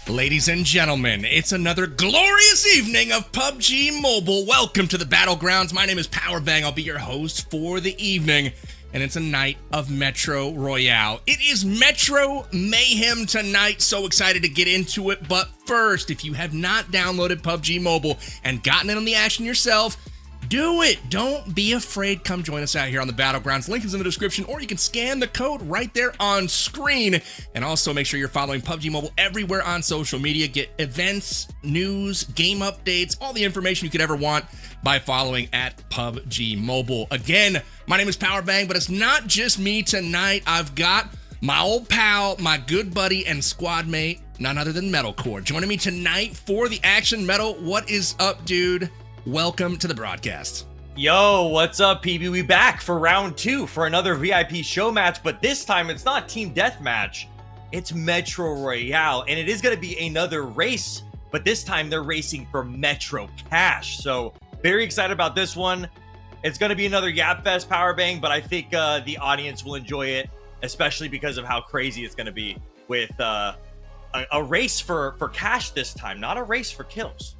Ladies and gentlemen, it's another glorious evening of PUBG Mobile. Welcome to the Battlegrounds. My name is Powerbang. I'll be your host for the evening, and it's a night of Metro Royale. It is Metro Mayhem tonight. So excited to get into it. But first, if you have not downloaded PUBG Mobile and gotten in on the action yourself, do it. Don't be afraid. Come join us out here on the Battlegrounds. Link is in the description, or you can scan the code right there on screen. And also make sure you're following PUBG Mobile everywhere on social media. Get events, news, game updates, all the information you could ever want by following at PUBG Mobile. Again, my name is Powerbang, but it's not just me tonight. I've got my old pal, my good buddy and squad mate, none other than Medalcore, joining me tonight for the action. Metal, what is up, dude? Welcome to the broadcast. Yo, what's up, PB? We back for round 2 for another VIP show match, but this time it's not team deathmatch. It's Metro Royale, and it is going to be another race, but this time they're racing for Metro Cash. So very excited about this one. It's going to be another Yap Fest Powerbang, but I think the audience will enjoy it, especially because of how crazy it's going to be with a race for cash this time, not a race for kills.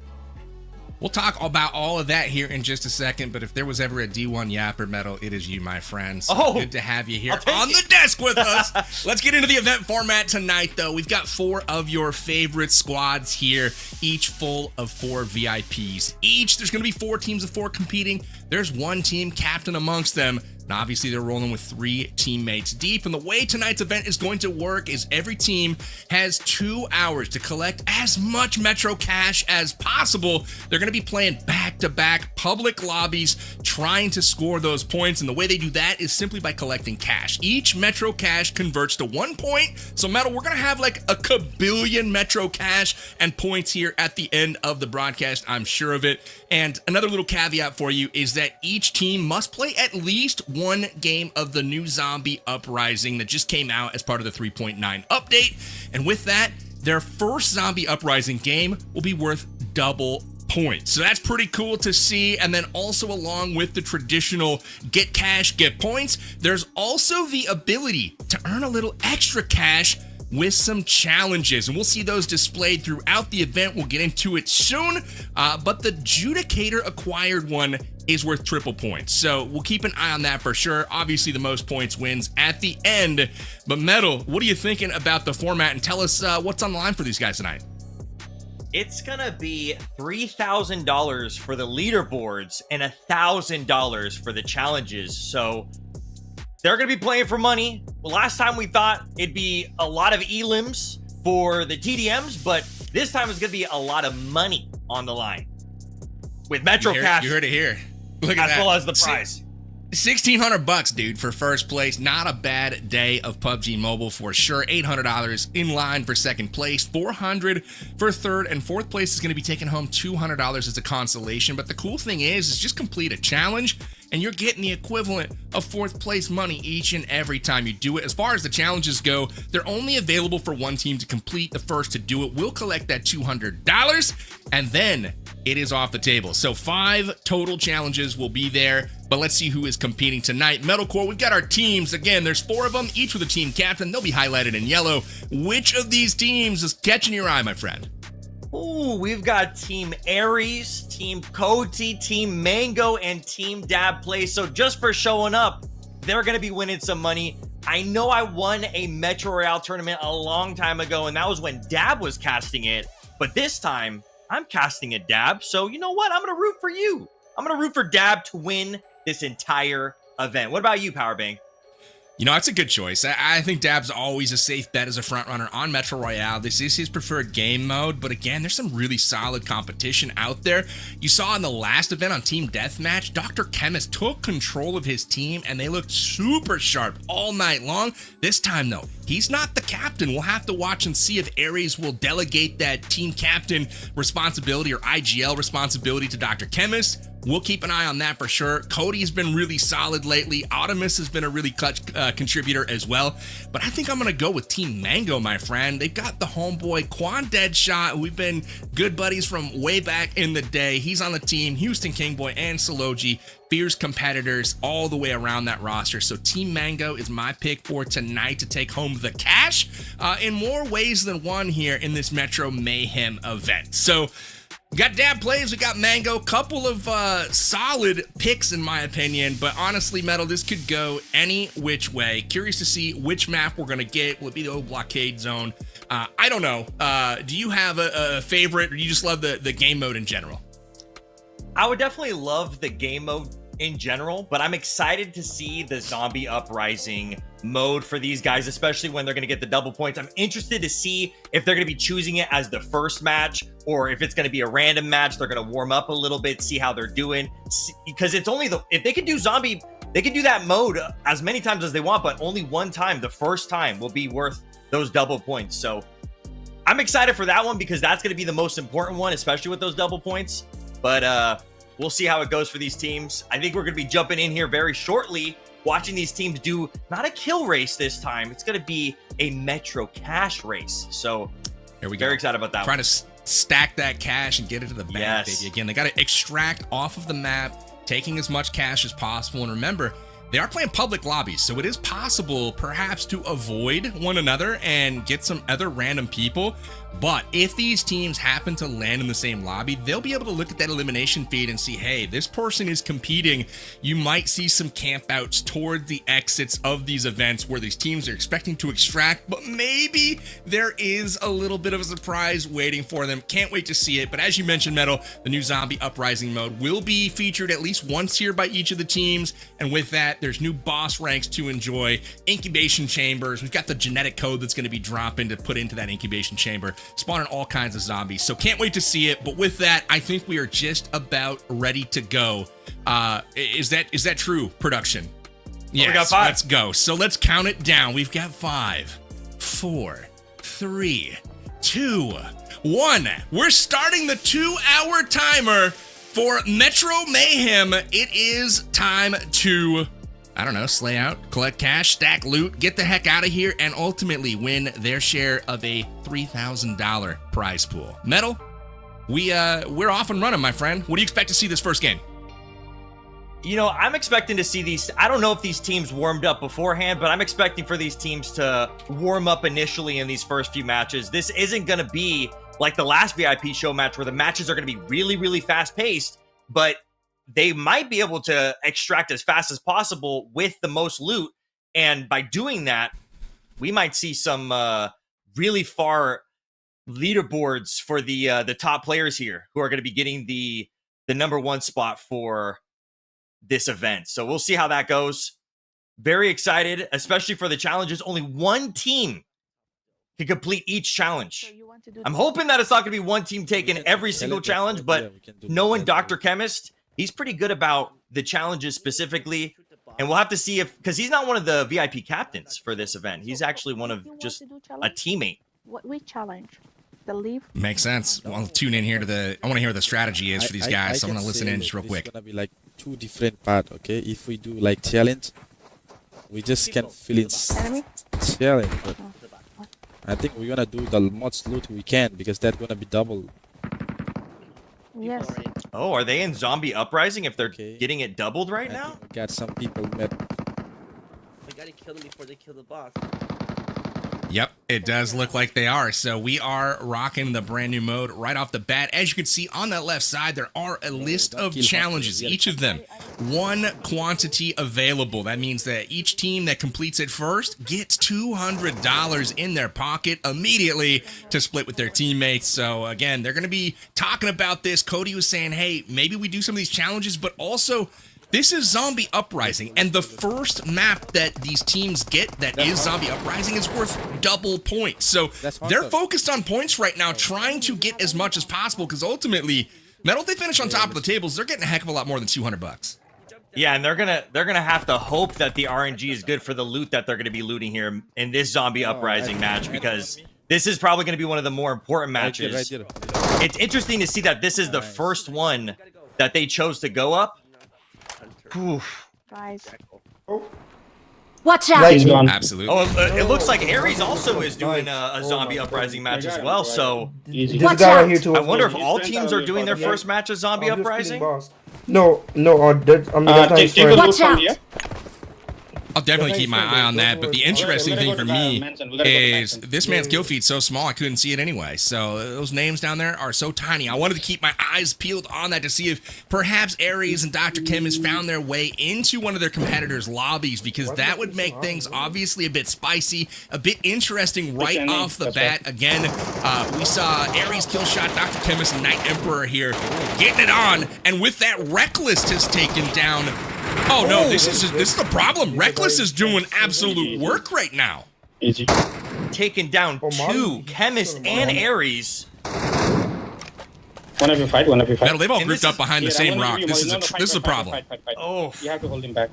We'll talk about all of that here in just a second, but if there was ever a D1 Yapper, Metal, it is you, my friend. So good to have you here on the desk with us. Let's get into the event format tonight, though. We've got 4 of your favorite squads here, each full of 4 VIPs. There's going to be 4 teams of 4 competing. There's one team captain amongst them. And obviously, they're rolling with 3 teammates deep. And the way tonight's event is going to work is every team has 2 hours to collect as much Metro Cash as possible. They're going to be playing back-to-back public lobbies, trying to score those points. And the way they do that is simply by collecting cash. Each Metro Cash converts to 1 point. So, Metal, we're going to have like a kabillion Metro Cash and points here at the end of the broadcast. I'm sure of it. And another little caveat for you is that each team must play at least 1 game of the new Zombie Uprising that just came out as part of the 3.9 update. And with that, their first Zombie Uprising game will be worth double points. So that's pretty cool to see. And then also along with the traditional get cash, get points, there's also the ability to earn a little extra cash with some challenges, and we'll see those displayed throughout the event. We'll get into it soon, but the Judicator acquired one is worth triple points, so we'll keep an eye on that for sure. Obviously, the most points wins at the end. But Metal, what are you thinking about the format, and tell us what's on the line for these guys tonight? It's gonna be $3,000 for the leaderboards and $1,000 for the challenges, so they're going to be playing for money. Well, last time we thought it'd be a lot of elims for the TDMs, but this time it's going to be a lot of money on the line with Metro Cash. You heard it here. Look at that. As well as the prize. $1,600, dude, for first place. Not a bad day of PUBG Mobile for sure. $800 in line for second place. $400 for third, and fourth place is going to be taking home $200 as a consolation. But the cool thing is just complete a challenge, and you're getting the equivalent of fourth place money each and every time you do it. As far as the challenges go, they're only available for one team to complete. The first to do it will collect that $200, and then it is off the table. So 5 total challenges will be there, but let's see who is competing tonight. Medalcore, we've got our teams. Again, there's 4 of them, each with a team captain. They'll be highlighted in yellow. Which of these teams is catching your eye, my friend? Ooh, we've got Team Aries, Team Coty, Team Mango, and Team Dab Play. So just for showing up, they're going to be winning some money. I know I won a Metro Royale tournament a long time ago, and that was when Dab was casting it. But this time, I'm casting a Dab. So you know what? I'm going to root for you. I'm going to root for Dab to win this entire event. What about you, Powerbang? You know, that's a good choice. I think Dab's always a safe bet as a frontrunner on Metro Royale. This is his preferred game mode, but again, there's some really solid competition out there. You saw in the last event on Team Deathmatch, Dr. Chemist took control of his team, and they looked super sharp all night long. This time, though, he's not the captain. We'll have to watch and see if Aries will delegate that team captain responsibility or IGL responsibility to Dr. Chemist, we'll keep an eye on that for sure. Cody's been really solid lately. Optimus has been a really clutch contributor as well. But I think I'm going to go with Team Mango, my friend. They've got the homeboy Quan Deadshot. We've been good buddies from way back in the day. He's on the team. Houston Kingboy and Soloji, fierce competitors all the way around that roster. So Team Mango is my pick for tonight to take home the cash in more ways than one here in this Metro Mayhem event. So we got Dab Plays, we got Mango, couple of solid picks in my opinion, but honestly, Metal, this could go any which way. Curious to see which map we're gonna get. Will it be the old blockade zone? I don't know. Do you have a favorite, or do you just love the game mode in general? I would definitely love the game mode in general, but I'm excited to see the Zombie Uprising mode for these guys, especially when they're going to get the double points. I'm interested to see if they're going to be choosing it as the first match, or if it's going to be a random match. They're going to warm up a little bit, see how they're doing, because it's only if they can do zombie, they can do that mode as many times as they want, but only one time, the first time, will be worth those double points. So I'm excited for that one, because that's going to be the most important one, especially with those double points. But we'll see how it goes for these teams. I think we're going to be jumping in here very shortly, watching these teams do not a kill race this time. It's going to be a Metro cash race. So here we go. Very excited about that. Trying to stack that cash and get it to the bank, baby. Again, they got to extract off of the map, taking as much cash as possible. And remember, they are playing public lobbies, so it is possible perhaps to avoid one another and get some other random people. But if these teams happen to land in the same lobby, they'll be able to look at that elimination feed and see, hey, this person is competing. You might see some campouts toward the exits of these events where these teams are expecting to extract, but maybe there is a little bit of a surprise waiting for them. Can't wait to see it. But as you mentioned, Metal, the new Zombie Uprising mode will be featured at least once here by each of the teams. And with that, there's new boss ranks to enjoy, incubation chambers. We've got the genetic code that's going to be dropping to put into that incubation chamber, spawning all kinds of zombies. So can't wait to see it. But with that, I think we are just about ready to go. Is that true, production? Yes, we got 5. Let's go. So let's count it down. We've got 5, 4, 3, 2, 1. We're starting the 2-hour timer for Metro Mayhem. It is time to, I don't know, slay out, collect cash, stack loot, get the heck out of here, and ultimately win their share of a $3,000 prize pool. Metal, we're off and running, my friend. What do you expect to see this first game? You know, I'm expecting to see these. I don't know if these teams warmed up beforehand, but I'm expecting for these teams to warm up initially in these first few matches. This isn't going to be like the last VIP show match where the matches are going to be really, really fast paced, but they might be able to extract as fast as possible with the most loot. And by doing that, we might see some really far leaderboards for the top players here who are going to be getting the #1 spot for this event. So we'll see how that goes. Very excited, especially for the challenges. Only one team can complete each challenge. I'm hoping that it's not going to be one team taking every single challenge, but knowing Dr. Chemist, he's pretty good about the challenges specifically. And we'll have to see if, because he's not one of the VIP captains for this event. He's actually one of just a teammate. What we challenge? The leave? Makes sense. I'll tune in here to I want to hear what the strategy is for these guys. So I'm going to listen in just real quick. It's going to be like 2 different parts, okay? If we do like challenge, we just can fill in challenge. But I think we're going to do the most loot we can, because that's going to be double. Yes. Oh, are they in Zombie Uprising if they're getting it doubled right now? We got some people met. We gotta kill them before they kill the boss. Yep, it does look like they are. So we are rocking the brand new mode right off the bat. As you can see on that left side, there are a list of challenges, each of them 1 quantity available. That means that each team that completes it first gets $200 in their pocket immediately to split with their teammates. So again, they're going to be talking about this. Cody was saying, hey, maybe we do some of these challenges, but also this is Zombie Uprising, and the first map that these teams get that is Zombie Uprising is worth double points. So they're focused on points right now, trying to get as much as possible, because ultimately, Metal, if they finish on top of the tables, they're getting a heck of a lot more than $200. Yeah, and they're gonna have to hope that the RNG is good for the loot that they're gonna be looting here in this Zombie Uprising match, because this is probably gonna be one of the more important matches. It's interesting to see that this is the first one that they chose to go up. Oof. Guys, Watch out! He's gone. Absolutely. Oh, it looks like Ares also is doing a Zombie Uprising match as well. So Easy. Watch guy out. right here too. I wonder if all teams are doing their first match of Zombie Uprising. No, that's Take his a friend. look Watch from out. here. I'll definitely keep my eye on that, but the interesting thing for me is this man's kill feed's so small I couldn't see it anyway. So those names down there are so tiny. I wanted to keep my eyes peeled on that to see if perhaps Ares and Dr. Kim has found their way into one of their competitors' lobbies, because that would make things obviously a bit spicy, a bit interesting right off the bat. Again, we saw Ares kill shot Dr. Chemist and Night Emperor here getting it on, and with that, Reckless has taken down. Oh no, this is the problem. Reckless is doing absolute work right now. Easy. Taking down two, Chemist and Ares. One of you fight, one of you fight. Metal, they've all And grouped this up behind the same rock. This is a problem. Fight. Oh, You have to hold him back.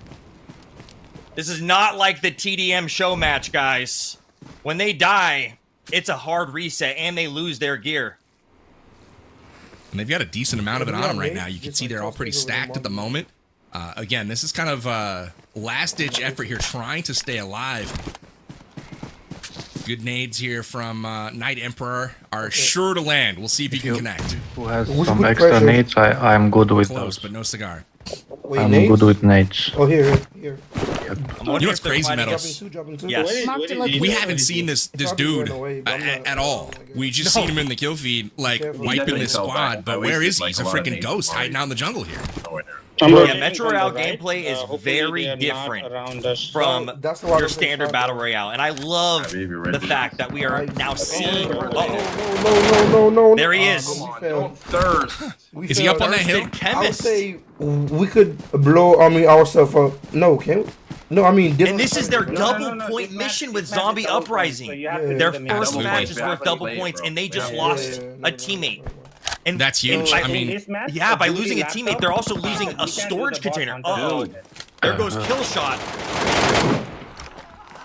this is not like the TDM show match, guys. When they die, it's a hard reset and they lose their gear. And they've got a decent amount of it on them right now. You can see they're all pretty stacked at the moment. Again, this is kind of a last-ditch effort here, trying to stay alive. Good nades here from Night Emperor are sure to land. We'll see if you can connect. Who has some extra nades? I'm good with Close, those. but no cigar. I'm good with nades. Oh, here. You know what's crazy, Metals? Yes. Mark the location. We haven't seen this dude at all. We just seen him in the kill feed, like, wiping this squad. But where is he? He's a freaking ghost hiding out in the jungle here. Yeah, Metro Royale gameplay is very different from your standard battle royale, and I love the fact that we are now seeing. No. There he is. Is he up on that hill? I would Chemist. say we could blow, ourselves up. No, can we? No, And this is their double point mission with Zombie Uprising. Their first Absolutely. match is worth double points, and they just lost a teammate. And That's huge. I mean, yeah, by losing a teammate, they're also losing a storage container. Uh-oh. There goes kill shot.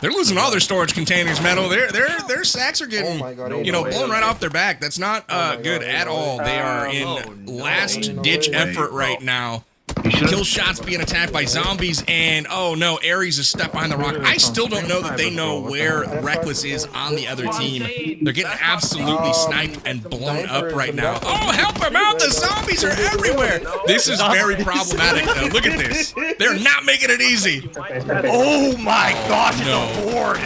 they're losing all their storage containers, Metal. Their sacks are getting, blown right off their back. That's not good at all. They are in last-ditch effort right now. Kill shots being attacked by zombies, and oh no, Ares is stuck behind the rock. I still don't know that they know where Reckless is on the other team. They're getting absolutely sniped and blown up right now. Oh, help him out! The zombies are everywhere. This is very problematic, though. Look at this. They're not making it easy. Oh my gosh, no. it's a horde.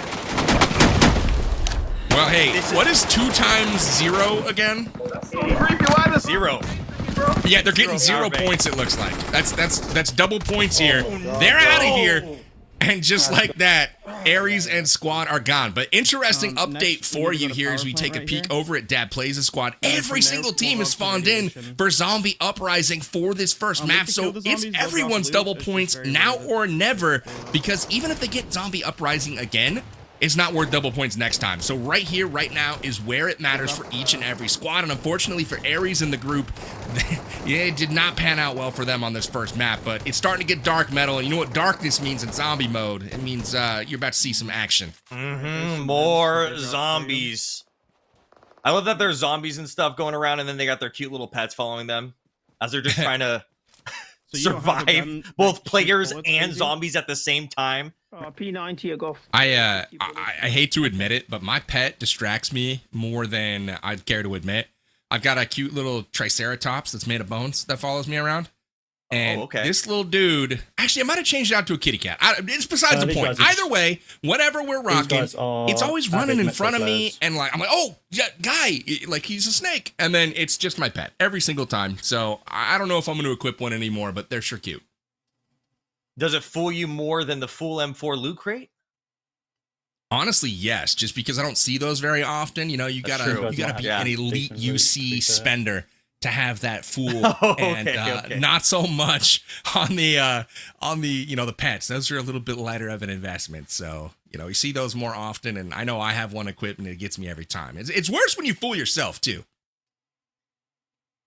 Well, hey, what is 2 times 0 again? 0. Yeah, they're getting 0 points, it looks like. That's double points here. They're out of here. And just like that, Ares and squad are gone. But interesting update for you here as we take a peek over at Dad Plays a Squad. Every single team has spawned in for Zombie Uprising for this first map. So it's everyone's double points now or never, because even if they get Zombie Uprising again, it's not worth double points next time. So right here, right now, is where it matters for each and every squad. And unfortunately for Ares in the group, yeah, it did not pan out well for them on this first map. But it's starting to get dark, Metal. And you know what darkness means in zombie mode? It means you're about to see some action. More zombies. I love that there's zombies and stuff going around, and then they got their cute little pets following them as they're just trying to survive both players and zombies at the same time. P90 go. I hate to admit it, but my pet distracts me more than I'd care to admit. I've got a cute little triceratops that's made of bones that follows me around. And this little dude, actually, I might have changed it out to a kitty cat. It's besides the point. Either way, whatever we're rocking, it's always running in front of me. And like, I'm like, oh, yeah, guy, like he's a snake. And then it's just my pet every single time. So I don't know if I'm going to equip one anymore, but they're sure cute. Does it fool you more than the full M4 loot crate? Honestly, yes, just because I don't see those very often. You know, you gotta be an elite UC spender to have that fool, and not so much on the the pets. Those are a little bit lighter of an investment. So you see those more often, and I know I have one equipped, and it gets me every time. It's worse when you fool yourself too.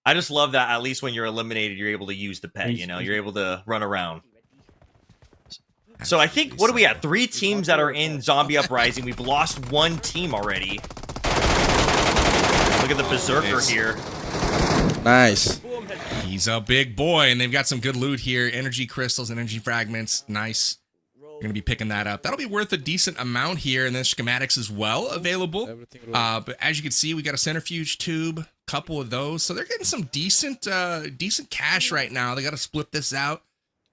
I just love that at least when you're eliminated, you're able to use the pet. You're able to run around. So I think, what are we at? 3 teams that are in Zombie Uprising. We've lost 1 team already. Look at the Berserker here. Nice. He's a big boy, and they've got some good loot here. Energy crystals, energy fragments. Nice. You're going to be picking that up. That'll be worth a decent amount here, and then schematics as well available. But as you can see, we got a centrifuge tube, couple of those. So they're getting some decent cash right now. They got to split this out,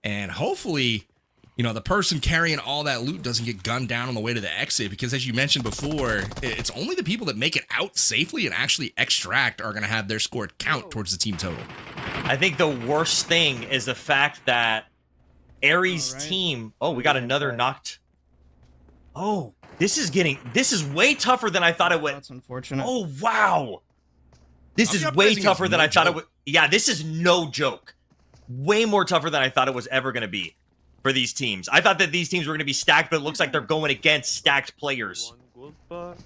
and hopefully, you know, the person carrying all that loot doesn't get gunned down on the way to the exit, because as you mentioned before, it's only the people that make it out safely and actually extract are going to have their score count towards the team total. I think the worst thing is the fact that Ares' team... Oh, we got another knocked... Oh, this is way tougher than I thought it would. That's unfortunate. Oh, wow. This is way tougher than I thought it would. Yeah, this is no joke. Way more tougher than I thought it was ever going to be for these teams. I thought that these teams were going to be stacked, but it looks like they're going against stacked players.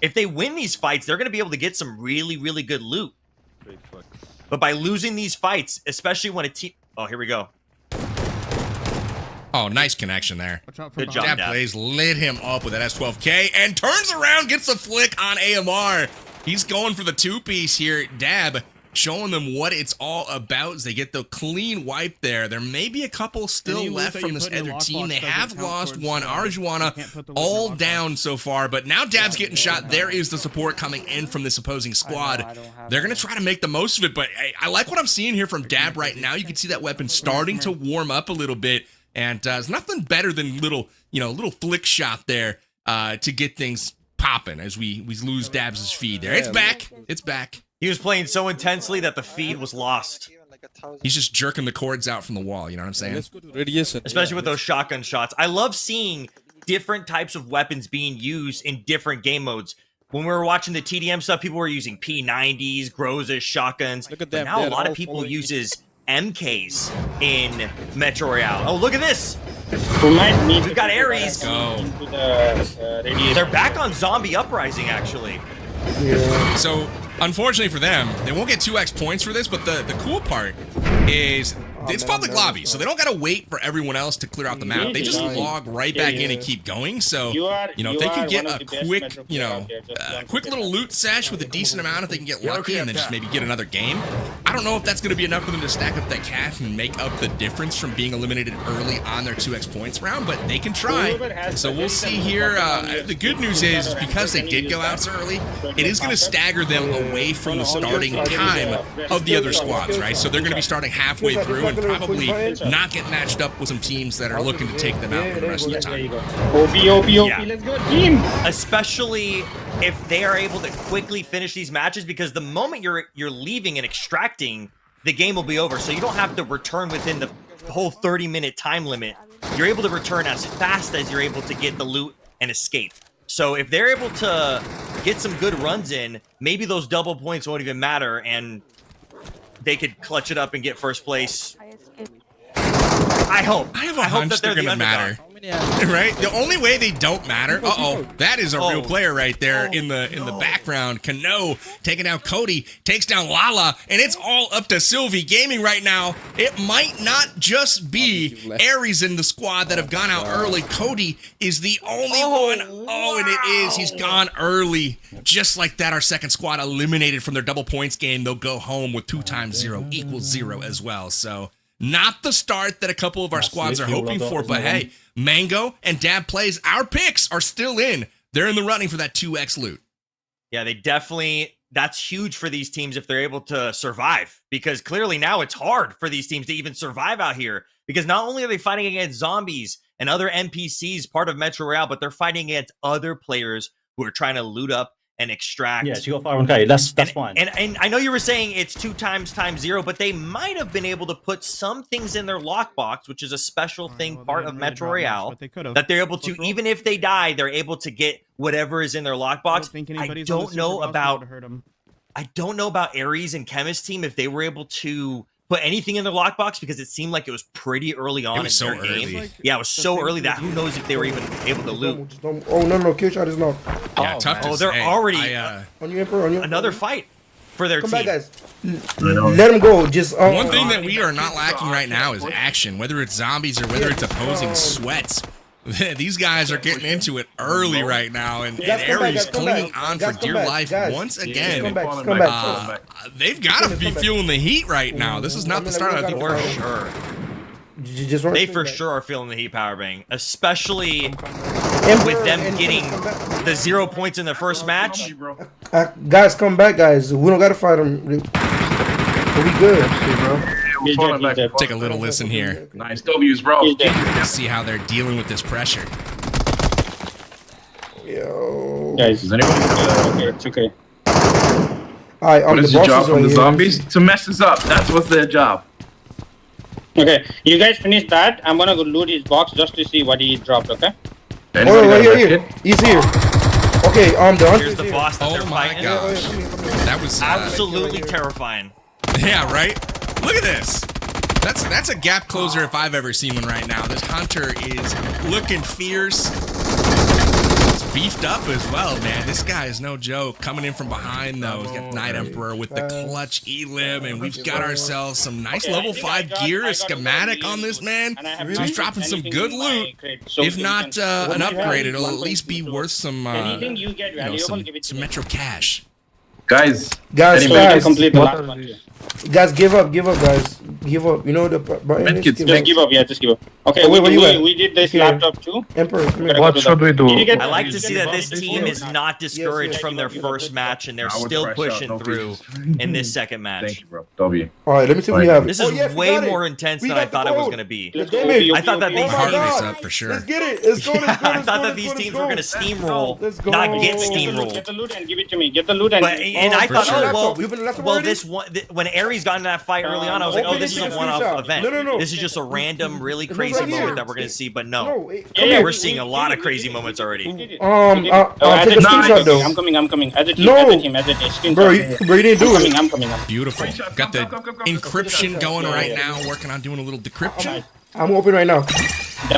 If they win these fights, they're going to be able to get some really, really good loot. But by losing these fights, especially when a team... Oh, here we go. Oh, nice connection there. Good job, Dab Plays lit him up with that S12K and turns around, gets a flick on AMR. He's going for the two-piece here. Dab showing them what it's all about as they get the clean wipe there. There may be a couple still left from this other team. They have lost one. Arjuana all down so far, but now Dab's getting shot. There is the support coming in from this opposing squad. They're going to try to make the most of it, but I like what I'm seeing here from Dab right now. You can see that weapon starting to warm up a little bit, and there's nothing better than little flick shot there to get things popping as we lose Dabs' feed there. It's back. It's back. He was playing so intensely that the feed was lost. He's just jerking the cords out from the wall, you know what I'm saying? Let's go to radiation. Especially with those shotgun shots. I love seeing different types of weapons being used in different game modes. When we were watching the TDM stuff, people were using P90s, Grozas, shotguns. Look at but them. now a lot of people uses MKs in Metro Royale. Oh, look at this. We've got Ares. Go. They're back on Zombie Uprising, actually. Yeah. So, unfortunately for them, they won't get 2x points for this, but the cool part is it's public lobby, so they don't gotta wait for everyone else to clear out the map. They just log right back in and keep going. So, you know, if they can get a quick, quick little loot sesh with a decent amount, if they can get lucky and then just maybe get another game. I don't know if that's gonna be enough for them to stack up that cash and make up the difference from being eliminated early on their 2x points round, but they can try. So we'll see here. The good news is because they did go out so early, it is gonna stagger them away from the starting time of the other squads, right? So they're gonna be starting halfway through and probably not get matched up with some teams that are looking to take them out for the rest of the time. Yeah. Let's go, team. Especially if they are able to quickly finish these matches, because the moment you're leaving and extracting, the game will be over. So you don't have to return within the whole 30-minute time limit. You're able to return as fast as you're able to get the loot and escape. So if they're able to get some good runs in, maybe those double points won't even matter, and they could clutch it up and get first place. I hope. I have a hunch they're gonna matter. Right? The only way they don't matter. That is a real player right there in the background. Kano taking out Cody, takes down Lala, and it's all up to Sylvie Gaming right now. It might not just be Ares in the squad that have gone out early. Cody is the only one. Oh, and it is. He's gone early. Just like that, our second squad eliminated from their double points game. They'll go home with 2 times 0 equals 0 as well. So not the start that a couple of our squads are hoping for, but hey, Mango and Dab Plays, our picks are still in. They're in the running for that 2x loot. Yeah, they definitely, that's huge for these teams if they're able to survive, because clearly now it's hard for these teams to even survive out here, because not only are they fighting against zombies and other NPCs part of Metro Royale, but they're fighting against other players who are trying to loot up and extract. Yes, you got 500k. That's fine. And I know you were saying it's 2 times 0, but they might have been able to put some things in their lockbox, which is a special thing, part of Metro Royale, that they're able to, even if they die, they're able to get whatever is in their lockbox. I don't know about Ares and Chemist team if they were able to put anything in their lockbox, because it seemed like it was pretty early on in their game. Yeah, it was so early that who knows if they were even able to loot. Oh, no, kill shot is not. Yeah, tough to say. They're already on you, Emperor, on you. Another fight for their team. Come back, guys. Let them go. Just one thing that we are not lacking right now is action, whether it's zombies or whether it's opposing sweats. These guys are getting into it early right now, and Aries clinging on for dear life once again. They've got to be feeling the heat right now. This is not the start, I think, for sure. They for sure are feeling the heat, Powerbang, especially with them getting the 0 points in the first match. Guys, come back, guys. We don't gotta fight them. We good. Take a little listen here. Nice W's, bro. See how they're dealing with this pressure. Yo. Guys, is anyone? Okay, it's okay. Alright, what is your job from the zombies? To mess us up. That's what's their job. Okay, you guys finish that. I'm gonna go loot his box just to see what he dropped. Okay. Oh, right here. He's here. Okay, the hunter. Here's the boss that they're fighting. Gosh. That was absolutely terrifying. Yeah, right? Look at this. That's a gap closer if I've ever seen one right now. This hunter is looking fierce. He's beefed up as well, man. This guy is no joke. Coming in from behind, though. He's got Night Emperor with the clutch elim, and we've got ourselves some nice level 5 gear, a schematic on this man. So he's dropping some good loot. If not an upgrade, it'll at least be worth some, some Metro cash. Guys, guys, give up, guys. Give up. You know the button. Just give up, just give up. Okay, we did this laptop too. Emperor, what should we do? I like to see that this team is not discouraged from their first match and they're still pushing through in this second match. Thank you, bro. W. All right, let me see what we have. This is way more intense than I thought it was going to be. I thought that these teams up for sure. Let's get it. Let's go. I thought that these teams were going to steamroll, not get steamrolled. Get the loot and give it to me. Get the loot and. And I thought, well, this one when Aries got in that fight early on, I was like, oh, this is a one-off event. No. This is just a random, really crazy moment that we're going to see. But no, we're seeing a lot of crazy moments already. I'll take a screenshot though. I'm coming. As a team, Bro, you didn't do it. I'm coming. Beautiful. Got the encryption going right now. Working on doing a little decryption. I'm open right now.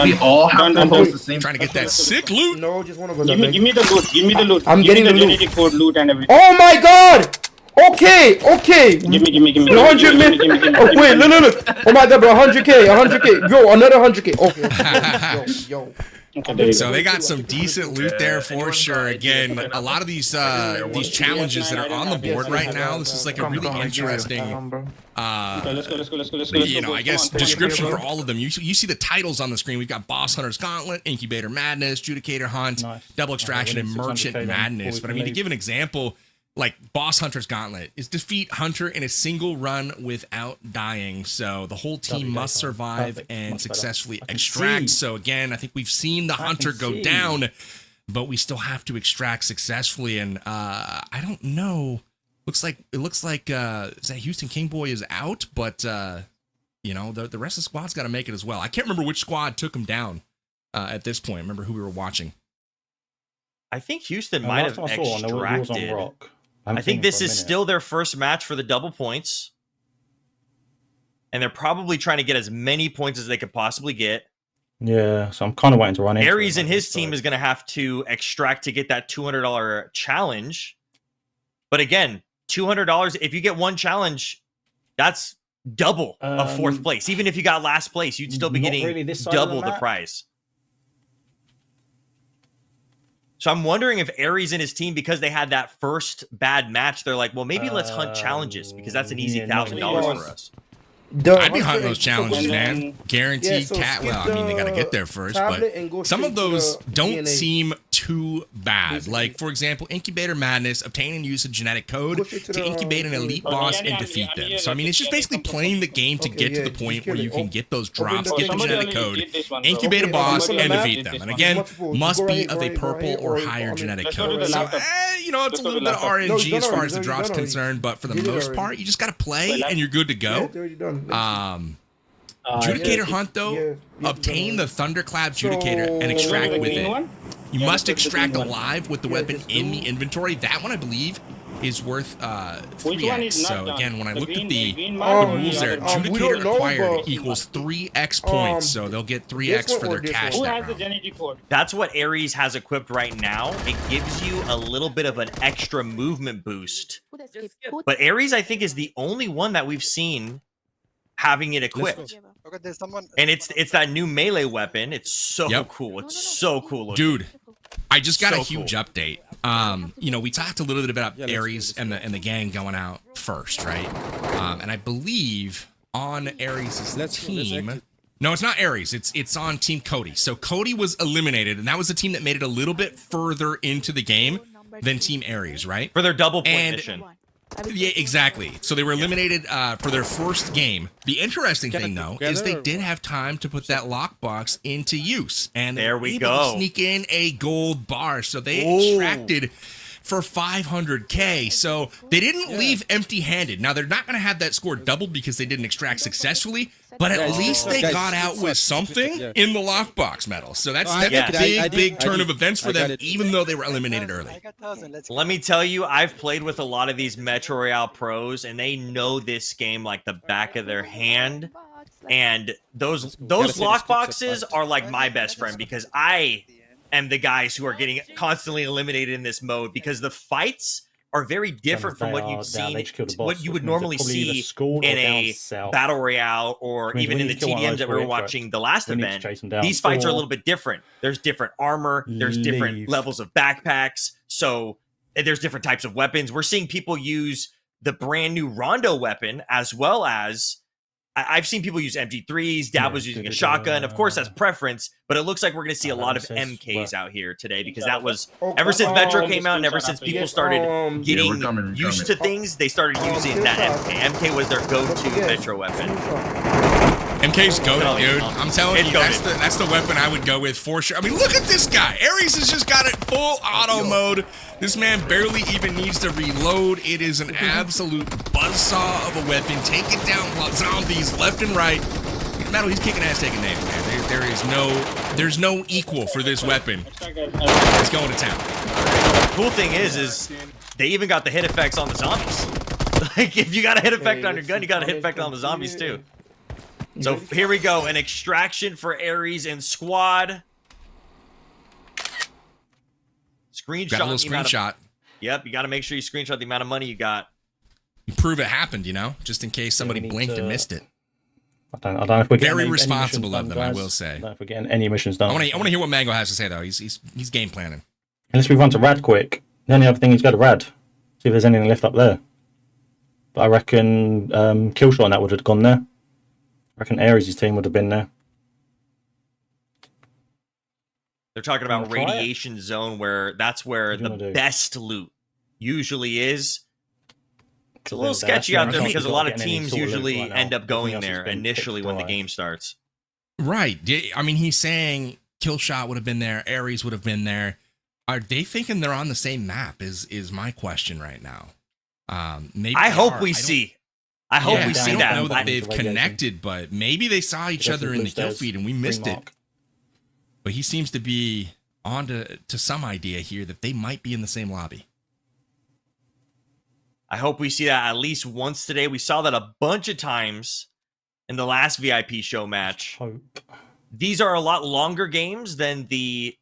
We all have to post the same. Trying to get that sick loot. No, just one of us. Give me the loot. Give me the loot. I'm getting the loot. Code loot and everything. Oh my god! Okay. Give me. 100 million. Oh wait, look. Oh my god, bro, 100k. Yo, another 100k. Okay. Yo. Okay, so they got some decent loot there for sure. Again, a lot of these challenges that are on the board right now. This is like a really interesting, you know, I guess description for all of them. You see the titles on the screen. We've got Boss Hunter's Gauntlet, Incubator Madness, Judicator Hunt, Double Extraction, and Merchant Madness. But I mean, to give an example, like Boss Hunter's Gauntlet is defeat Hunter in a single run without dying. So the whole team must survive and successfully extract. So again, I think we've seen the Hunter go down, but we still have to extract successfully. And I don't know. It looks like is that Houston Kingboy is out, but you know, the rest of the squad's got to make it as well. I can't remember which squad took him down at this point. Remember who we were watching? I think Houston might have extracted. I think this is still their first match for the double points. And they're probably trying to get as many points as they could possibly get. Yeah, so I'm kind of waiting to run in. Aries and his team is going to have to extract to get that $200 challenge. But again, $200, if you get one challenge, that's double of fourth place. Even if you got last place, you'd still be getting really double the prize. So I'm wondering if Aries and his team, because they had that first bad match, they're like, well, maybe let's hunt challenges because that's an easy $1,000 for us. I'd be hunting those challenges, man. Guaranteed cat. Well, I mean, they got to get there first, but some of those don't seem too bad. Like, for example, Incubator Madness, obtain and use a genetic code to incubate an elite boss and defeat them. So, I mean, it's just basically playing the game to get to the point where you can get those drops, get the genetic code, incubate a boss, and defeat them. And again, must be of a purple or higher genetic code. So, you know, it's a little bit of RNG as far as the drop's concerned, but for the most part, you just got to play and you're good to go. Judicator Hunt, though, obtain the Thunderclap Judicator and extract with it. You must extract alive with the weapon in the inventory. That one, I believe, is worth 3x. So again, when I looked at the rules there, Judicator acquired equals 3x points. So they'll get 3x for their cash that round. That's what Aries has equipped right now. It gives you a little bit of an extra movement boost. But Aries, I think, is the only one that we've seen having it equipped. Okay, there's someone. And it's that new melee weapon. It's so cool. It's so cool looking. Dude, I just got So a huge cool. update. You know, we talked a little bit about Aries and the gang going out first, right? And I believe on Aries' team. No, it's not Aries. It's on Team Cody. So Cody was eliminated, and that was the team that made it a little bit further into the game than Team Aries, right? For their double point mission. Yeah, exactly. So they were eliminated for their first game. The interesting thing, though, is they did have time to put that lockbox into use, and they were able to sneak in a gold bar. So they extracted for 500K. So they didn't leave empty-handed. Now they're not going to have that score doubled because they didn't extract successfully, but at least they got out with something in the lockbox medal. So that's a big turn of events for them, even though they were eliminated early. Let me tell you, I've played with a lot of these Metro Royale pros, and they know this game like the back of their hand. And those lockboxes are like my best friend, because I am the guys who are getting constantly eliminated in this mode, because the fights are very different from what you've seen, what you would normally see in a battle royale or even in the TDMs that we were watching the last event. These fights are a little bit different. There's different armor, there's different levels of backpacks, so there's different types of weapons. We're seeing people use the brand new Rondo weapon, as well as I've seen people use MG3s. Dab was using a shotgun. Of course, that's preference, but it looks like we're going to see a lot of MKs out here today, because that was ever since Metro came out and ever since people started getting used to things, they started using that MK. MK was their go-to Metro weapon. MK's goated, dude. I'm telling you, that's the weapon I would go with for sure. I mean, look at this guy. Aries has just got it full auto mode. This man barely even needs to reload. It is an absolute buzzsaw of a weapon, taking down zombies left and right. Metal, he's kicking ass, taking names, man. There's no equal for this weapon. It's going to town. The cool thing is they even got the hit effects on the zombies. Like, if you got a hit effect on your gun, you got a hit effect on the zombies too. So here we go, an extraction for Aries and squad. Screenshot. Got a little screenshot. Yep, you got to make sure you screenshot the amount of money you got. You prove it happened, you know, just in case somebody blinked and missed it. I don't know if we're getting very responsible of them, I will say. I don't know if we're getting any missions done. I want to hear what Mango has to say though. He's game planning. Unless we run to Rad quick. The only other thing is go to Rad. See if there's anything left up there. But I reckon Killshot and that would have gone there. I reckon Aries' team would have been there. They're talking about radiation zone, where that's where the best loot usually is. It's a little sketchy out there because a lot of teams usually end up going there initially when the game starts. Right. I mean, he's saying Killshot would have been there, Aries would have been there. Are they thinking they're on the same map? Is my question right now. Maybe I hope we see. I hope we see that. I don't know that they've connected, but maybe they saw each other in the kill feed and we missed it. But he seems to be on to some idea here that they might be in the same lobby. I hope we see that at least once today. We saw that a bunch of times in the last VIP show match. These are a lot longer games than the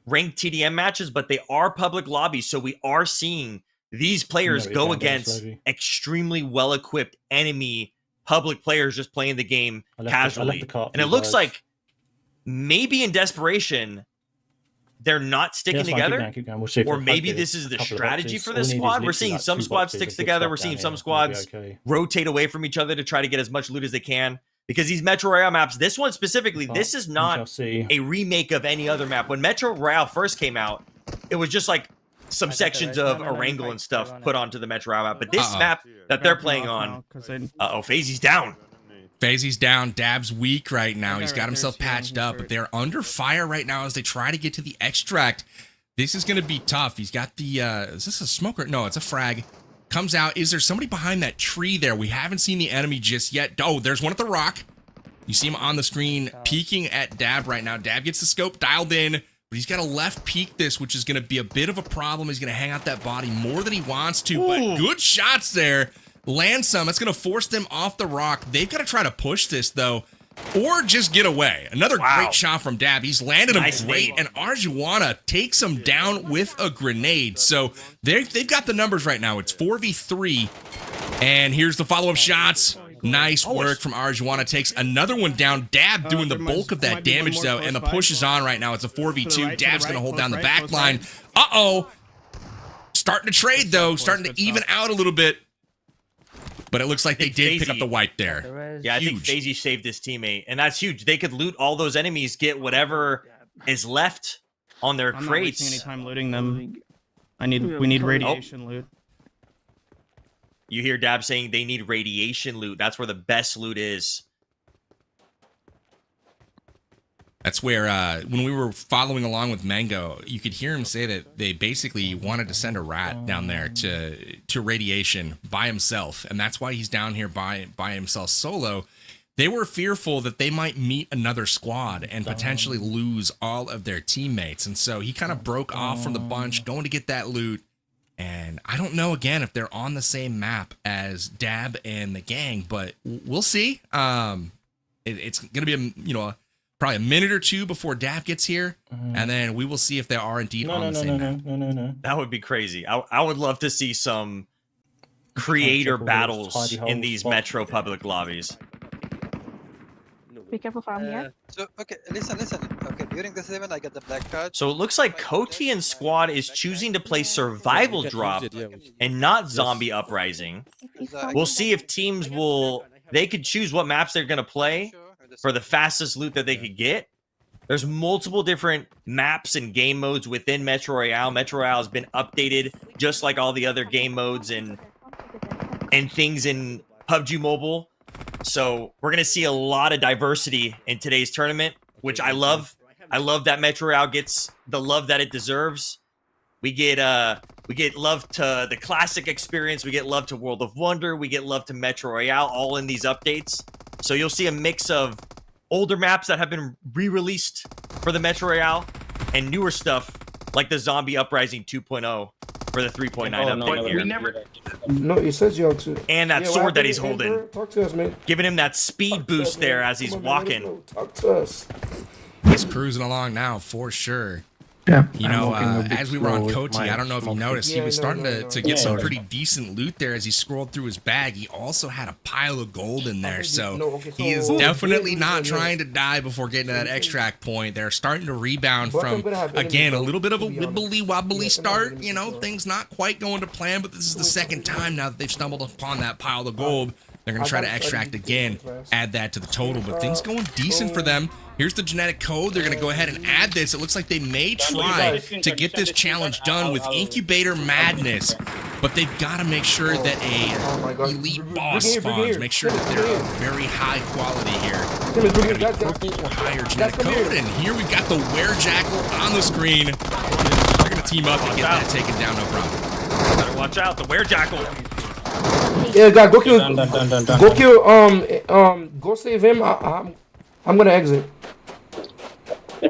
ranked TDM matches, but they are public lobbies, so we are seeing these players go against extremely well-equipped enemy public players just playing the game casually. And it looks like maybe in desperation, they're not sticking together. Or maybe this is the strategy for this squad. We're seeing some squads stick together. We're seeing some squads rotate away from each other to try to get as much loot as they can. Because these Metro Royale maps, this one specifically, this is not a remake of any other map. When Metro Royale first came out, it was just like some sections of Erangel and stuff put onto the Metro Royale map. But this map that they're playing on, FaZe's down. FaZe's down. Dab's weak right now. He's got himself patched up, but they're under fire right now as they try to get to the extract. This is going to be tough. He's got the, is this a smoker? No, it's a frag. Comes out. Is there somebody behind that tree there? We haven't seen the enemy just yet. Oh, there's one at the rock. You see him on the screen peeking at Dab right now. Dab gets the scope dialed in, but he's got to left peek this, which is going to be a bit of a problem. He's going to hang out that body more than he wants to, but good shots there. Land some. That's going to force them off the rock. They've got to try to push this, though, or just get away. Another great shot from Dab. He's landed him great, and Arjuana takes him down with a grenade. So they've got the numbers right now. It's 4v3, and here's the follow-up shots. Nice work from Arjuana. Takes another one down. Dab doing the bulk of that damage, though, and the push is on right now. It's a 4v2. Dab's going to hold down the back line. Uh-oh. Starting to trade, though. Starting to even out a little bit. But it looks like they did pick up the wipe there. Yeah, I think FaZe saved his teammate, and that's huge. They could loot all those enemies, get whatever is left on their crates. I'm not wasting any time looting them. We need radiation loot. You hear Dab saying they need radiation loot. That's where the best loot is. That's where, when we were following along with Mango, you could hear him say that they basically wanted to send a rat down there to radiation by himself, and that's why he's down here by himself solo. They were fearful that they might meet another squad and potentially lose all of their teammates, and so he kind of broke off from the bunch, going to get that loot. And I don't know, again, if they're on the same map as Dab and the gang, but we'll see. It's going to be, probably a minute or two before Dab gets here, and then we will see if they are indeed on the same map. No. That would be crazy. I would love to see some creator battles in these Metro public lobbies. Be careful from here. So, okay, listen. Okay, during this event, I get the black card. So it looks like Koti and squad is choosing to play survival drop and not zombie uprising. We'll see if teams they could choose what maps they're going to play for the fastest loot that they could get. There's multiple different maps and game modes within Metro Royale. Metro Royale has been updated just like all the other game modes and things in PUBG Mobile. So we're going to see a lot of diversity in today's tournament, which I love. I love that Metro Royale gets the love that it deserves. We get love to the classic experience. We get love to World of Wonder. We get love to Metro Royale, all in these updates. So you'll see a mix of older maps that have been re-released for the Metro Royale and newer stuff like the Zombie Uprising 2.0 for the 3.9 update here. No, it says you to. And that sword that he's holding. Talk to us, man. Giving him that speed boost there as he's walking. Talk to us. He's cruising along now for sure. Yeah, as we were on Koti, I don't know if you noticed, he was starting to get some pretty decent loot there as he scrolled through his bag. He also had a pile of gold in there, so he is definitely not trying to die before getting to that extract point. They're starting to rebound from, again, a little bit of a wibbly-wobbly start. Things not quite going to plan, but this is the second time now that they've stumbled upon that pile of gold. They're going to try to extract again, add that to the total, but things going decent for them. Here's the genetic code. They're going to go ahead and add this. It looks like they may try to get this challenge done with Incubator Madness, but they've got to make sure that a elite boss spawns. Make sure that they're of very high quality here. They're going to be purple or higher genetic code, and here we've got the Werejackal on the screen. They're going to team up and get that taken down, no problem. Better watch out, the Werejackal. Yeah, guy, go kill, go save him. I'm gonna exit.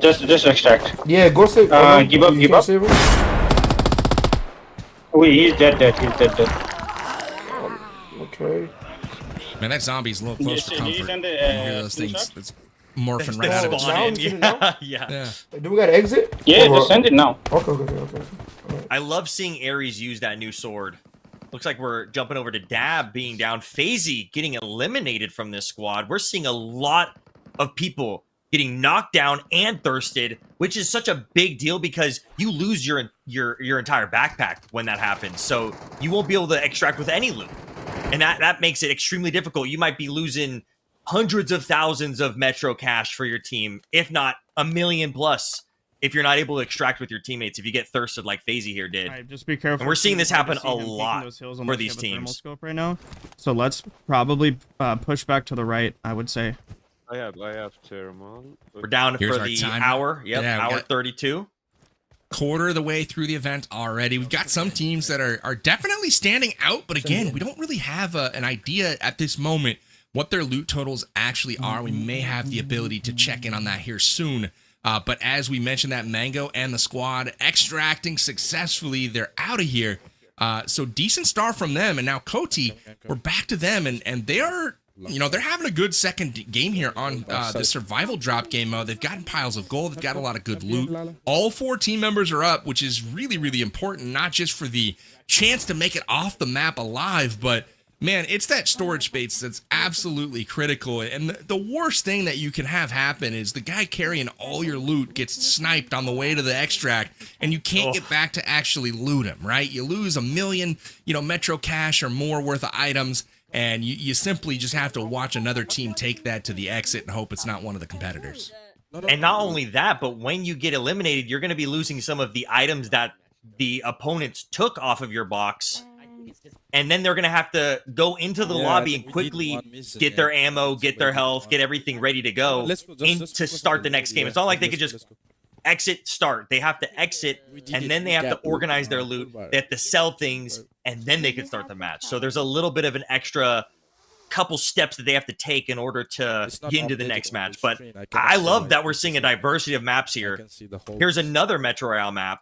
Just extract. Yeah, go save. Give up. Save him? Wait, he's dead. Okay. Man, that zombie's a little close for comfort. You hear those things that's morphing right out of its spawn. Yeah. Do we gotta exit? Yeah, just send it now. Okay. I love seeing Ares use that new sword. Looks like we're jumping over to Dab being down. FaZe getting eliminated from this squad. We're seeing a lot of people getting knocked down and thirsted, which is such a big deal because you lose your entire backpack when that happens. So you won't be able to extract with any loot. And that makes it extremely difficult. You might be losing hundreds of thousands of Metro cash for your team, if not a million plus, if you're not able to extract with your teammates, if you get thirsted like FaZe here did. Right, just be careful. And we're seeing this happen a lot for these teams. Scope right now. So let's probably push back to the right, I would say. I have thermal. We're down for the hour. Yep, yeah, hour 32. Quarter of the way through the event already. We've got some teams that are definitely standing out, but again, we don't really have an idea at this moment what their loot totals actually are. We may have the ability to check in on that here soon. But as we mentioned, that Mango and the squad extracting successfully, they're out of here. So decent start from them. And now Koti, we're back to them, and they are, they're having a good second game here on the survival drop game mode. They've gotten piles of gold. They've got a lot of good loot. All 4 team members are up, which is really, really important, not just for the chance to make it off the map alive, but man, it's that storage space that's absolutely critical. And the worst thing that you can have happen is the guy carrying all your loot gets sniped on the way to the extract, and you can't get back to actually loot him, right? You lose 1 million, Metro cash or more worth of items, and you simply just have to watch another team take that to the exit and hope it's not one of the competitors. And not only that, but when you get eliminated, you're going to be losing some of the items that the opponents took off of your box. And then they're going to have to go into the lobby and quickly get their ammo, get their health, get everything ready to go to start the next game. It's not like they could just exit, start. They have to exit, and then they have to organize their loot. They have to sell things, and then they can start the match. So there's a little bit of an extra couple steps that they have to take in order to get into the next match. But I love that we're seeing a diversity of maps here. Here's another Metro Royale map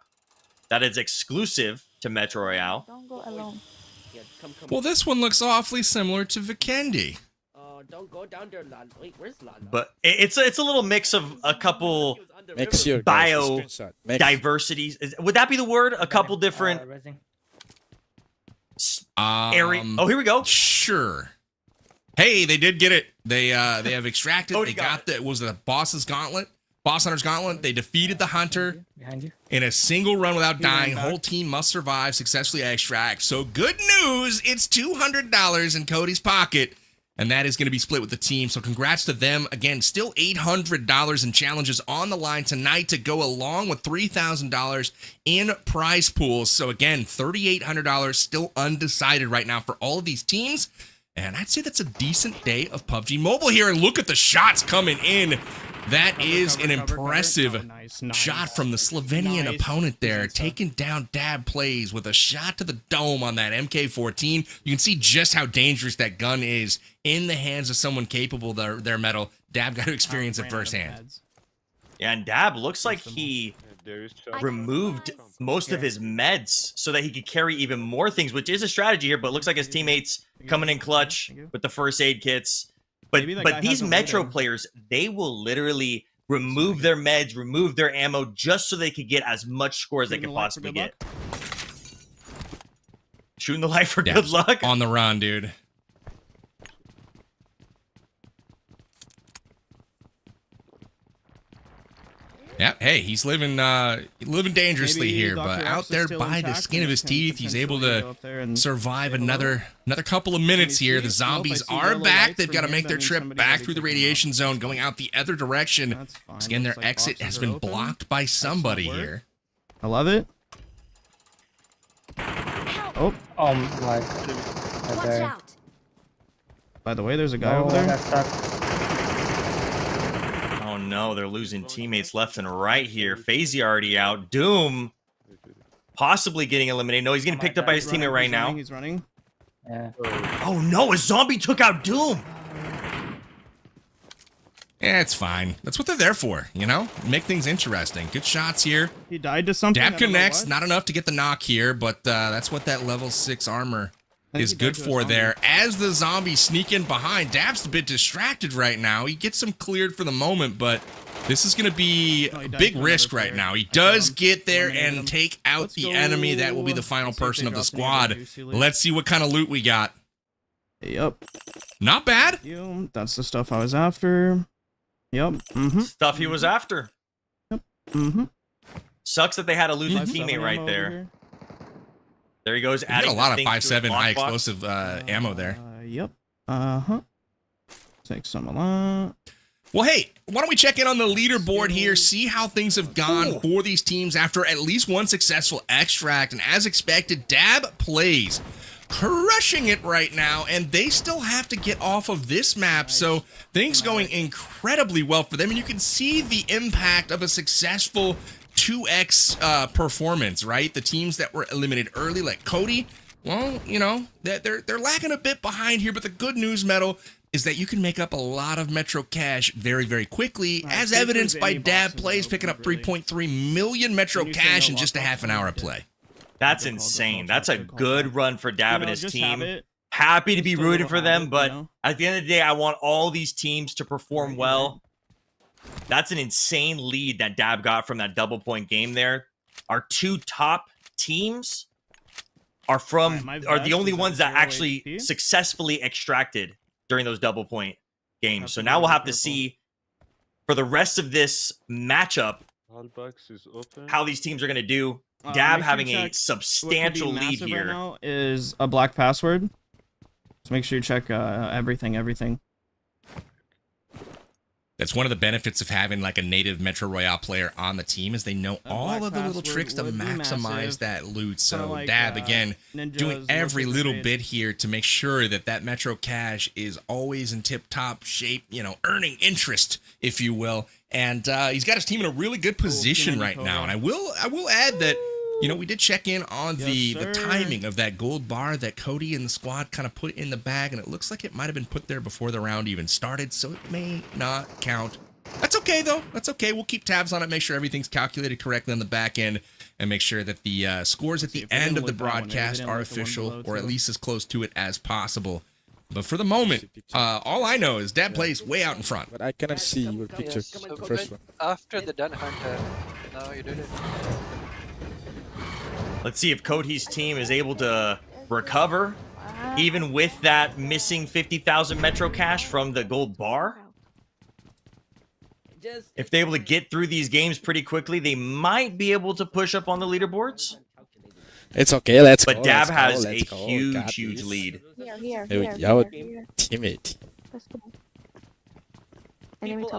that is exclusive to Metro Royale. Don't go alone. Well, this one looks awfully similar to Vikendi. Don't go down there, Lan. Wait, where's Lan? But it's a little mix of a couple bio diversities. Would that be the word? A couple different area. Oh, here we go. Sure. Hey, they did get it. They have extracted. They got the boss's gauntlet. Boss Hunter's Gauntlet. They defeated the Hunter in a single run without dying. Whole team must survive, successfully extract. So good news, it's $200 in Cody's pocket, and that is going to be split with the team. So congrats to them. Again, still $800 in challenges on the line tonight to go along with $3,000 in prize pools. So again, $3,800 still undecided right now for all of these teams. And I'd say that's a decent day of PUBG Mobile here. And look at the shots coming in. That is an impressive shot from the Slovenian opponent there, taking down Dab Plays with a shot to the dome on that MK14. You can see just how dangerous that gun is in the hands of someone capable of their metal. Dab got to experience it firsthand. Yeah, and Dab looks like he removed most of his meds so that he could carry even more things, which is a strategy here, but it looks like his teammates coming in clutch with the first aid kits. But these Metro players, they will literally remove their meds, remove their ammo, just so they could get as much score as they can possibly get. Shooting the light for good luck. On the run, dude. Yeah, hey, he's living dangerously here, but out there by the skin of his teeth, he's able to survive another couple of minutes here. The zombies are back. They've got to make their trip back through the radiation zone, going out the other direction. Again, their exit has been blocked by somebody here. I love it. Oh, Watch out. By the way, there's a guy over there. Oh no, they're losing teammates left and right here. FaZe already out. Doom possibly getting eliminated. No, he's getting picked up by his teammate right now. He's running. Yeah. Oh no, a zombie took out Doom. Yeah, it's fine. That's what they're there for, Make things interesting. Good shots here. He died to something. Dab connects, not enough to get the knock here, but that's what that level 6 armor is good for there. As the zombies sneak in behind, Dab's a bit distracted right now. He gets them cleared for the moment, but this is going to be a big risk right now. He does get there and take out the enemy. That will be the final person of the squad. Let's see what kind of loot we got. Yep. Not bad. That's the stuff I was after. Yep. Stuff he was after. Yep. Sucks that they had a losing teammate right there. There he goes. Adding a lot of 5.7 high explosive ammo there. Yep. Take some of that. Well, hey, why don't we check in on the leaderboard here, see how things have gone for these teams after at least one successful extract. And as expected, Dab Plays crushing it right now, and they still have to get off of this map, so things going incredibly well for them. And you can see the impact of a successful 2x performance, right? The teams that were eliminated early, like Cody, well, they're lagging a bit behind here, but the good news, Metal, is that you can make up a lot of Metro cash very, very quickly, as evidenced by Dab Plays picking up 3.3 million Metro cash in just a half an hour of play. That's insane. That's a good run for Dab and his team. Happy to be rooting for them, but at the end of the day, I want all these teams to perform well. That's an insane lead that Dab got from that double point game there. Our two top teams are the only ones that actually successfully extracted during those double point games. So now we'll have to see for the rest of this matchup how these teams are going to do. Dab having a substantial lead here. Right now is a black password. So make sure you check everything. That's one of the benefits of having like a native Metro Royale player on the team is they know all of the little tricks to maximize that loot. So like, Dab, again, doing every little bit here to make sure that that Metro cash is always in tip-top shape, you know, earning interest, if you will. And he's got his team in a really good position right now. And I will add that, you know, we did check in on the timing of that gold bar that Cody and the squad kind of put in the bag, and it looks like it might have been put there before the round even started, so it may not count. That's okay, though. That's okay. We'll keep tabs on it, make sure everything's calculated correctly on the back end, and make sure that the scores at the end of the broadcast are official, or at least as close to it as possible. But for the moment, all I know is Dab plays way out in front. But I cannot see your picture, the first one. After the done hunter, now you did it. Let's see if Cody's team is able to recover, even with that missing 50,000 Metro cash from the gold bar. If they're able to get through these games pretty quickly, they might be able to push up on the leaderboards. It's okay, let's go. But Dab has a huge lead. Here. Teammate.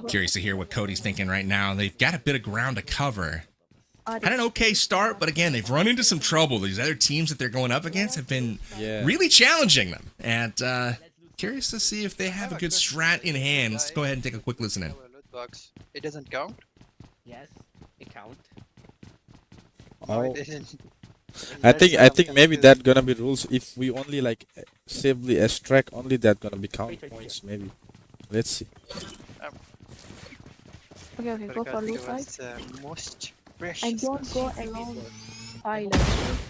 Curious to hear what Cody's thinking right now. They've got a bit of ground to cover. Had an okay start, but again, they've run into some trouble. These other teams that they're going up against have been really challenging them. And curious to see if they have a good strat in hand. Let's go ahead and take a quick listen in. It doesn't count? Yes, it counts. Oh. I think maybe that gonna be rules. If we only like safely extract, only that gonna be count points. Maybe. Let's see. Okay, go for loot side. And don't go around silo.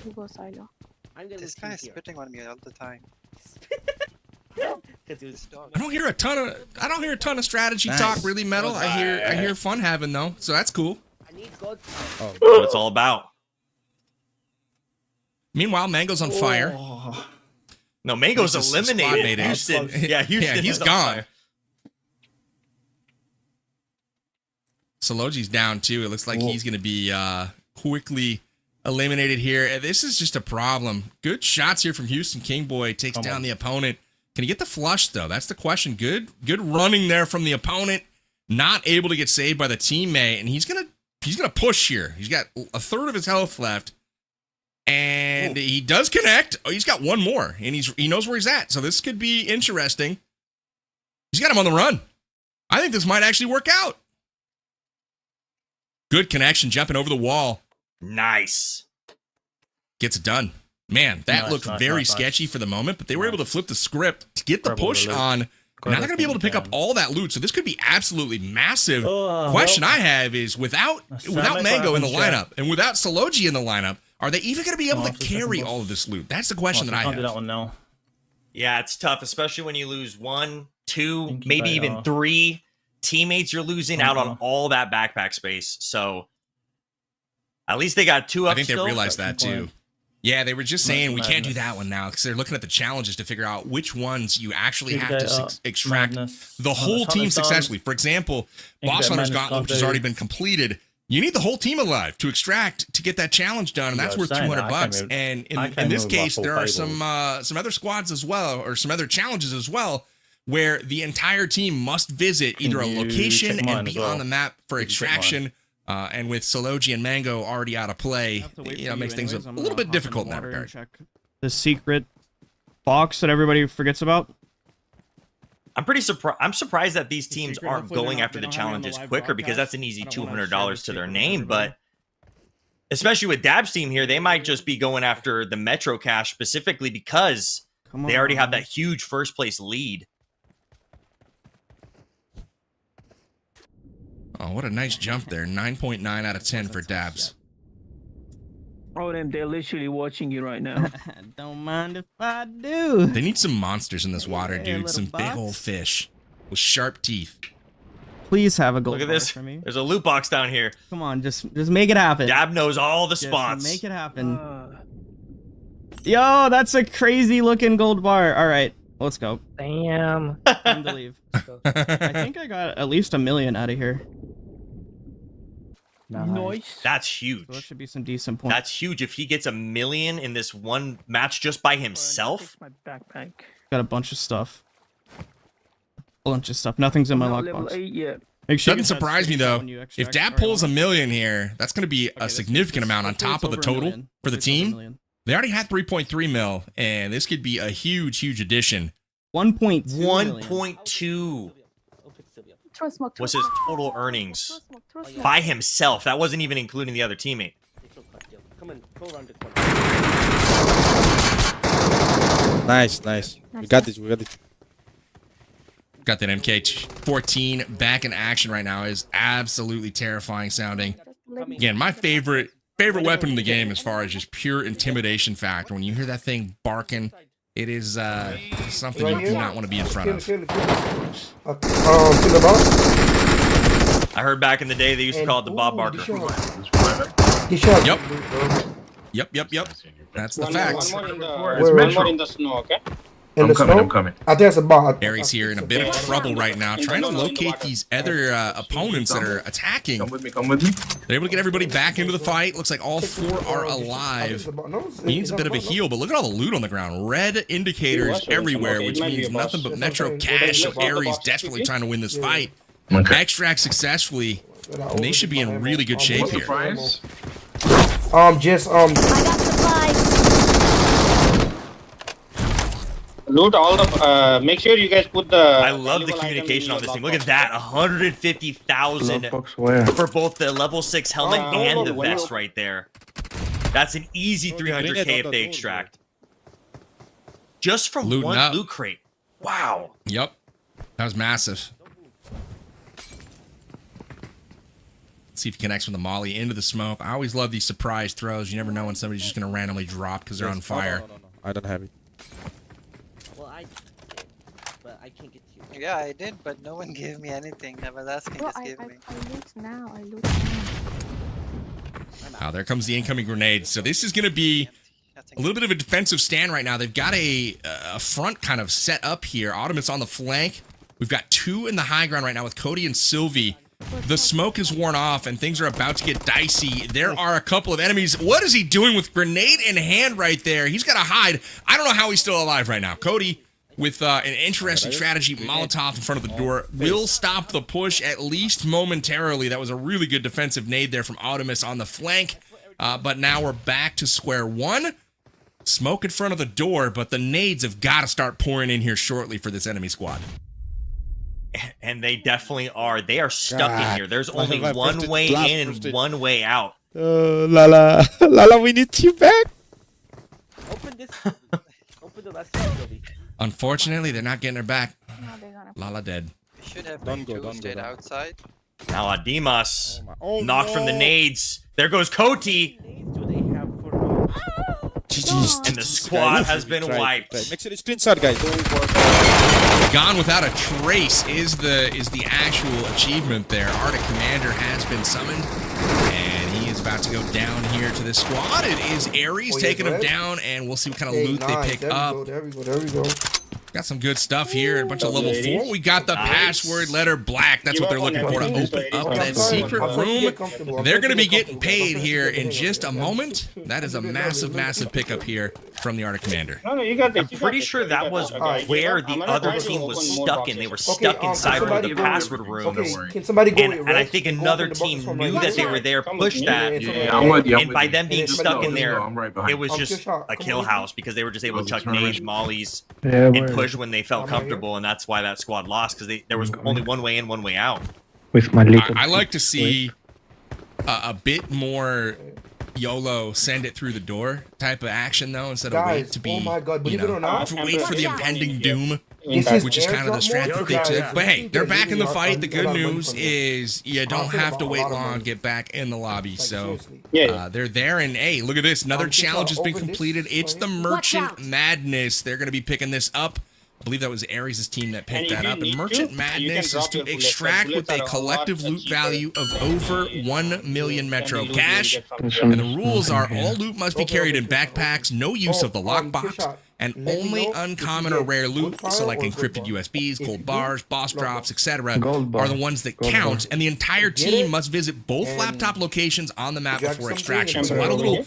You go silo. This guy is spitting on me all the time. I don't hear a ton of strategy talk really, Metal. I hear fun having though, so that's cool. What it's all about. Meanwhile, Mango's on fire. No, Mango's eliminated. Houston. Yeah, he's gone. Soloji's down too. It looks like he's going to be quickly eliminated here. This is just a problem. Good shots here from Houston. Kingboy takes down the opponent. Can he get the flush though? That's the question. Good running there from the opponent. Not able to get saved by the teammate, and he's gonna push here. He's got a third of his health left, and he does connect. Oh, he's got one more, and he knows where he's at. So this could be interesting. He's got him on the run. I think this might actually work out. Good connection, jumping over the wall. Nice. Gets it done. Man, that looked very sketchy for the moment, but they were able to flip the script to get the push on. Now they're going to be able to pick up all that loot, so this could be absolutely massive. Question I have is, without Mango in the lineup and without Soloji in the lineup, are they even going to be able to carry all of this loot? That's the question that I have. Do that one now. Yeah, it's tough, especially when you lose 1, 2, maybe even 3 teammates. You're losing out on all that backpack space. So at least they got 2 up. I think they realized that too. Yeah, they were just saying we can't do that one now because they're looking at the challenges to figure out which ones you actually have to extract the whole team successfully. For example, Boss Hunter's Gauntlet, which has already been completed. You need the whole team alive to extract to get that challenge done, and that's worth $200. And in this case, there are some other squads as well, or some other challenges as well, where the entire team must visit either a location and be on the map for extraction. And with Soloji and Mango already out of play, it makes things a little bit difficult in that regard. The secret box that everybody forgets about. I'm surprised that these teams aren't going after the challenges quicker, because that's an easy $200 to their name. But especially with Dab's team here, they might just be going after the Metro cash specifically because they already have that huge first place lead. Oh, what a nice jump there. 9.9 out of 10 for Dabs. Oh, they're literally watching you right now. Don't mind if I do. They need some monsters in this water, dude. Some big old fish with sharp teeth. Please have a gold. Look at this. For me. There's a loot box down here. Come on, just make it happen. Dab knows all the spots. Make it happen. Yo, that's a crazy looking gold bar. All right. Let's go. Damn. Time to leave. I think I got at least 1 million out of here. Nice. That's huge. So that should be some decent points. That's huge. If he gets 1 million in this one match just by himself. My backpack. Got a bunch of stuff. Nothing's in my lockbox. 8 yet. Doesn't surprise me though. If Dap pulls 1 million here, that's going to be a significant amount on top of the total for the team. They already had 3.3 mil, and this could be a huge addition. 1.2 was his total earnings by himself. That wasn't even including the other teammate. Nice. We got this. Got that MK14 back in action right now. Is absolutely terrifying sounding. Again, my favorite weapon in the game as far as just pure intimidation factor. When you hear that thing barking, it is something you do not want to be in front of. I heard back in the day they used to call it the Bob Barker. Yep. That's the fact. One more in the snow, okay? I'm coming. I think it's a bot. Aries here in a bit of trouble right now, trying to locate these other opponents that are attacking. Come with me. They're able to get everybody back into the fight. Looks like all 4 are alive. He needs a bit of a heal, but look at all the loot on the ground. Red indicators everywhere, which means nothing but Metro cash. So Aries desperately trying to win this fight. Extract successfully, and they should be in really good shape here. I got supplies. Loot all the. Make sure you guys put the. I love the communication on this thing. Look at that, 150,000 for both the level 6 helmet and the vest right there. That's an easy 300k if they extract. Just from one loot crate. Wow. Yep, that was massive. Let's see if he connects with the molly into the smoke. I always love these surprise throws. You never know when somebody's just going to randomly drop because they're on fire. No. I don't have it. But I can't get you. Yeah, I did, but no one gave me anything. I was asking, just give me. I loot now. Now there comes the incoming grenade. So this is going to be a little bit of a defensive stand right now. They've got a front kind of set up here. Autumn's on the flank. We've got 2 in the high ground right now with Cody and Sylvie. The smoke is worn off and things are about to get dicey. There are a couple of enemies. What is he doing with grenade in hand right there? He's got to hide. I don't know how he's still alive right now. Cody, with an interesting strategy, Molotov in front of the door, will stop the push at least momentarily. That was a really good defensive nade there from Autumn on the flank. But now we're back to square one. Smoke in front of the door, but the nades have got to start pouring in here shortly for this enemy squad. And they definitely are. They are stuck in here. There's only one way in and one way out. Lala, we need you back. Open this. Open the last one, Sylvie. Unfortunately, they're not getting her back. No, they're gonna. Lala dead. We should have been stayed outside. Now Adimas knocked from the nades. There goes Koti. And the squad has been wiped. Make sure the screenshot, guys. Gone without a trace is the actual achievement there. Arctic Commander has been summoned, and he is about to go down here to this squad. It is Aries taking him down, and we'll see what kind of loot they pick up. There we go. Got some good stuff here. A bunch of level 4. We got the password letter black. That's what they're looking for to open up that secret room. They're going to be getting paid here in just a moment. That is a massive, massive pickup here from the Arctic Commander. I'm pretty sure that was where the other team was stuck in. They were stuck inside one of the password rooms. Can somebody go And I think another team knew that they were there, pushed that. And by them being stuck in there, it was just a kill house because they were just able to chuck nades, mollies, and push when they felt comfortable, and that's why that squad lost, because there was only one way in, one way out. With my little I like to see a bit more YOLO, send it through the door type of action though, instead of wait to be, wait for the impending doom, which is kind of the strategy they took. But hey, they're back in the fight. The good news is you don't have to wait long to get back in the lobby. So they're there, and hey, look at this. Another challenge has been completed. It's the Merchant Madness. They're going to be picking this up I believe that was Ares' team that picked And if that you up. need And Merchant to, Madness you can is drop to your bullets. extract Bullets with a are a lot collective loot cheaper value of over 1 million Metro Can be cash. looted, And the rules are all loot must be carried in backpacks, no use of the lockbox, and only uncommon or rare loot, so like encrypted USBs, gold bars, boss drops, etc., are the ones that count. And the entire team must visit both laptop locations on the map before extraction. So a lot of little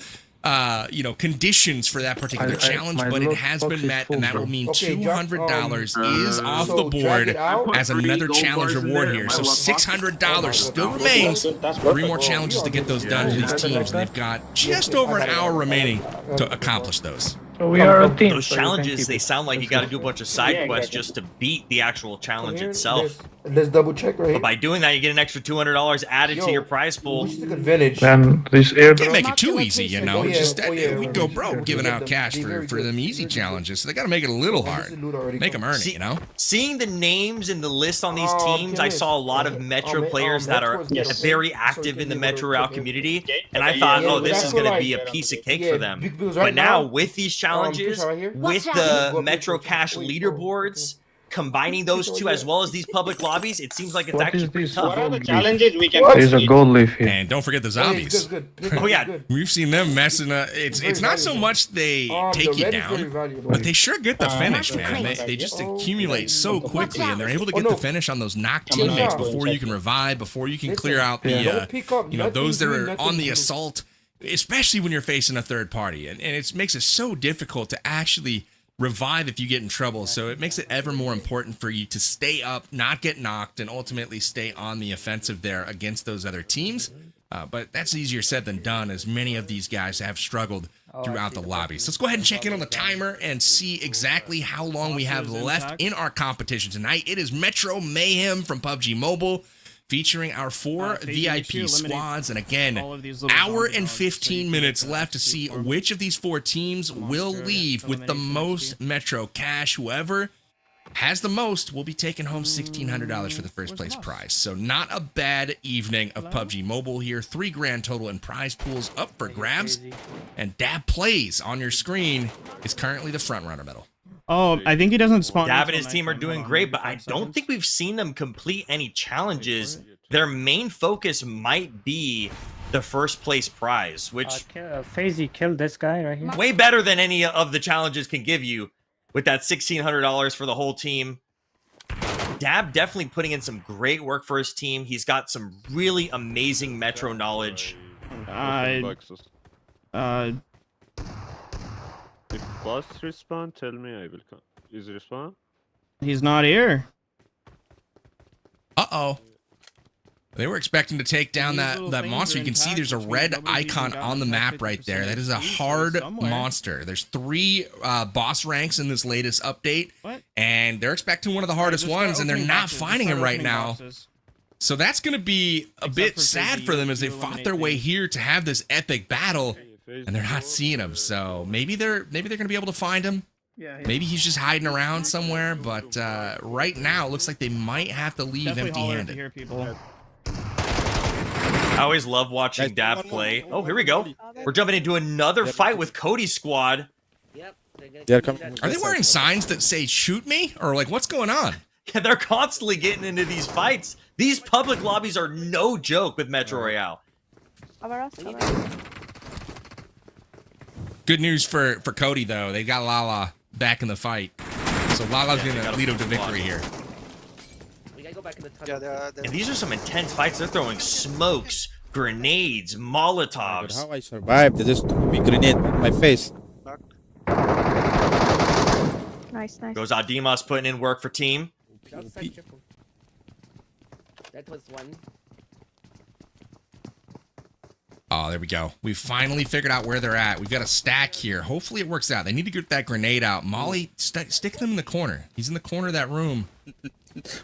conditions for that particular challenge, but it has been met, and that will mean $200 is off the board as another challenge reward here. So $600 still remains. 3 more challenges to get those done to these teams, and they've got just over an hour remaining to accomplish those. So we are a team. Those challenges, they sound like you got to do a bunch of side quests just to beat the actual challenge itself. Let's double check right here. But by doing that, you get an extra $200 added to your prize pool. Advantage. Then this airdrop. Can't make it too easy, you know. We'd go broke giving out cash for them easy challenges. So they got to make it a little hard. Make them earn it, you know. Seeing the names in the list on these teams, I saw a lot of Metro players that are very active in the Metro Royale community, and I thought, oh, this is going to be a piece of cake for them. But now with these challenges, with the Metro Cash leaderboards, combining those two as well as these public lobbies, it seems like it's actually pretty tough. What are the challenges we can There's a gold leaf here. And don't forget the zombies. Oh yeah, we've seen them messing up. It's not so much they take you down, but they sure get the finish, man. They just accumulate so quickly, and they're able to get the finish on those knocked teammates before you can revive, before you can clear out the those that are on the assault, especially when you're facing a third party, and it makes it so difficult to actually revive if you get in trouble. So it makes it ever more important for you to stay up, not get knocked, and ultimately stay on the offensive there against those other teams. But that's easier said than done, as many of these guys have struggled throughout the lobby. So let's go ahead and check in on the timer and see exactly how long we have left in our competition tonight. It is Metro Mayhem from PUBG Mobile, featuring our 4 VIP squads. And again, hour and 15 minutes left to see which of these 4 teams will leave with the most Metro cash. Whoever has the most will be taking home $1,600 for the first place prize. So not a bad evening of PUBG Mobile here. 3 grand total in prize pools up for grabs. And Dab Plays on your screen is currently the front runner medal. Oh, I think he doesn't spawn. Dab and his team are doing great, but I don't think we've seen them complete any challenges. Their main focus might be the first place prize, which FaZe killed this guy right here. Way better than any of the challenges can give you with that $1,600 for the whole team. Dab definitely putting in some great work for his team. He's got some really amazing Metro knowledge. If boss respawn, tell me I will come. Is it respawn? He's not here. Uh-oh. They were expecting to take down that monster. You can see there's a red icon on the map right there. That is a hard monster. There's 3 boss ranks in this latest update, and they're expecting one of the hardest ones, and they're not finding him right now. So that's going to be a bit sad for them as they fought their way here to have this epic battle, and they're not seeing him. So maybe they're going to be able to find him. Maybe he's just hiding around somewhere, but right now it looks like they might have to leave empty-handed. I always love watching Dab play. Oh, here we go. We're jumping into another fight with Cody's squad. Are they wearing signs that say "shoot me" or like what's going on? Yeah, they're constantly getting into these fights. These public lobbies are no joke with Metro Royale. Good news for Cody though. They got Lala back in the fight, so Lala's gonna lead them to victory here. And these are some intense fights. They're throwing smokes, grenades, Molotovs. How I survived? They just threw me grenade in my face. Nice. Goes out Dimas putting in work for team. That was one. Oh, there we go. We finally figured out where they're at. We've got a stack here. Hopefully it works out. They need to get that grenade out. Molly, stick them in the corner. He's in the corner of that room.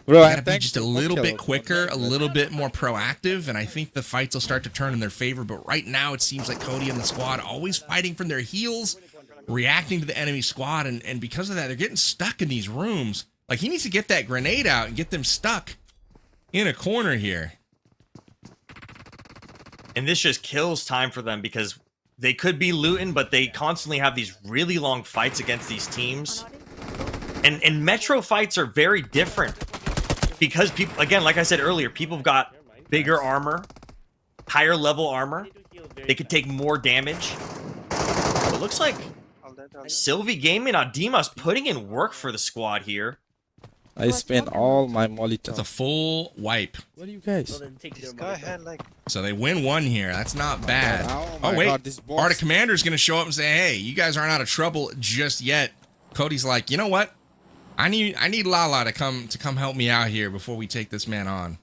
Bro, gotta be just a little bit quicker, a little bit more proactive, and I think the fights will start to turn in their favor. But right now, it seems like Cody and the squad always fighting from their heels, reacting to the enemy squad, and because of that, they're getting stuck in these rooms. Like, he needs to get that grenade out and get them stuck in a corner here. And this just kills time for them because they could be looting, but they constantly have these really long fights against these teams. And Metro fights are very different because people, again, like I said earlier, people have got bigger armor, higher level armor. They could take more damage. It looks like Sylvie Gaming on Dimas putting in work for the squad here. I spent all my Molotov. It's a full wipe. What are you guys? Just go ahead, like. So they win one here. That's not bad. Oh, wait. God, this boss. Arctic Commander's going to show up and say, hey, you guys aren't out of trouble just yet. Cody's like, you know what? I need Lala to come help me out here before we take this man on.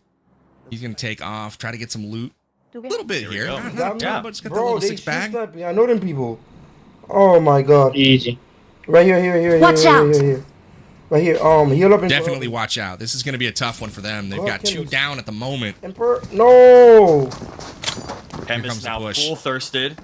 He's going to take off, try to get some loot. A little bit here. Not but it's got the little 6 bag. I know them people. Oh my God. Easy. Right here. Watch out. Here. Right here. Heal up. Definitely watch out. This is going to be a tough one for them. They've got 2 down at the moment. Emperor, no. Hem is now full thirsted.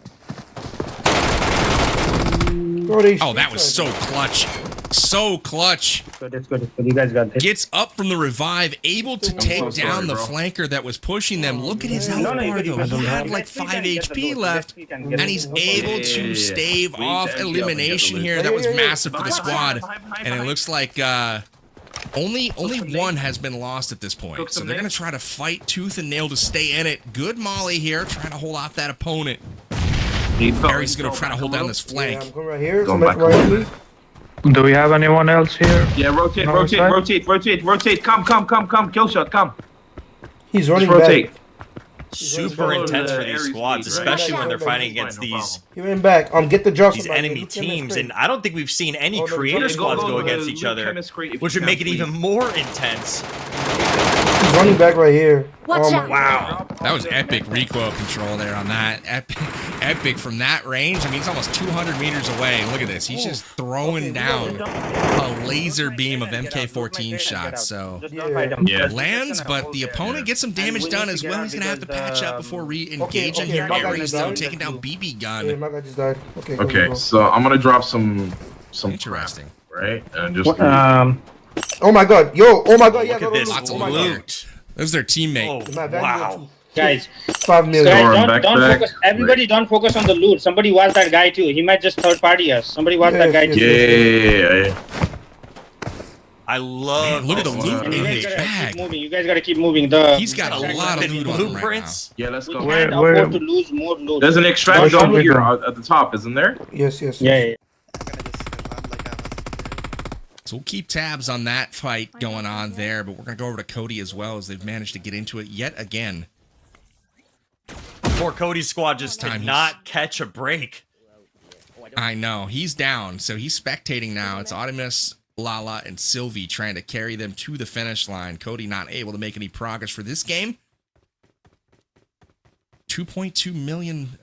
Oh, that was so clutch. So clutch. That's good. You guys got this. Gets up from the revive, able to take down the flanker that was pushing them. Look at his health bar, though. He had like 5 HP left, and he's able to stave off elimination here. That was massive for the squad. And it looks like only one has been lost at this point. So they're going to try to fight tooth and nail to stay in it. Good Molly here, trying to hold off that opponent. Barry's going to try to hold down this flank. I'm going right here. Right. Do we have anyone else here? Yeah, rotate. Come. Kill shot, come. He's running rotate. back. Super intense for these squads, especially when they're fighting against these He ran back. Get the these enemy teams, and I don't think we've seen any creator squads go against each other, which would make it even more intense. He's running back right here. Watch out. Wow, that was epic recoil control there on that. Epic from that range. I mean, he's almost 200 meters away. Look at this. He's just throwing down a laser beam of MK14 shots. So lands, but the opponent gets some damage done as well. He's gonna have to patch up before re-engaging here. Aries though taking down BB gun. My guy just died. Okay, so I'm gonna drop some interesting, right? And just oh my God, yo! Oh my God, yeah! Look at this lots of loot. That was their teammate. Oh, wow. Guys, 5 million. Guys, don't focus. Everybody, don't focus on the loot. Somebody watch that guy too. He might just third party us. Somebody watch that guy too. Yeah. I love. Look at the loot in his bag. You guys gotta keep moving. He's got a lot of loot on him right now. Yeah, let's go. We can't afford to lose more loot. There's an extract zone here at the top, isn't there? Yes. Yeah. So we'll keep tabs on that fight going on there, but we're going to go over to Cody as well, as they've managed to get into it yet again. Poor Cody's squad just did not catch a break. I know. He's down, so he's spectating now. It's Audimus, Lala, and Sylvie trying to carry them to the finish line. Cody not able to make any progress for this game. 2.2 million,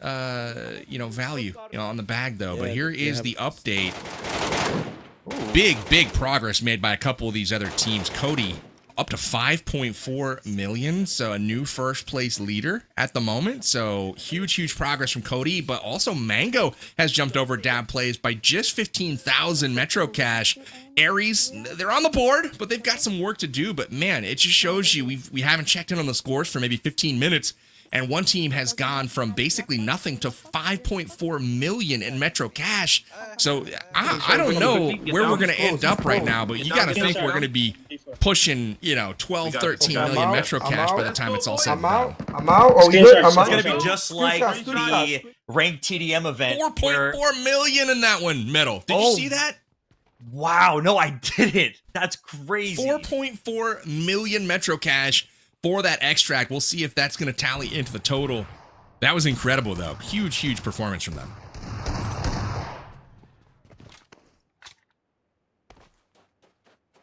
value, on the bag, though. But here is the update. Big progress made by a couple of these other teams. Cody up to 5.4 million, so a new first place leader at the moment. So huge progress from Cody, but also Mango has jumped over Dab Plays by just 15,000 Metro Cash. Aries, they're on the board, but they've got some work to do. But man, it just shows you we haven't checked in on the scores for maybe 15 minutes. And one team has gone from basically nothing to 5.4 million in Metro Cash. So I don't know where we're going to end up right now, but you got to think we're going to be pushing, 12, 13 million Metro Cash by the time it's all said and done. I'm out. Oh, you good? It's going to be just like the ranked TDM event. 4.4 million in that one, Metal. Did you see that? Wow. No, I didn't. That's crazy. 4.4 million Metro Cash for that extract. We'll see if that's going to tally into the total. That was incredible, though. Huge performance from them.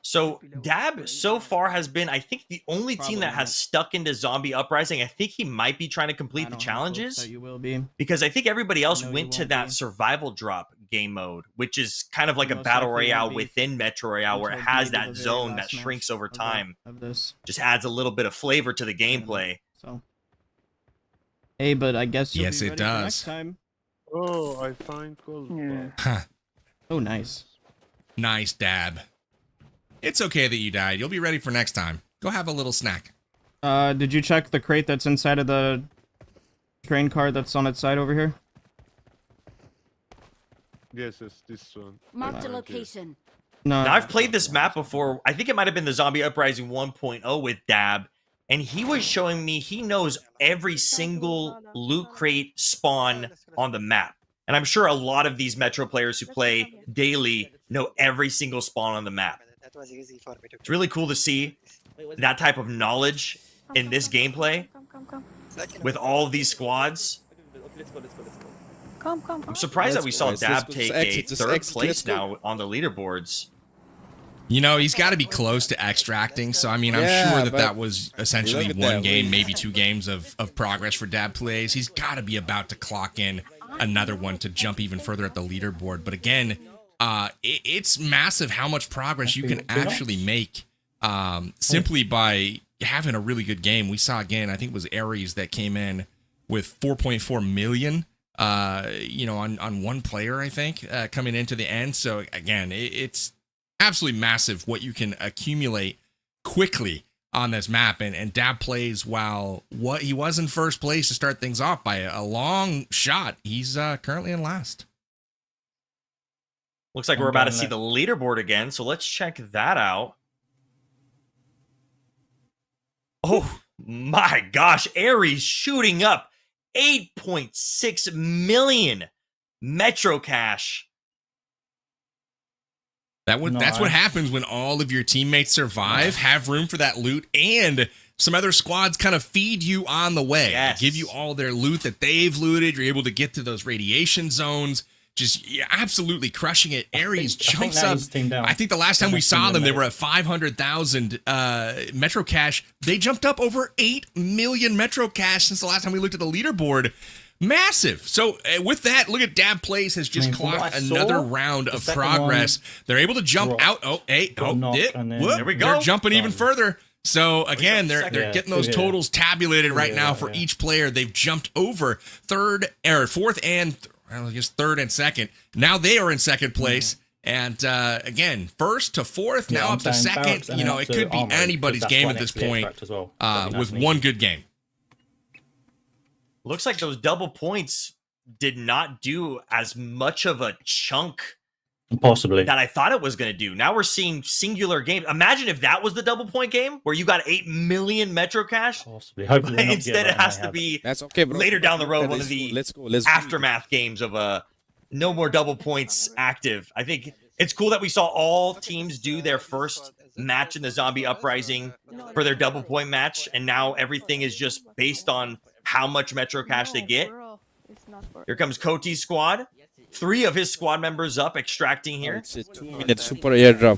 So Dab so far has been, I think, the only team that has stuck into Zombie Uprising. I think he might be trying to complete the challenges. You will be. Because I think everybody else went to that survival drop game mode, which is kind of like a battle royale within Metro Royale, where it has that zone that shrinks over time. Just adds a little bit of flavor to the gameplay. So, hey, but I guess yes, it does. Next time. Oh, I find gold. Yeah. Oh, nice. Nice, Dab. It's okay that you died. You'll be ready for next time. Go have a little snack. Did you check the crate that's inside of the train car that's on its side over here? Yes, this one. Marked a location. No. Now, I've played this map before. I think it might have been the Zombie Uprising 1.0 with Dab, and he was showing me he knows every single loot crate spawn on the map. And I'm sure a lot of these Metro players who play daily know every single spawn on the map. It's really cool to see that type of knowledge in this gameplay with all of these squads. I'm surprised that we saw Dab take a third place now on the leaderboards. You know, he's got to be close to extracting, so I mean, I'm sure that was essentially one game, maybe 2 games of progress for Dab plays. He's got to be about to clock in another one to jump even further at the leaderboard. But again, it's massive how much progress you can actually make simply by having a really good game. We saw, again, I think it was Ares that came in with 4.4 million, you know, on one player, I think, coming into the end. So again, it's absolutely massive what you can accumulate quickly on this map. And Dab plays, while he was in first place to start things off by a long shot, he's currently in last. Looks like we're about to see the leaderboard again, so let's check that out. Oh my gosh, Ares shooting up 8.6 million Metro Cash. That's what happens when all of your teammates survive, have room for that loot, and some other squads kind of feed you on the way. Yes. Give you all their loot that they've looted. You're able to get to those radiation zones. Just absolutely crushing it. Ares jumps up. I think the last time we saw them, they were at 500,000 Metro Cash. They jumped up over 8 million Metro Cash since the last time we looked at the leaderboard. Massive. So with that, look at Dab Plays has just clocked another round of progress. They're able to jump out. There we go. They're jumping even further. So again, they're getting those totals tabulated right now for each player. They've jumped over third and second. Now they are in second place. And again, first to fourth, now up to second. You know, it could be anybody's game at this point with one good game. Looks like those double points did not do as much of a chunk possibly that I thought it was going to do. Now we're seeing singular games. Imagine if that was the double point game where you got 8 million Metro Cash. Possibly. Instead, it has to be later down the road, one of the aftermath games of no more double points active. I think it's cool that we saw all teams do their first match in the Zombie Uprising for their double point match, and now everything is just based on how much Metro Cash they get. Here comes Coty's squad. 3 of his squad members up, extracting here. It's a 2-minute super airdrop.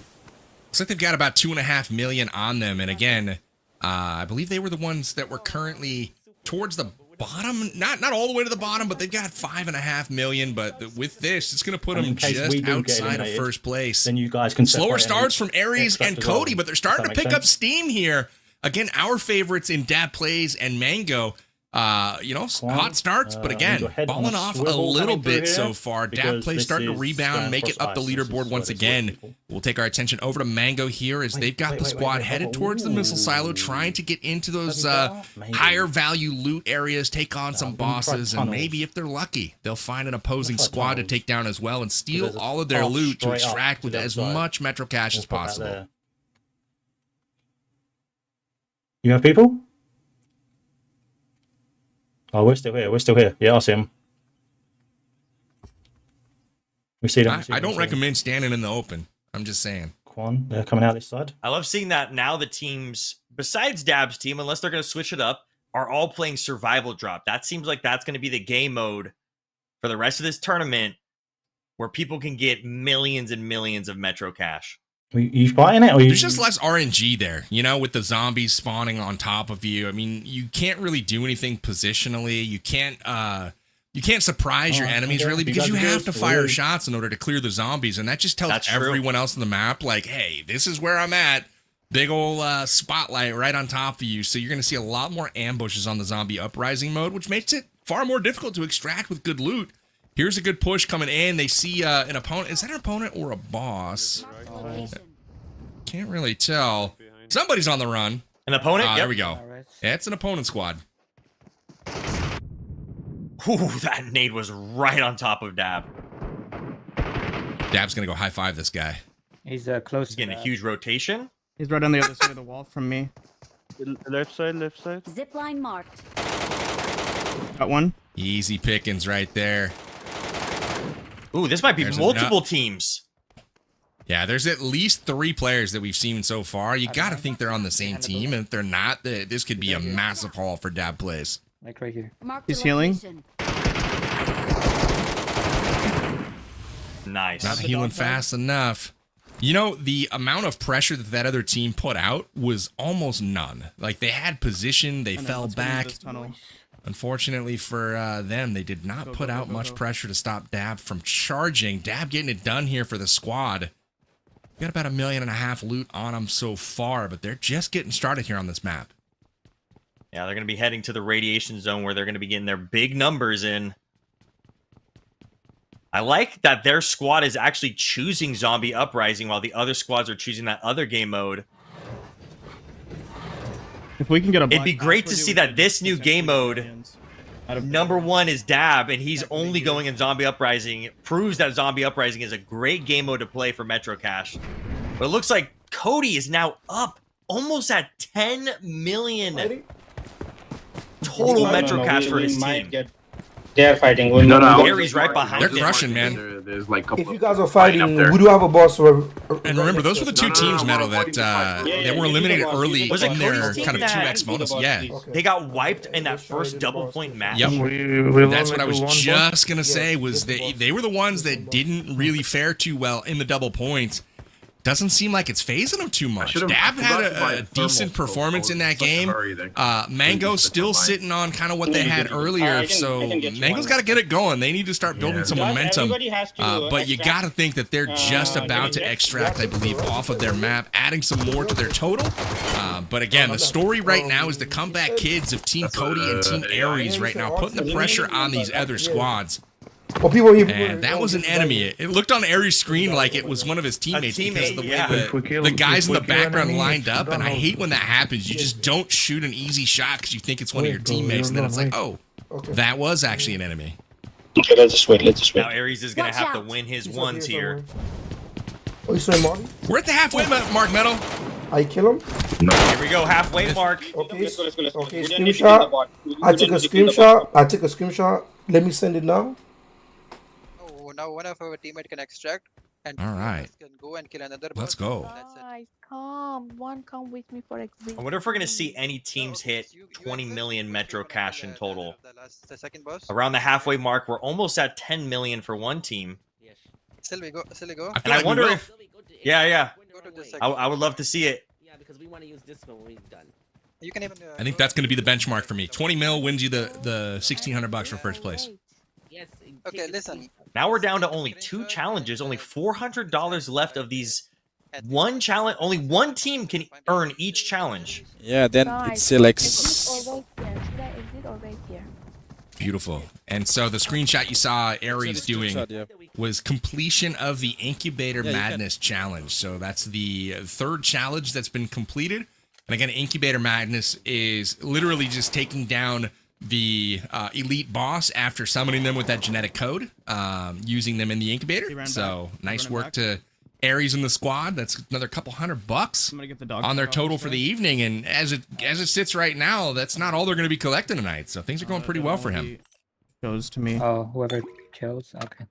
Looks like they've got about 2.5 million on them. And again, I believe they were the ones that were currently towards the bottom. Not all the way to the bottom, but they've got 5.5 million. But with this, it's going to put them just outside of first place. Then you guys can slower starts from Ares and Cody, but they're starting to pick up steam here. Again, our favorites in Dab Plays and Mango. Hot starts, but again, falling off a little bit so far. Dab Play starting to rebound, make it up the leaderboard once again. We'll take our attention over to Mango here as they've got the squad headed towards the missile silo, trying to get into those higher value loot areas, take on some bosses, and maybe if they're lucky, they'll find an opposing squad to take down as well and steal all of their loot to extract with as much Metro Cash as possible. You have people? Oh, we're still here. We're still here. Yeah, I see them. We see them. I don't recommend standing in the open. I'm just saying. Quan, they're coming out this side. I love seeing that now the teams, besides Dab's team, unless they're going to switch it up, are all playing survival drop. That seems like that's going to be the game mode for the rest of this tournament, where people can get millions and millions of Metro Cash. You fighting it? Or There's just less RNG there, with the zombies spawning on top of you. I mean, you can't really do anything positionally. You can't surprise your enemies really, because you have to fire shots in order to clear the zombies, and that just tells everyone else on the map, like, hey, this is where I'm at. Big old spotlight right on top of you. So you're going to see a lot more ambushes on the Zombie Uprising mode, which makes it far more difficult to extract with good loot. Here's a good push coming in. They see an opponent. Is that an opponent or a boss? Can't really tell. Somebody's on the run. An opponent? There we go. Yeah, it's an opponent squad. Ooh, that nade was right on top of Dab. Dab's going to go high-five this guy. He's close. He's getting a huge rotation. He's right on the other side of the wall from me. Left side, left side. Zipline marked. Got one. Easy pickings right there. Ooh, this might be There's multiple teams. Yeah, there's at least 3 players that we've seen so far. You got to think they're on the same team, and if they're not, this could be a massive haul for Dab Plays. Like right here. He's healing. Nice. Not healing fast enough. You know, the amount of pressure that other team put out was almost none. Like, they had position, they fell back. Unfortunately for them, they did not put out much pressure to stop Dab from charging. Dab getting it done here for the squad. Got about $1.5 million loot on them so far, but they're just getting started here on this map. Yeah, they're going to be heading to the radiation zone where they're going to be getting their big numbers in. I like that their squad is actually choosing Zombie Uprising while the other squads are choosing that other game mode. If we can get a It'd be great to see that this new game mode, #1 is Dab, and he's only going in Zombie Uprising. It proves that Zombie Uprising is a great game mode to play for Metro Cash. But it looks like Cody is now up almost at 10 million total Metro Cash for his team. They're fighting. Gary's right behind They're him. crushing, man. There's like a couple If you guys are fighting, we do have a boss. And remember, those were the 2 teams, Metal, that were eliminated early Was it in their Cody's team kind of that 2x bonus. Yeah. They got wiped in that first double point match. Yep. That's what I was just going to say, was they were the ones that didn't really fare too well in the double points. Doesn't seem like it's phasing them too much. Dab had a decent performance in that game. Mango's still sitting on kind of what they had earlier, so Mango's got to get it going. They need to start building some momentum. But you got to think that they're just about to extract, I believe, off of their map, adding some more to their total. But again, the story right now is the comeback kids of Team Cody and Team Aries right now, putting the pressure on these other squads. And that was an enemy. It looked on Aries' screen like it was one of his teammates because of the way the guys in the background lined up. And I hate when that happens. You just don't shoot an easy shot because you think it's one of your teammates. And then it's like, oh, that was actually an enemy. Okay, let's just wait. Now Aries is going to have to win his ones here. Oh, you saw Marty? We're at the halfway mark, Metal. I kill him? Here we go, halfway mark. Okay, okay, screenshot. I took a screenshot. Let me send it now. Now one of our teammate can extract, and all right, can go and kill another. Let's go. Guys, come with me for exit. I wonder if we're gonna see any teams hit 20 million Metro Cash in total. The second boss. Around the halfway mark, we're almost at 10 million for one team. Still we go. And I wonder if, yeah. I would love to see it. Yeah, because we want to use this when we're done. You can even. I think that's going to be the benchmark for me. 20 mil wins you the $1,600 for first place. Yes. Okay, listen. Now we're down to only 2 challenges, only $400 left of these. One challenge, only one team can earn each challenge. Yeah, then it's like. Beautiful. And so the screenshot you saw Aries doing was completion of the Incubator Madness challenge. So that's the 3rd challenge that's been completed. And again, Incubator Madness is literally just taking down the elite boss after summoning them with that genetic code, using them in the incubator. So nice work to Aries and the squad. That's another couple $100 on their total for the evening. And as it sits right now, that's not all they're going to be collecting tonight. So things are going pretty well for him. Goes to me. Oh, whoever kills. Okay.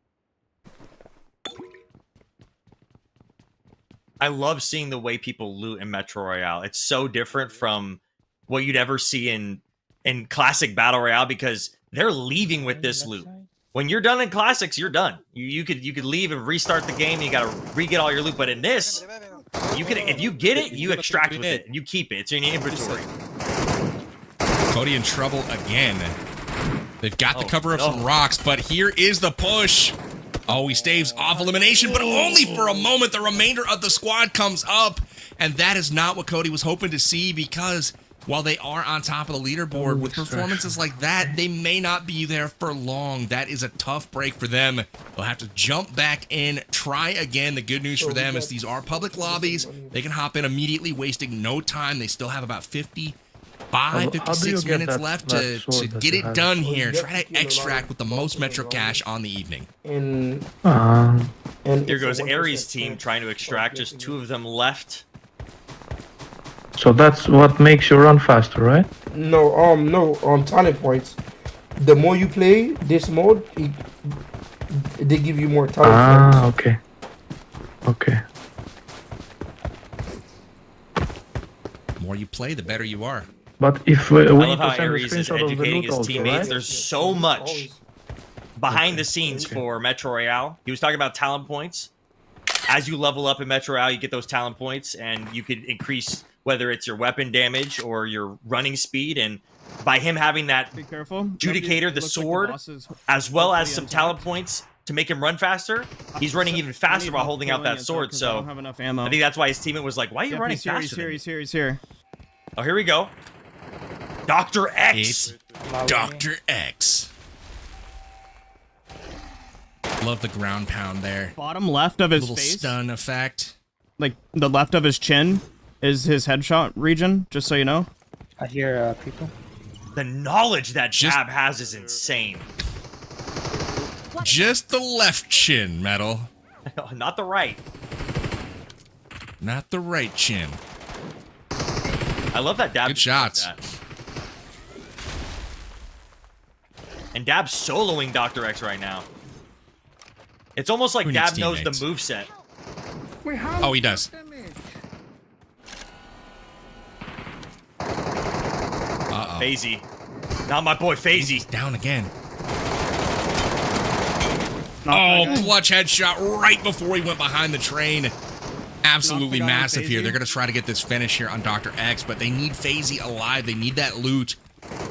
I love seeing the way people loot in Metro Royale. It's so different from what you'd ever see in classic battle royale, because they're leaving with this loot. When you're done in classics, you're done. You could leave and restart the game. You gotta re-get all your loot. But in this, you can, if you get it, you extract with it. You keep it. It's in your inventory. Cody in trouble again. They've got the cover of some rocks, but here is the push. Oh, he staves off elimination, but only for a moment. The remainder of the squad comes up, and that is not what Cody was hoping to see, because while they are on top of the leaderboard with performances like that, they may not be there for long. That is a tough break for them. They'll have to jump back in, try again. The good news for them is these are public lobbies. They can hop in immediately, wasting no time. They still have about 50 5, How do you 56 get minutes that- left that to sword that get you it have? done Oh, here. you Try have to to kill a lot extract of with the most boxes Metro around cash it. on the evening. And Um, Here it's a goes 1% Ares' team chance trying to of extract. Just getting 2 it. of them left. so that's what makes you run faster, right? No, talent points. The more you play this mode, they give you more talent Ah, points. okay. Okay. The more you play, the better you are. But if we I need love to how send a Ares is screenshot of the educating loot his also, teammates. right? There's so much Always. behind the scenes for Metro Royale. He was talking about talent points. As you level up in Metro Royale, you get those talent points, and you could increase whether it's your weapon damage or your running speed. And by him having that Be careful. Judicator, the sword, as well as some talent points to make him run faster, he's running even faster while holding out that sword. I So don't have enough ammo. I think that's why his teammate was like, "Why are you Yep, running he's here, faster?" he's here. Oh, here we go. Dr. X. It's Dr. X. Love the ground pound there. Bottom left of his Little face, stun effect. like the left of his chin, is his headshot region. Just so you know. I hear people. The knowledge that Jab has is insane. Just the left chin, Metal. Not the right. Not the right chin. I love that Dab. Good shots. And Dab's soloing Dr. X right now. It's almost like Who needs Dab knows the teammates? moveset. Oh, he does. Uh-oh. FaZe. Not my boy FaZe. Down again. Not Oh, clutch headshot right before he went behind the train. Absolutely Knocked it on massive here. FaZe. They're going to try to get this finish here on Dr. X, but they need FaZe alive. They need that loot.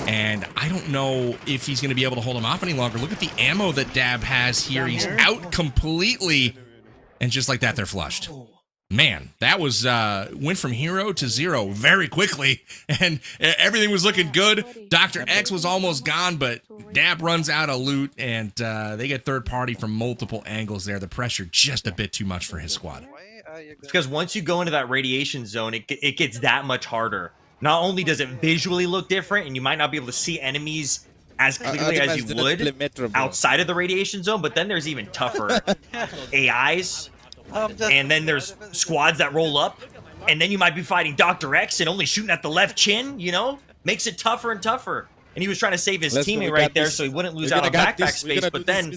And I don't know if he's going to be able to hold him off any longer. Look at the ammo that Dab has here. He's out completely. And just like that, they're flushed. Man, that was went from hero to zero very quickly, and everything was looking good. Dr. X was almost gone, but Dab runs out of loot, and they get third party from multiple angles there. The pressure just a bit too much for his squad. It's because once you go into that radiation zone, it gets that much harder. Not only does it visually look different, and you might not be able to see enemies as clearly as you would outside of the radiation zone, but then there's even tougher AIs. And then there's squads that roll up, and then you might be fighting Dr. X and only shooting at the left chin, you know? Makes it tougher and tougher. And he was trying to save his teammate right there so he wouldn't lose out on backpack space, but then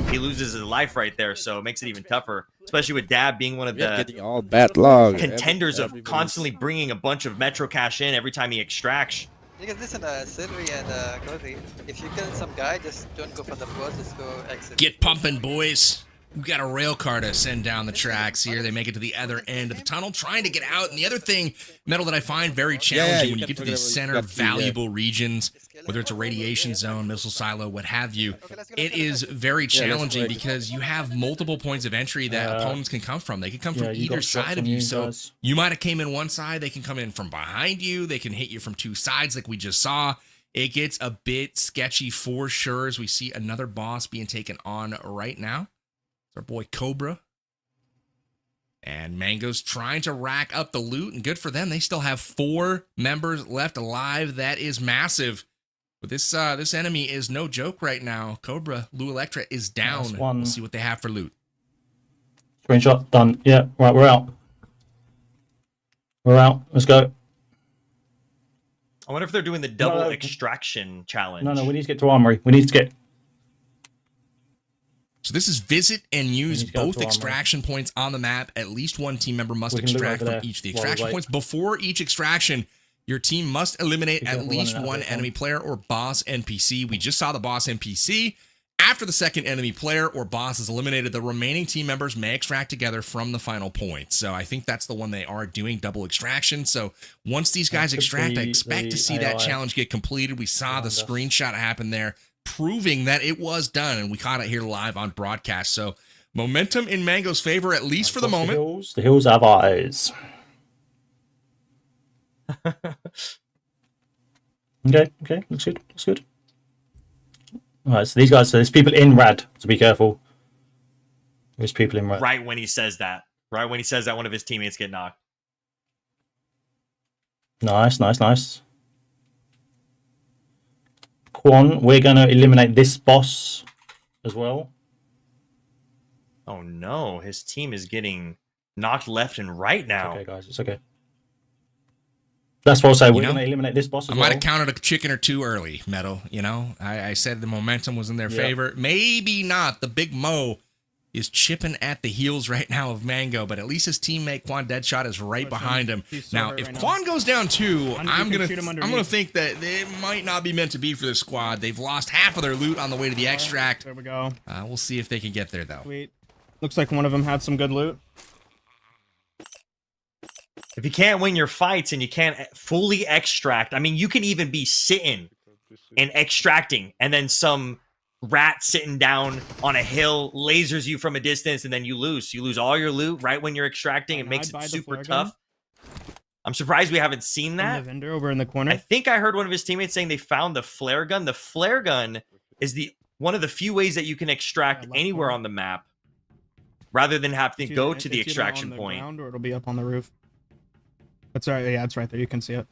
he loses his life right there, so it makes it even tougher. Especially with Dab being one of the contenders of constantly bringing a bunch of Metro cash in every time he extracts. Because listen, Silvery and Cody, if you kill some guy, just don't go for the pros, just go exit. Get pumping, boys. We've got a rail car to send down the tracks here. They make it to the other end of the tunnel, trying to get out. And the other thing, Metal, that I find very challenging when you get to these center valuable regions, whether it's a radiation zone, missile silo, what have you, it is very challenging because you have multiple points of entry that opponents can come from. They can come from either side of you. So you might have came in one side. They can come in from behind you. They can hit you from two sides like we just saw. It gets a bit sketchy for sure as we see another boss being taken on right now. Our boy Cobra. And Mango's trying to rack up the loot, and good for them. They still have 4 members left alive. That is massive. But this enemy is no joke right now. Cobra, Lou Electra is down. We'll see what they have for loot. Screenshot done. Yeah, right, we're out. We're out. Let's go. I wonder if they're doing the double extraction challenge. No, we need to get to Armory. We need to get... So this is visit and use both extraction points on the map. At least one team member must extract from each of the extraction points. Before each extraction, your team must eliminate at least one enemy player or boss NPC. We just saw the boss NPC. After the second enemy player or boss is eliminated, the remaining team members may extract together from the final point. So I think that's the one they are doing, double extraction. So once these guys extract, I expect to see that challenge get completed. We saw the screenshot happen there, proving that it was done, and we caught it here live on broadcast. So momentum in Mango's favor, at least for the moment. The hills have eyes. Okay, looks good. Alright, so these guys, so there's people in rad, so be careful. There's people in rad. Right when he says that, one of his teammates get knocked. Nice. Quan, we're going to eliminate this boss as well. Oh no, his team is getting knocked left and right now. It's okay, guys, it's okay. That's what I'll say. We're going to eliminate this boss as I might have counted a chicken or two early, Metal. You know, I said the momentum was in their favor. Maybe not. The Big Mo is chipping at the heels right now of Mango, but at least his teammate Quan Deadshot is right behind him. Now, if Quan goes down too, I'm gonna think that it might not be meant to be for this squad. They've lost half of their loot on the way to the extract. There we go. We'll see if they can get there though. Sweet. Looks like one of them had some good loot. If you can't win your fights and you can't fully extract, I mean, you can even be sitting and extracting, and then some rat sitting down on a hill lasers you from a distance, and then you lose. You lose all your loot right when you're extracting. It makes it super tough. I'm surprised we haven't seen that. The vendor over in the corner. I think I heard one of his teammates saying they found the flare gun. The flare gun is one of the few ways that you can extract anywhere on the map, rather than having to go to the extraction point. Or it'll be up on the roof. That's right. Yeah, it's right there. You can see it.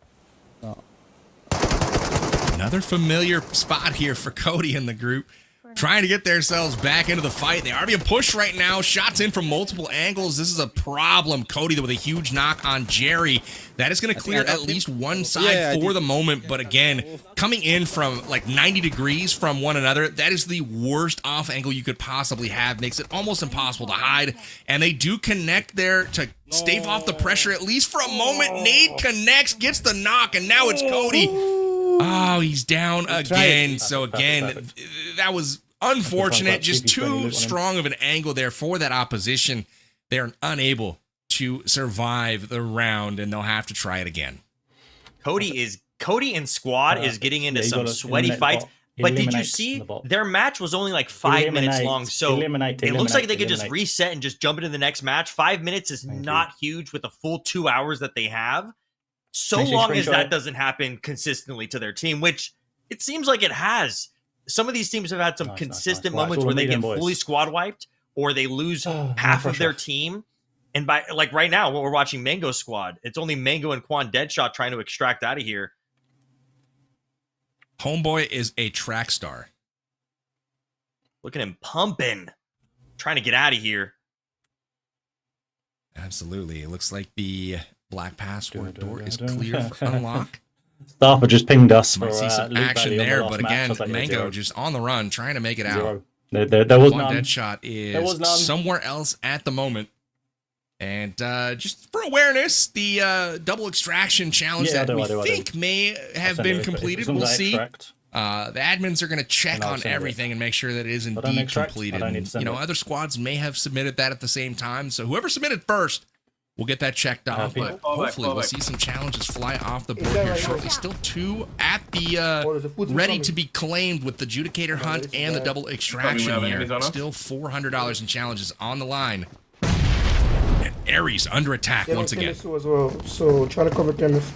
Another familiar spot here for Cody and the group. Trying to get themselves back into the fight. They are being pushed right now. Shots in from multiple angles. This is a problem. Cody with a huge knock on Jerry. That is going to clear at least one side for the moment. But again, coming in from like 90 degrees from one another, that is the worst off angle you could possibly have. Makes it almost impossible to hide. And they do connect there to stave off the pressure, at least for a moment. Nade connects, gets the knock, and now it's Cody. Oh, he's down again. So again, that was unfortunate. Just too strong of an angle there for that opposition. They're unable to survive the round, and they'll have to try it again. Cody and squad is getting into some sweaty fights. But did you see their match was only like 5 minutes long? So it looks like they could just reset and just jump into the next match. 5 minutes is not huge with the full 2 hours that they have. So long as that doesn't happen consistently to their team, which it seems like it has. Some of these teams have had some consistent moments where they get fully squad wiped or they lose half of their team. And by like right now, what we're watching Mango squad, it's only Mango and Quan Deadshot trying to extract out of here. Homeboy is a track star. Look at him pumping, trying to get out of here. Absolutely. It looks like the black password door is clear for unlock. Starford just pinged us. Might see some action there, but again, Mango just on the run, trying to make it out. There was none. Deadshot is somewhere else at the moment. And just for awareness, the double extraction challenge that we think may have been completed. We'll see. The admins are going to check on everything and make sure that it is indeed completed. And, you know, other squads may have submitted that at the same time. So whoever submitted first, we'll get that checked off, but hopefully we'll see some challenges fly off the board here shortly. Still two at the ready to be claimed with the Judicator Hunt and the double extraction here. Still $400 in challenges on the line. And Ares under attack once again. As well, so try to cover Chemist.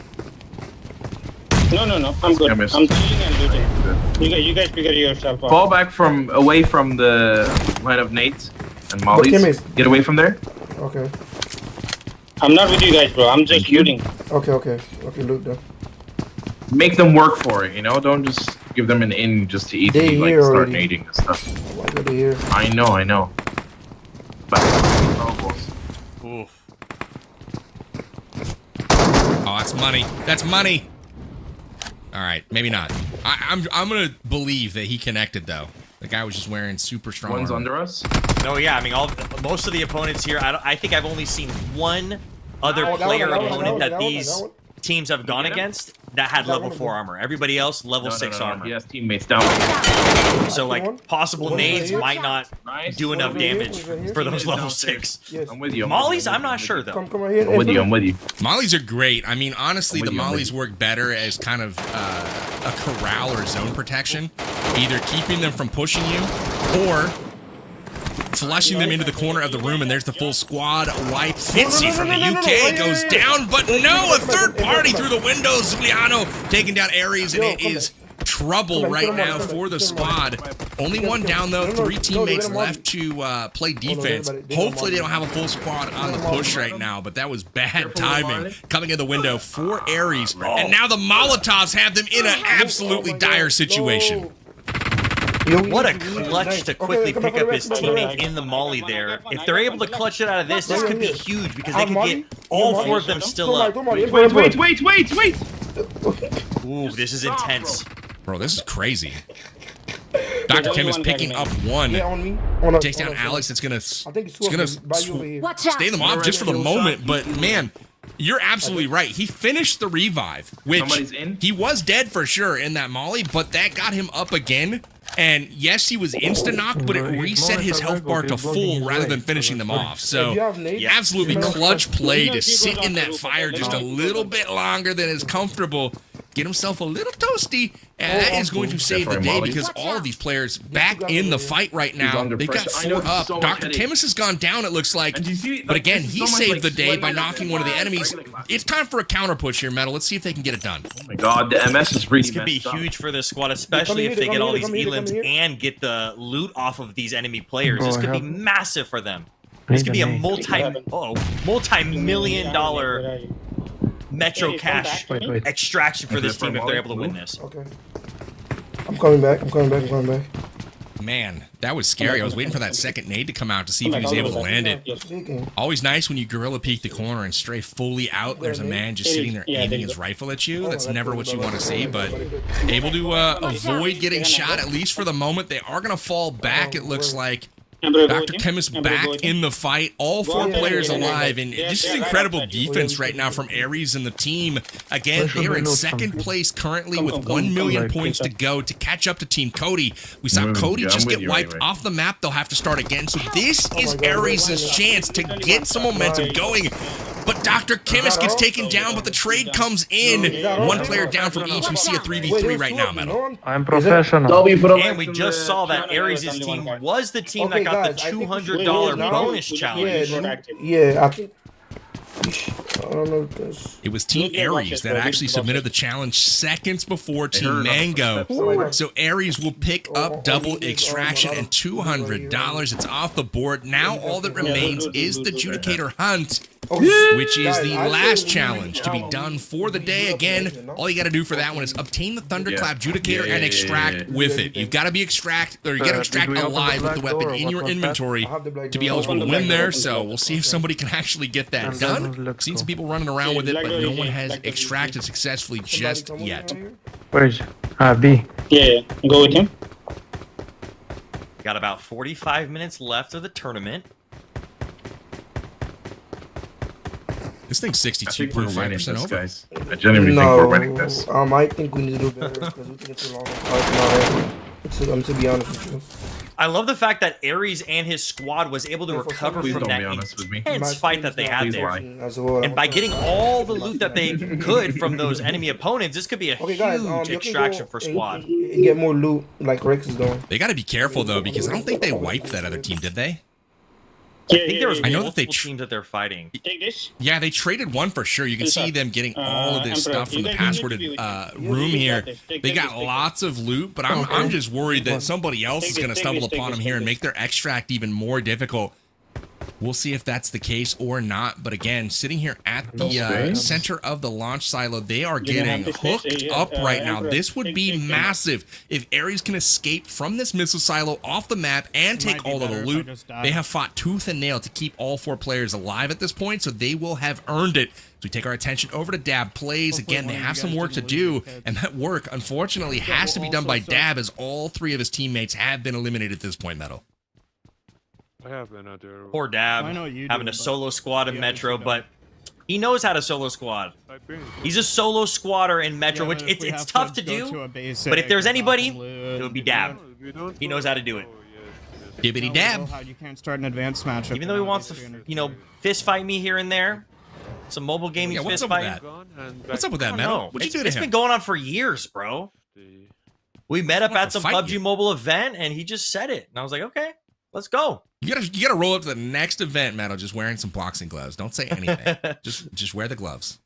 No, I'm good. I'm chilling and looting. You guys figure yourself out. Fall back from away from the line of Nate's and Molly's. Get away from there. Okay. I'm not with you guys, bro. I'm just looting. Okay, loot them. Make them work for it, you know? Don't just give them an in just to easily like start nading and stuff. Why are they here? I know. But oof. Oh, that's money. That's money. All right, maybe not. I'm gonna believe that he connected though. The guy was just wearing super strong. One's armor. under us. No, yeah. I mean, most of the opponents here. I think I've only seen one other player opponent that these teams have gone against that had level 4 armor. Everybody else level 6 armor. He has teammates down. So like possible nades might not do enough damage for those level 6. I'm with you. Mollies, I'm not sure though. Come right here. I'm with you. Mollies are great. I mean, honestly, the mollies work better as kind of a corral or zone protection, either keeping them from pushing you or flushing them into the corner of the room, and there's the full squad wipe. Fitzy from the UK goes down, but no, a third party through the windows. Zuliano taking down Ares, and it is trouble right now for the squad. Only one down though, 3 teammates left to play defense. Hopefully they don't have a full squad on the push right now, but that was bad timing. Coming in the window for Aries, and now the Molotovs have them in an absolutely dire situation. What a clutch to quickly pick up his teammate in the molly there. If they're able to clutch it out of this could be huge because they could get all 4 of them still up. Wait. Ooh, this is intense. Bro, this is crazy. Dr. Kim is picking up 1. Takes down Alex. It's gonna stay in the mob just for the moment, but man, you're absolutely right. He finished the revive, which he was dead for sure in that molly, but that got him up again. And yes, he was insta-knocked, but it reset his health bar to full rather than finishing them off. So absolutely clutch play to sit in that fire just a little bit longer than is comfortable. Get himself a little toasty, and that is going to save the day because all of these players back in the fight right now. They've got 4 up. Dr. Chemist has gone down, it looks like. But again, he saved the day by knocking one of the enemies. It's time for a counter push here, Metal. Let's see if they can get it done. Oh my god, the MS is really This could be huge for this squad, especially if they get all these elims and get the loot off of these enemy players. This could be massive for them. This could be a multi-million-dollar Metro cash extraction for this team if they're able to win this. Okay. I'm coming back. Man, that was scary. I was waiting for that second nade to come out to see if he was able to land it. Always nice when you gorilla peek the corner and stray fully out. There's a man just sitting there aiming his rifle at you. That's never what you want to see, but able to avoid getting shot, at least for the moment. They are going to fall back, it looks like. Dr. Chemist back in the fight, all 4 players alive, and this is incredible defense right now from Aries and the team. Again, they are in second place currently with 1 million points to go to catch up to Team Cody. We saw Cody just get wiped off the map. They'll have to start again, so this is Aries' chance to get some momentum going. But Dr. Chemist gets taken down, but the trade comes in. 1 player down from each. We see a 3v3 right now, Metal. I'm professional. And we just saw that Aries' team was the team that got the $200 bonus challenge. Yeah, I think. I don't know this. It was Team Aries that actually submitted the challenge seconds before Team Mango. So Aries will pick up double extraction and $200. It's off the board. Now all that remains is the Judicator Hunt, which is the last challenge to be done for the day. Again, all you got to do for that one is obtain the Thunderclap Judicator and extract with it. You've got to be you got to extract alive with the weapon in your inventory to be eligible to win there. So we'll see if somebody can actually get that done. Seen some people running around with it, but no one has extracted successfully just yet. Where's B? Yeah, go with him. Got about 45 minutes left of the tournament. This thing's 62.5% over. Guys. I genuinely think we're winning this. I think we need to do better because we took it too long. To be honest with you. I love the fact that Aries and his squad was able to recover from that intense fight that they had there. And by getting all the loot that they could from those enemy opponents, this could be a huge extraction for squad. And get more loot like Rex is doing. They got to be careful though, because I don't think they wiped that other team, did they? I think there was multiple teams that they're fighting. Take this. Yeah, they traded one for sure. You can see them getting all of this stuff from the passworded room here. They got lots of loot, but I'm just worried that somebody else is going to stumble upon them here and make their extract even more difficult. We'll see if that's the case or not. But again, sitting here at the center of the launch silo, they are getting hooked up right now. This would be massive if Aries can escape from this missile silo off the map and take all of the loot. They have fought tooth and nail to keep all 4 players alive at this point, so they will have earned it. So we take our attention over to Dab Plays. Again, they have some work to do, and that work, unfortunately, has to be done by Dab, as all 3 of his teammates have been eliminated at this point, Metal. Poor Dab, having a solo squad in Metro, but he knows how to solo squad. He's a solo squatter in Metro, which it's tough to do, but if there's anybody, it would be Dab. He knows how to do it. Dibbity Dab. You can't start an advanced match. Even though he wants to, fist fight me here and there, some mobile gaming fist fight. What's up with that, Metal? What'd you do to him? It's been going on for years, bro. We met up at some PUBG Mobile event, and he just said it, and I was like, okay, let's go. You gotta roll up to the next event, Metal, just wearing some boxing gloves. Don't say anything. just wear the gloves.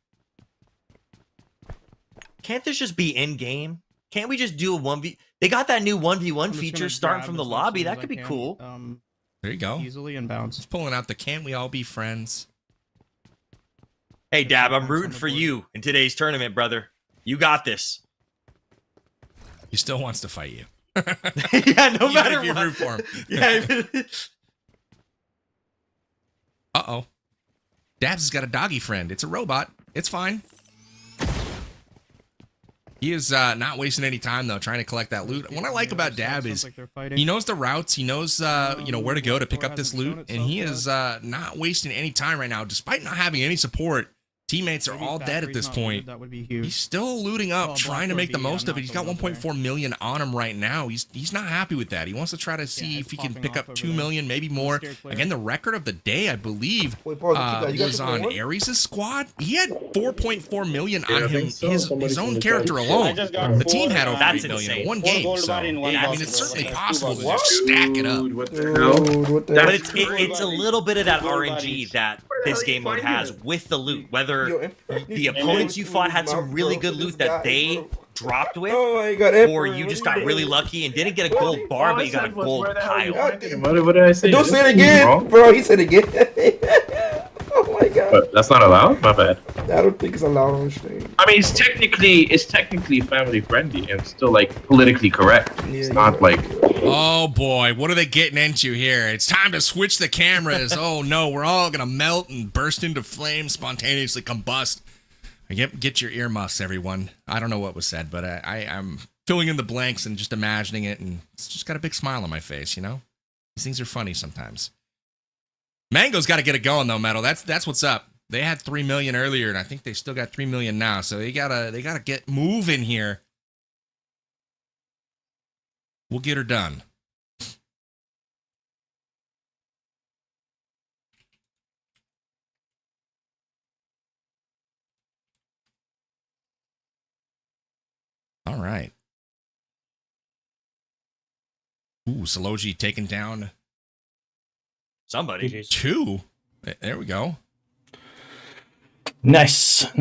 Can't this just be in game? Can't we just do a 1v? They got that new 1v1 just feature gonna starting grab from as the much lobby. as That I could be can, cool. There you go. Easily and bounce. Just pulling out the "Can't we all be friends?" Hey, Dab, I'm rooting for you in today's tournament, brother. You got this. He still wants to fight you. Yeah, no Even matter if you what. root for him. Yeah. Uh-oh. Dabs has got a doggy friend. It's a robot. It's fine. He is not wasting any time, though, trying to collect that loot. What I like about Dab is he knows the routes. He knows, you know, where to go to pick up this loot. And he is not wasting any time right now. Despite not having any support, teammates are all dead at this point. That would be huge. He's still looting up, trying to make the most of it. He's got 1.4 million on him right now. He's not happy with that. He wants to try to see if he can pick up 2 million, maybe more. Again, the record of the day, I believe, was on Ares' squad. He had 4.4 million on him, his own character alone. The team had over 8 million in one game. So, I mean, it's certainly possible to just stack it up. But it's a little bit of that RNG that this game mode has with the loot. Whether the opponents you fought had some really good loot that they dropped with, or you just got really lucky and didn't get a gold bar, but you got a gold pile. What did I say? Don't say it again, bro. He said it again. Oh my god. But that's not allowed? My bad. I don't think it's allowed on stream. I mean, it's technically family friendly and still like politically correct. It's not like. Oh boy, what are they getting into here? It's time to switch the cameras. Oh no, we're all gonna melt and burst into flames, spontaneously combust. Get your earmuffs, everyone. I don't know what was said, but I'm filling in the blanks and just imagining it, and it's just got a big smile on my face, you know? These things are funny sometimes. Mango's got to get it going though, Metal. That's what's up. They had 3 million earlier, and I think they still got 3 million now. So they gotta get moving here. We'll get her done. All right. Ooh, Saloji taking down somebody. 2. There we go. Nice. I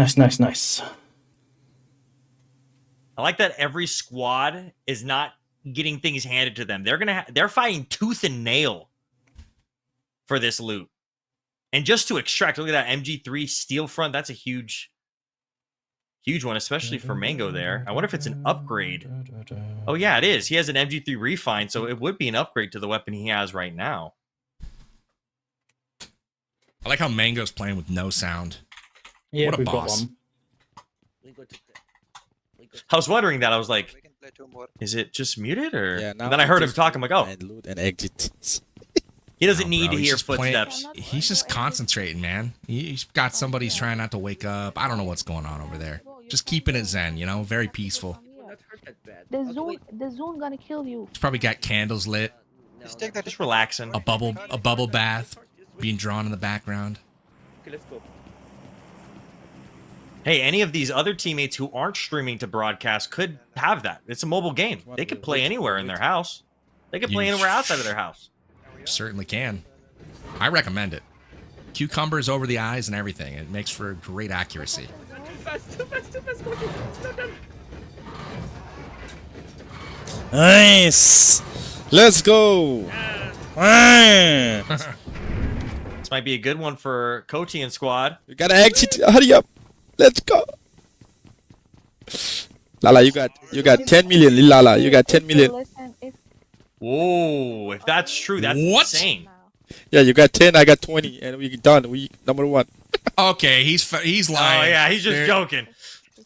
like that every squad is not getting things handed to them. They're fighting tooth and nail for this loot. And just to extract, look at that MG3 steel front. That's a huge one, especially for Mango there. I wonder if it's an upgrade. Oh yeah, it is. He has an MG3 refine, so it would be an upgrade to the weapon he has right now. I like how Mango's playing with no sound. Yeah, what a we've boss. got one. I was wondering that. I was like, is it just muted? Or Yeah, and then I heard him talk. I'm like, oh. And loot and exit. He doesn't No, need bro, to he's hear just playing- footsteps. He's just concentrating, man. He's got somebody who's trying not to wake up. I don't know what's going on over there. Just keeping it zen, you know, very peaceful. The zone gonna kill you. He's probably got candles lit, Just relaxing. a bubble bath being drawn in the background. Okay, let's go. Hey, any of these other teammates who aren't streaming to broadcast could have that. It's a mobile game. They could play anywhere in their house. They could play anywhere outside of their house. Certainly can. I recommend it. Cucumbers over the eyes and everything. It makes for great accuracy. Too fast. Go, not done. Nice. Let's go. This might be a good one for Coty and squad. You gotta exit. Hurry up. Let's go. Lala, you got 10 million. Lala, you got 10 million. Listen, if Whoa, if that's true, that's insane. Yeah, you got 10. I got 20, and we done. We number 1. Okay, he's lying. Oh yeah, he's just joking.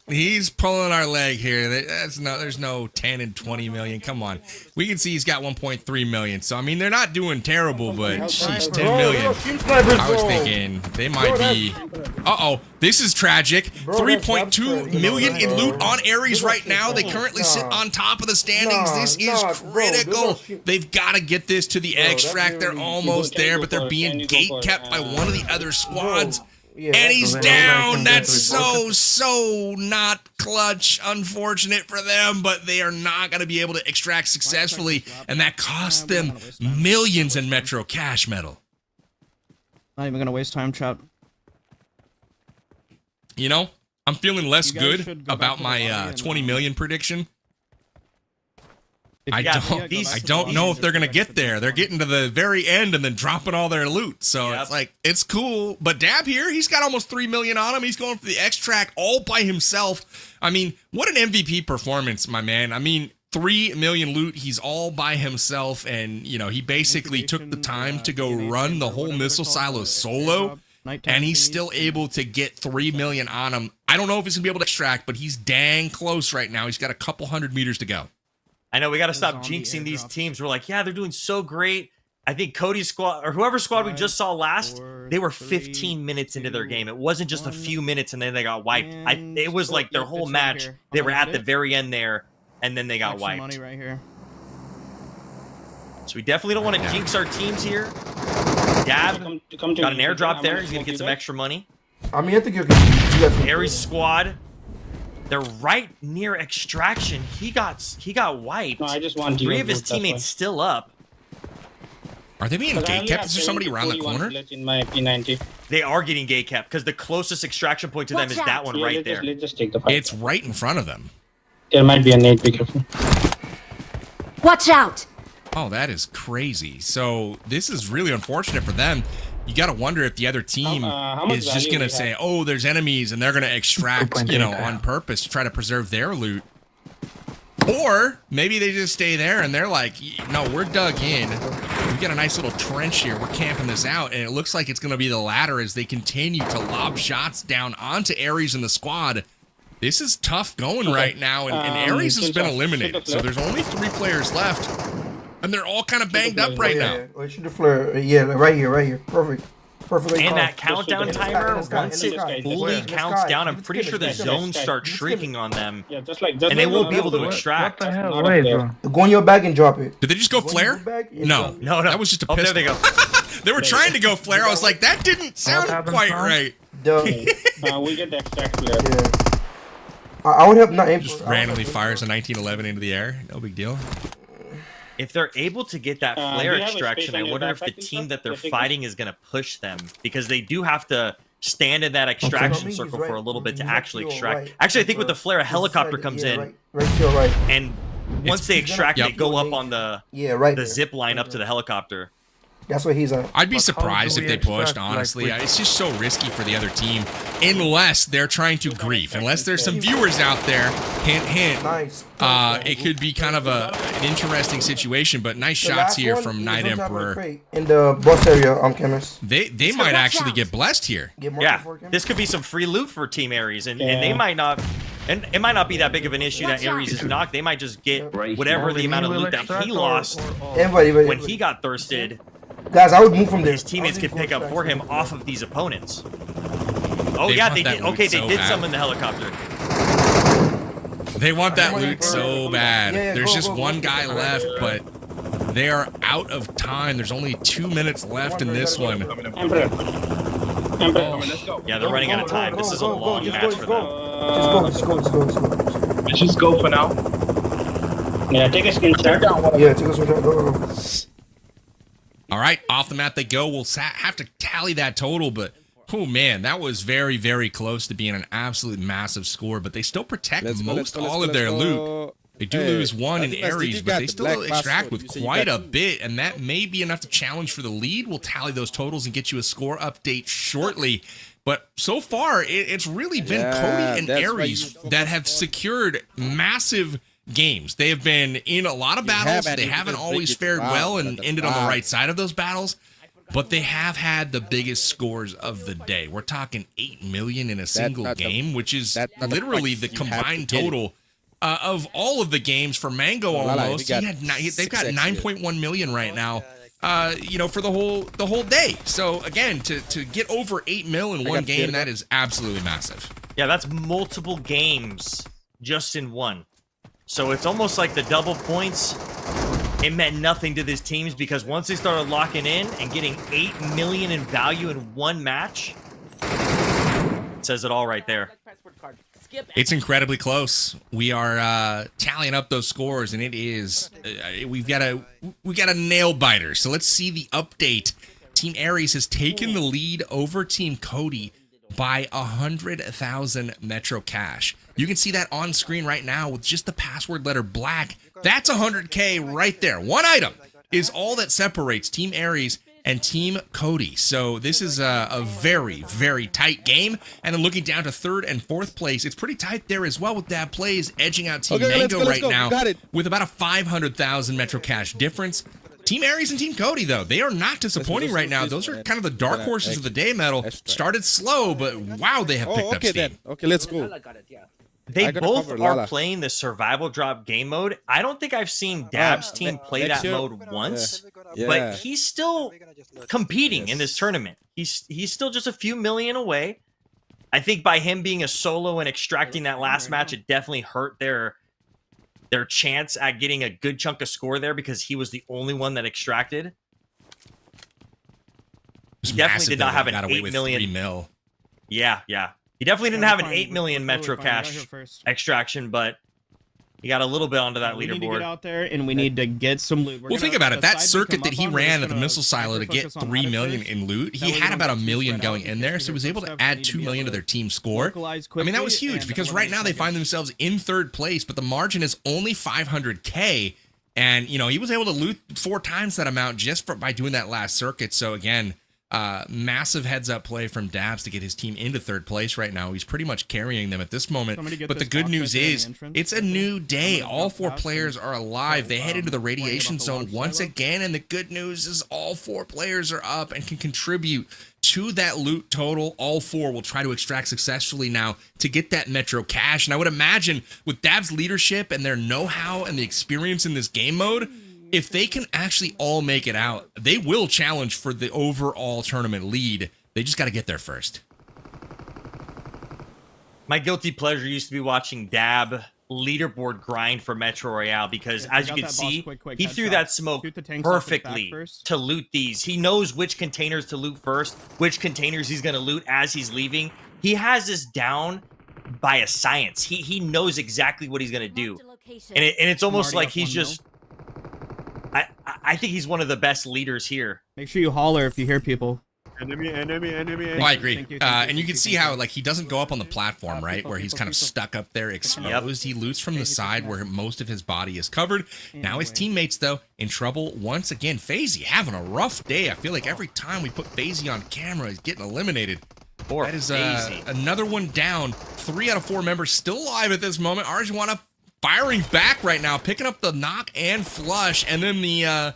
He's pulling our leg here. There's no 10 and 20 million. Come on. We can see he's got 1.3 million. So, I mean, they're not doing terrible, but sheesh, 10 million. I was thinking they might be. Uh-oh. This is tragic. 3.2 million in loot on Ares right now. They currently sit on top of the standings. This is critical. They've got to get this to the extract. They're almost there, but they're being gate kept by one of the other squads. And he's down. That's so not clutch. Unfortunate for them, but they are not going to be able to extract successfully, and that cost them millions in Metro cash metal. Not even gonna waste time, chat. You know, I'm feeling less You guys good should go back about to the my lobby and, 20 million prediction I don't know if they're gonna get there. They're getting to the very end and then dropping all their loot. So it's like, it's cool. But Dab here, he's got almost 3 million on him. He's going for the extract all by himself. I mean, what an MVP performance, my man. I mean, 3 million loot. He's all by himself, and you know, he basically took the time to go run the whole missile silo solo. And he's still able to get 3 million on him. I don't know if he's gonna be able to extract, but he's dang close right now. He's got a couple hundred meters to go. I know we got to stop jinxing these teams. We're like, yeah, they're doing so great. I think Cody's squad or whoever squad we just saw last, they were 15 minutes into their game. It wasn't just a few minutes and then they got wiped. It was like their whole match. They were at the very end there, and then they got wiped. Money right here. So we definitely don't want to jinx our teams here. Dab got an airdrop there. He's gonna get some extra money. I mean, I think you can. Aries squad. They're right near extraction. He got wiped. No, I just want 3 of his teammates still up. Are they being gate kept? Is there somebody around the corner? In my P90. They are getting gate kept because the closest extraction point to them is that one right there. Let's just take the fight. It's right in front of them. There might be a nade. Be careful. Watch out! Oh, that is crazy. So this is really unfortunate for them. You got to wonder if the other team is just going to say, oh, there's enemies, and they're going to extract, you know, on purpose to try to preserve their loot. Or maybe they just stay there and they're like, no, we're dug in. We've got a nice little trench here. We're camping this out, and it looks like it's going to be the latter as they continue to lob shots down onto Aries and the squad. This is tough going right now, and Aries has been eliminated, so there's only 3 players left. And they're all kind of banged up right now. Shoot the flare. Yeah, right here. Perfect. And that countdown timer, once it fully counts down, I'm pretty sure the zones start shrieking on them. And they won't be able to extract. Go in your bag and drop it. Did they just go flare? No, that was just a pistol. There they go. They were trying to go flare. I was like, that didn't sound quite right. We get the extract flare. Yeah. I would have not aimed. Just randomly fires a 1911 into the air. No big deal. If they're able to get that flare extraction, I wonder if the team that they're fighting is going to push them, because they do have to stand in that extraction circle for a little bit to actually extract. Actually, I think with the flare, a helicopter comes in, and once they extract, they go up on the zip line up to the helicopter. That's what he's on. I'd be surprised if they pushed, honestly. It's just so risky for the other team, unless they're trying to grief. Unless there's some viewers out there, hint, hint. It could be kind of an interesting situation, but nice shots here from Night Emperor. In the bus area, Chemist. They might actually get blessed here. Yeah, this could be some free loot for Team Aries, and they might not... And it might not be that big of an issue that Aries is knocked. They might just get whatever the amount of loot that he lost when he got thirsted. Guys, I would move from there. His teammates could pick up for him off of these opponents. Oh yeah, they did. Okay, they did summon the helicopter. They want that loot so bad. There's just one guy left, but they are out of time. There's only 2 minutes left in this one. Yeah, they're running out of time. This is a long match for them. Let's just go for now. Yeah, take a screenshot. Yeah, take a screenshot. Go. All right, off the map they go. We'll have to tally that total, but oh man, that was very, very close to being an absolute massive score. But they still protect all of their loot. They do lose one in Aries, but they still extract with quite a bit, and that may be enough to challenge for the lead. We'll tally those totals and get you a score update shortly. But so far, it's really been Cody and Aries that have secured massive games. They have been in a lot of battles. They haven't always fared well and ended on the right side of those battles, but they have had the biggest scores of the day. We're talking 8 million in a single game, which is literally the combined total of all of the games for Mango almost. They've got 9.1 million right now. You know, for the whole day. So again, to get over 8 mil in one game, that is absolutely massive. Yeah, that's multiple games just in one. So it's almost like the double points, it meant nothing to these teams, because once they started locking in and getting 8 million in value in one match, it says it all right there. It's incredibly close. We are tallying up those scores, and it is we got a nail biter. So let's see the update. Team Aries has taken the lead over Team Cody by 100,000 Metro Cash. You can see that on screen right now with just the password letter black. That's 100K right there. One item is all that separates Team Aries and Team Cody. So this is a very, very tight game. And then looking down to 3rd and 4th place, it's pretty tight there as well with Dab Plays edging out Team Mango right now with about a 500,000 Metro Cash difference. Team Aries and Team Cody, though, they are not disappointing right now. Those are kind of the dark horses of the day, Metal. Started slow, but wow, they have picked up steam. Then. Okay, let's go. They both are playing the survival drop game mode. I don't think I've seen Dab's team play that mode once, but he's still competing in this tournament. He's still just a few million away. I think by him being a solo and extracting that last match, it definitely hurt their chance at getting a good chunk of score there because he was the only one that extracted. He definitely did not have an 8 million. 3 mil. Yeah. He definitely didn't have an 8 million Metro Cash extraction, but he got a little bit onto that leaderboard. We need to get out there and we need to get some loot. Well, think about it. That circuit that he ran at the missile silo to get 3 million in loot, he had about 1 million going in there, so he was able to add 2 million to their team score. I mean, that was huge because right now they find themselves in 3rd place, but the margin is only 500K. And, you know, he was able to loot 4 times that amount just by doing that last circuit. So, again, massive heads-up play from Dabs to get his team into 3rd place right now. He's pretty much carrying them at this moment. But the good news is, it's a new day. All 4 players are alive. They head into the radiation zone once again, and the good news is all 4 players are up and can contribute to that loot total. All 4 will try to extract successfully now to get that Metro Cash. And I would imagine with Dabs' leadership and their know-how and the experience in this game mode, if they can actually all make it out, they will challenge for the overall tournament lead. They just got to get there first. My guilty pleasure used to be watching Dab leaderboard grind for Metro Royale because, as you can see, he threw that smoke perfectly to loot these. He knows which containers to loot first, which containers he's going to loot as he's leaving. He has this down by a science. He knows exactly what he's going to do. And it's almost like he's just... I think he's one of the best leaders here. Make sure you holler if you hear people. Enemy. I agree. And you can see how, like, he doesn't go up on the platform, right? Where he's kind of stuck up there exposed. He loots from the side where most of his body is covered. Now his teammates, though, in trouble once again. FaZe having a rough day. I feel like every time we put FaZe on camera, he's getting eliminated. That is another one down. 3 out of 4 members still alive at this moment. Arjuana firing back right now, picking up the knock and flush, and then the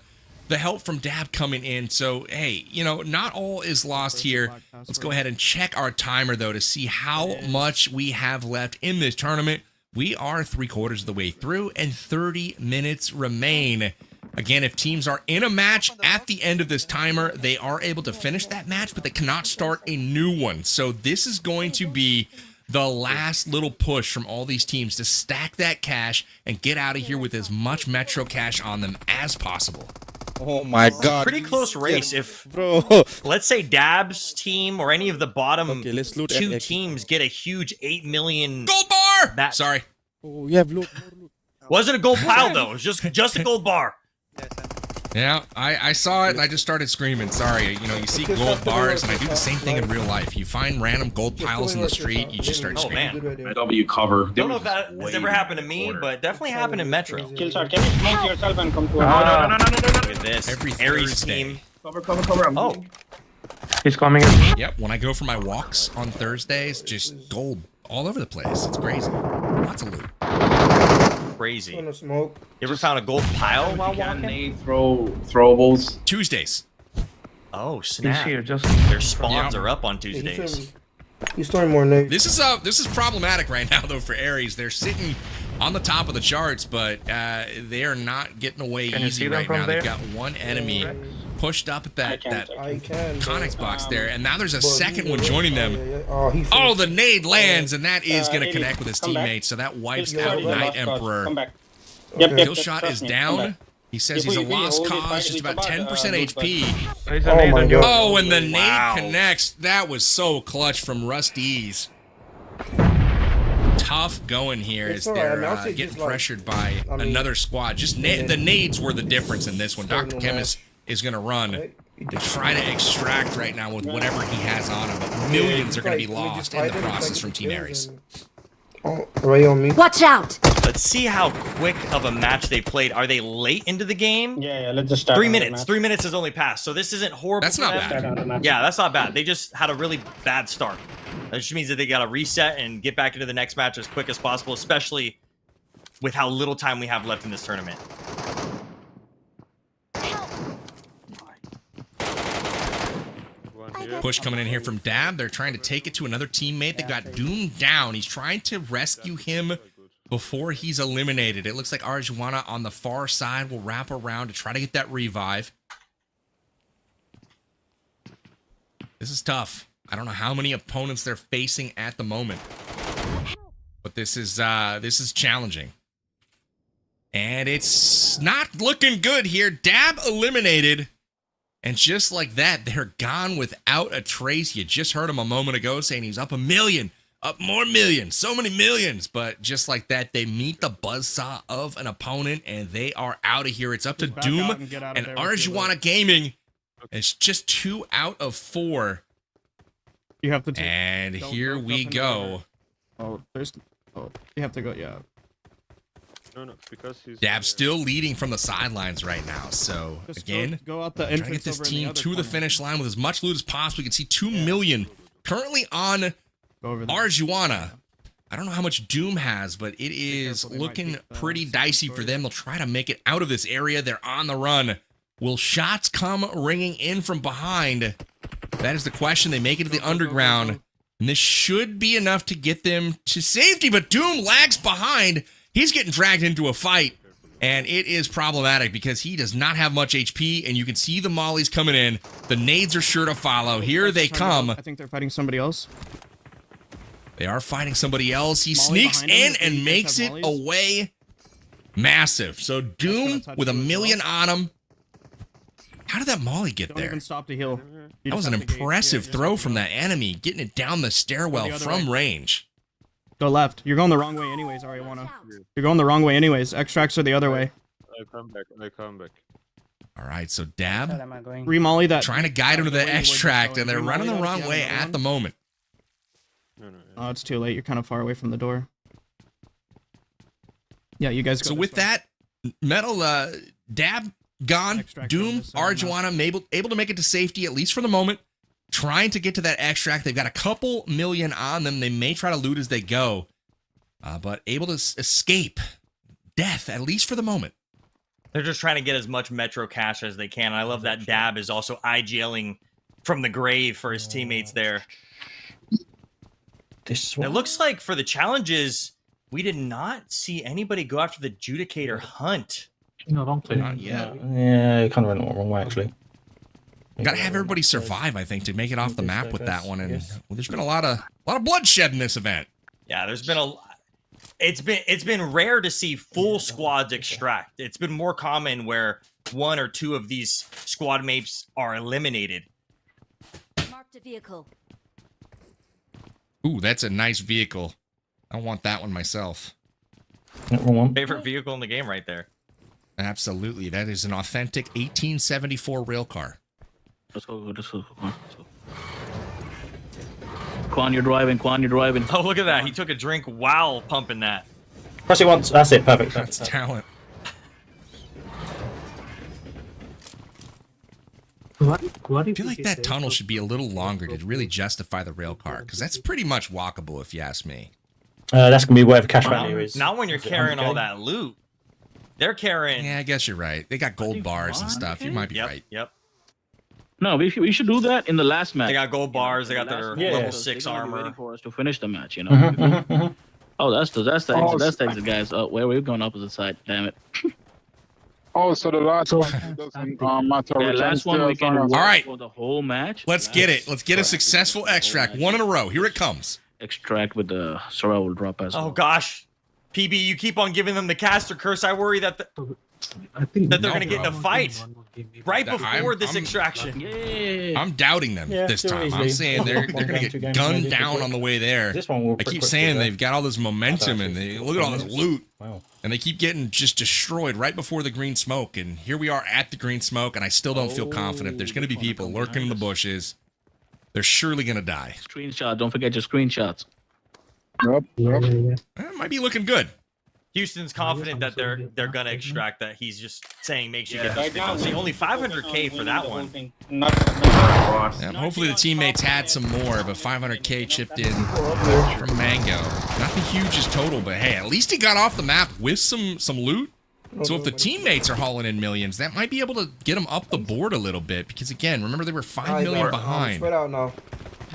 help from Dab coming in. So, hey, you know, not all is lost here. Let's go ahead and check our timer, though, to see how much we have left in this tournament. We are 3/4 of the way through, and 30 minutes remain. Again, if teams are in a match at the end of this timer, they are able to finish that match, but they cannot start a new one. So this is going to be the last little push from all these teams to stack that cash and get out of here with as much Metro Cash on them as possible. Oh my god. Pretty close race. If, let's say Dab's team or any of the bottom 2 teams get a huge 8 million... Gold bar! Sorry. Oh, you have loot. Wasn't a gold pile, though. It was just a gold bar. Yeah, I saw it and I just started screaming. Sorry, you know, you see gold bars and I do the same thing in real life. You find random gold piles in the street, you just start screaming. Oh, man. W cover. Don't know if that has ever happened to me, but definitely happened in Metro. Killshot, can you smoke yourself and come to no. Look at this. Every Aries Thursday. team. Cover. Oh. He's coming in. Yep, when I go for my walks on Thursdays, just gold all over the place. It's crazy. Lots of loot. Crazy. Smoke. You ever found a gold pile while walking? Throwables. Tuesdays. Oh, snap. He's here, just... Their spawns are up on Tuesdays. He's throwing more nades. This is problematic right now, though, for Aries. They're sitting on the top of the charts, but they are not getting away easy right now. They've got one enemy pushed up at that Connex box there, and now there's a second one joining them. Oh, the nade lands, and that is going to connect with his teammates, so that wipes out Night Emperor. Killshot is down. He says he's a lost cause, just about 10% HP. Oh, and the nade connects. That was so clutch from Rusty's. Tough going here as they're getting pressured by another squad. Just the nades were the difference in this one. Dr. Chemist is going to run to try to extract right now with whatever he has on him, but millions are going to be lost in the process from Team Aries. Oh, right on me. Watch out! Let's see how quick of a match they played. Are they late into the game? Yeah, let's just start. 3 minutes. 3 minutes has only passed, so this isn't horrible. That's not bad. Yeah, that's not bad. They just had a really bad start. That just means that they got to reset and get back into the next match as quick as possible, especially with how little time we have left in this tournament. Push coming in here from Dab. They're trying to take it to another teammate that got Doom down. He's trying to rescue him before he's eliminated. It looks like Arjuana on the far side will wrap around to try to get that revive. This is tough. I don't know how many opponents they're facing at the moment, but this is challenging. And it's not looking good here. Dab eliminated. And just like that, they're gone without a trace. You just heard him a moment ago saying he's up 1 million, up more millions, so many millions. But just like that, they meet the buzzsaw of an opponent, and they are out of here. It's up to Doom and Arjuana Gaming. It's just 2 out of 4. You have to. And here we go. Oh, you have to go. Yeah. No, because he's... Dab still leading from the sidelines right now. So Just again, go out the trying to get this team to the finish line with as much loot as possible. You can see 2 million currently on Arjuana. I don't know how much Doom has, but it is looking pretty dicey for them. They'll try to make it out of this area. They're on the run. Will shots come ringing in from behind? That is the question. They make it to the underground, and this should be enough to get them to safety, but Doom lags behind. He's getting dragged into a fight, and it is problematic because he does not have much HP, and you can see the mollies coming in. The nades are sure to follow. Here they come. I think they're fighting somebody else. They are fighting somebody else. He sneaks in and makes it away. Massive. So Doom with 1 million on him. How did that molly get there? Don't even stop to heal. That was an impressive throw from that enemy, getting it down the stairwell from range. Go left. You're going the wrong way anyways, Ariwana. You're going the wrong way anyways. Extracts are the other way. I come back. All right, so Dab remolly that. Trying to guide him to the extract, and they're running the wrong way at the moment. Oh, it's too late. You're kind of far away from the door. Yeah, you guys go. So with that, Metal, Dab gone. Doom, Arjuana able to make it to safety, at least for the moment. Trying to get to that extract. They've got a couple million on them. They may try to loot as they go, but able to escape death, at least for the moment. They're just trying to get as much Metro cash as they can. I love that Dab is also IGLing from the grave for his teammates there. It looks like for the challenges, we did not see anybody go after the Judicator hunt. No, don't play. Not yet. Yeah, it kind of went the wrong way, actually. Got to have everybody survive, I think, to make it off the map with that one. And well, there's been a lot of bloodshed in this event. Yeah, there's been a. It's been rare to see full squads extract. It's been more common where 1 or 2 of these squad mates are eliminated. Marked a vehicle. Ooh, that's a nice vehicle. I want that one myself. Favorite vehicle in the game, right there. Absolutely, that is an authentic 1874 rail car. Let's go. Come on, you're driving. Oh, look at that. He took a drink while pumping that. Press it once. That's it. Perfect. That's talent. I feel like that tunnel should be a little longer to really justify the rail car, because that's pretty much walkable if you ask me. That's going to be whatever cash value is. Not when you're carrying all that loot. They're carrying... Yeah, I guess you're right. They got gold bars and stuff. You might be right. Yep. No, we should do that in the last match. They got gold bars. They got their level 6 armor. Waiting for us to finish the match, you know. Oh, that's the exit, guys. Oh, where we're going opposite side. Damn it. Oh, so the last one doesn't matter. Yeah, last one we can all right for the whole match. Let's get it. Let's get a successful extract. 1 in a row. Here it comes. Extract with the survival drop as well. Oh gosh, PB, you keep on giving them the caster curse. I worry that I think that they're going to get in a fight right before this extraction. I'm doubting them this time. I'm saying they're going to get gunned down on the way there. I keep saying they've got all this momentum and they look at all this loot. And they keep getting just destroyed right before the green smoke. And here we are at the green smoke, and I still don't feel confident. There's going to be people lurking in the bushes. They're surely going to die. Screenshot. Don't forget your screenshots. It might be looking good. Houston's confident that they're gonna extract that. He's just saying make sure you get those. See, only 500K for that one. Hopefully the teammates had some more, but 500K chipped in from Mango. Not the hugest total, but hey, at least he got off the map with some loot. So if the teammates are hauling in millions, that might be able to get them up the board a little bit. Because again, remember they were 5 million behind.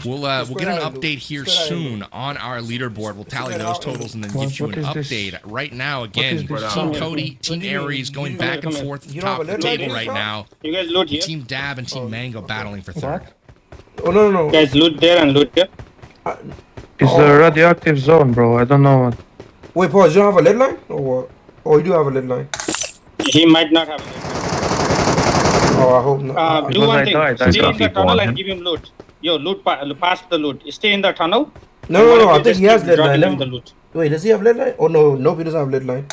We'll get an update here soon on our leaderboard. We'll tally those totals and then give you an update. Right now, again, Team Cody, Team Aries going back and forth at the top of the table right now. You guys loot here? Team Dab and Team Mango battling for third. Oh, no. Guys, loot there and loot here. It's a radioactive zone, bro. I don't know what. Wait, Paul, you don't have a lead line? Or what? Oh, you do have a lead line. He might not have a lead line. Oh, I hope not. Do one thing. Stay in the tunnel and give him loot. Yo, loot past the loot. Stay in the tunnel. No. I think he has lead line. Wait, does he have lead line? Oh, no, he doesn't have lead line.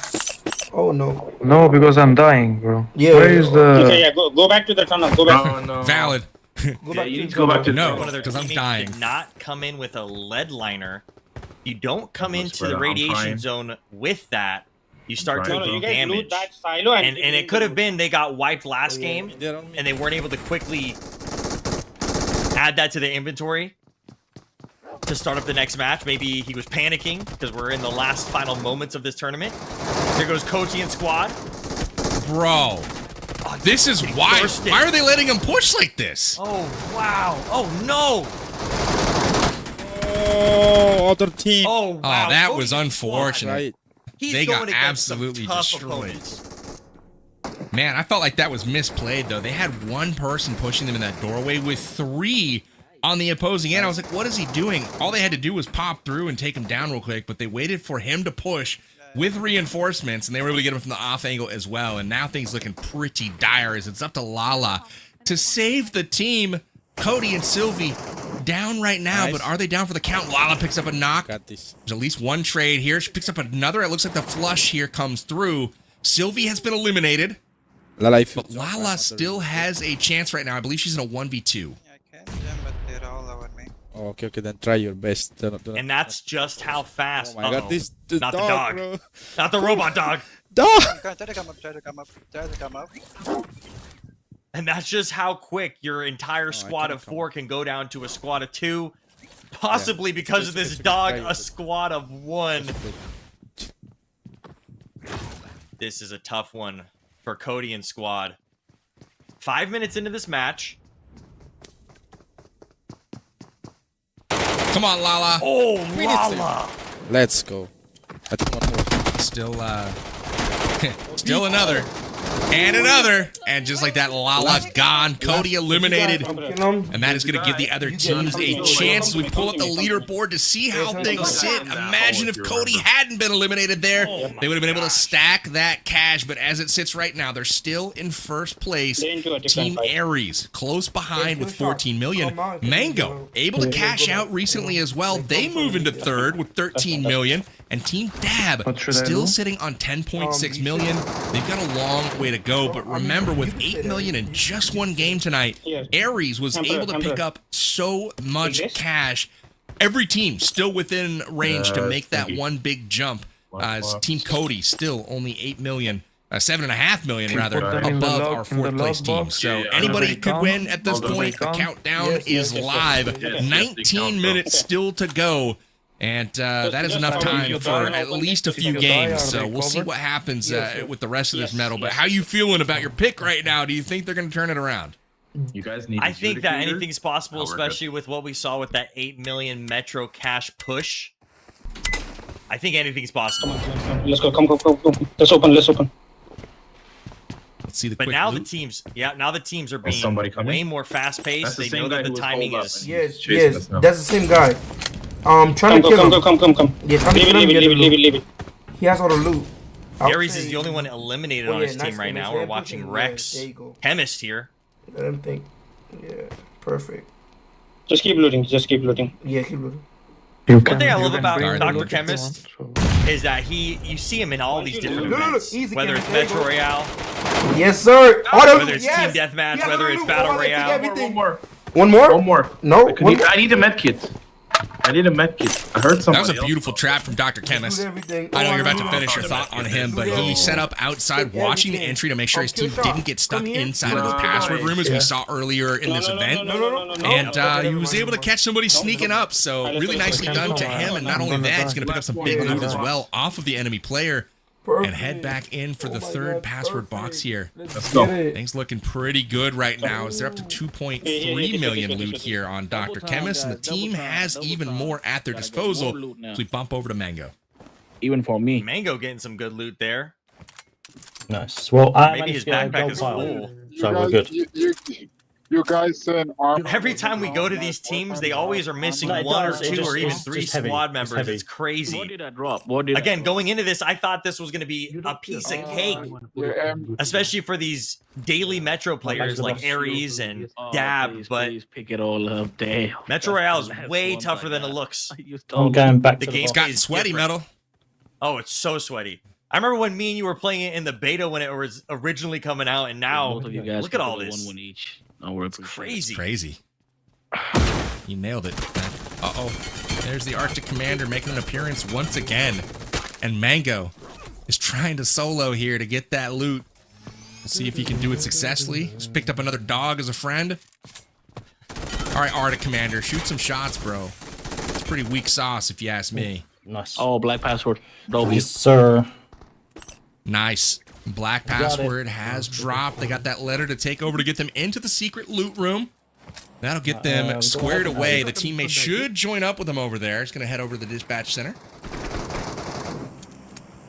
Oh, no. No, because I'm dying, bro. Yeah. Where is the... Okay, yeah, go back to the tunnel. Go back. No. Valid. You need to go back to no, one of their because I'm dying. did not come in with a lead liner. You don't come into the radiation zone with that. You start taking damage. And it could have been they got wiped last game and they weren't able to quickly add that to the inventory to start up the next match. Maybe he was panicking because we're in the last final moments of this tournament. Here goes Koji and squad. Bro, this is why. Why are they letting him push like this? Oh, wow. Oh, no. Oh, other team. Oh, wow. Oh, that was unfortunate. They got absolutely destroyed. Opponents. Man, I felt like that was misplayed, though. They had one person pushing them in that doorway with 3 on the opposing end. I was like, what is he doing? All they had to do was pop through and take him down real quick, but they waited for him to push with reinforcements, and they were able to get him from the off angle as well. And now things looking pretty dire as it's up to Lala to save the team. Cody and Sylvie down right now, but are they down for the count? Lala picks up a knock. There's at least one trade here. She picks up another. It looks like the flush here comes through. Sylvie has been eliminated. But Lala still has a chance right now. I believe she's in a 1v2. Yeah, I can jump, but they're all over me. Oh, okay, then try your best. And that's just how fast. Oh my god, this not dog, the dog. Bro. Not the robot dog. Dog! Try to come up. And that's just how quick your entire squad of 4 can go down to a squad of 2. Possibly because of this dog, a squad of 1. This is a tough one for Cody and squad. 5 minutes into this match. Come on, Lala. Oh, Lala. Let's go. I think one more. Still another. And another. And just like that, Lala's gone. Cody eliminated. And that is going to give the other teams a chance as we pull up the leaderboard to see how things sit. Imagine if Cody hadn't been eliminated there. They would have been able to stack that cash. But as it sits right now, they're still in first place. Team Aries close behind with 14 million. Mango able to cash out recently as well. They move into third with 13 million. And Team Dab still sitting on 10.6 million. They've got a long way to go, but remember, with 8 million in just one game tonight, Aries was able to pick up so much cash. Every team still within range to make that one big jump. As Team Cody still only 8 million. 7.5 million rather above our 4th place team. So anybody could win at this point. The countdown is live. 19 minutes still to go. And that is enough time for at least a few games. So we'll see what happens with the rest of this medal. But how you feeling about your pick right now? Do you think they're going to turn it around? You guys need. I think that anything's possible, especially with what we saw with that 8 million Metro cash push. I think anything's possible. Let's go. Come. Let's open. Let's see the but quick now loot. the teams are being way more fast paced. They know that the timing is. Yes, that's the same guy. Trying to kill him. Come. Yeah, leave it. He has all the loot. Aries is the only one eliminated on his team right now. We're watching Rex, Chemist here. Let him think. Yeah, perfect. Just keep looting. Just keep looting. Yeah, keep looting. One thing I love about Dr. Chemist is that you see him in all these different events. Whether it's Metro Royale. Yes, sir. Whether it's Team Deathmatch, whether it's Battle Royale. One more? One more. No. I need a med kit. I need a med kit. I heard somebody. That was a beautiful trap from Dr. Chemist. I know you're about to finish your thought on him, but he set up outside watching the entry to make sure his team didn't get stuck inside of the password room as we saw earlier in this event. And he was able to catch somebody sneaking up, so really nicely done to him. And not only that, he's going to pick up some big loot as well off of the enemy player. And head back in for the third password box here. Let's go. Things looking pretty good right now as they're up to 2.3 million loot here on Dr. Chemist, and the team has even more at their disposal as we bump over to Mango. Even for me. Mango getting some good loot there. Nice. Well, maybe his backpack is full. So we're good. You guys saying every time we go to these teams, they always are missing one or two or even three squad members. It's crazy. What did I drop? What did Again, going into this, I thought this was going to be a piece of cake, especially for these daily Metro players like Aries and Dab. But pick it all up. Damn. Metro Royale is way tougher than it looks. I'm going back the to game's gotten sweaty, Metal. Oh, it's so sweaty. I remember when me and you were playing it in the beta when it was originally coming out, and now look at all this. One each. Oh, it's crazy. It's crazy. You nailed it. Uh-oh. There's the Arctic Commander making an appearance once again. And Mango is trying to solo here to get that loot. We'll see if he can do it successfully. Just picked up another dog as a friend. All right, Arctic Commander, shoot some shots, bro. It's pretty weak sauce, if you ask me. Nice. Oh, black password. Yes, sir. Nice. Black password has dropped. They got that letter to take over to get them into the secret loot room. That'll get them squared away. The teammate should join up with them over there. It's going to head over to the dispatch center.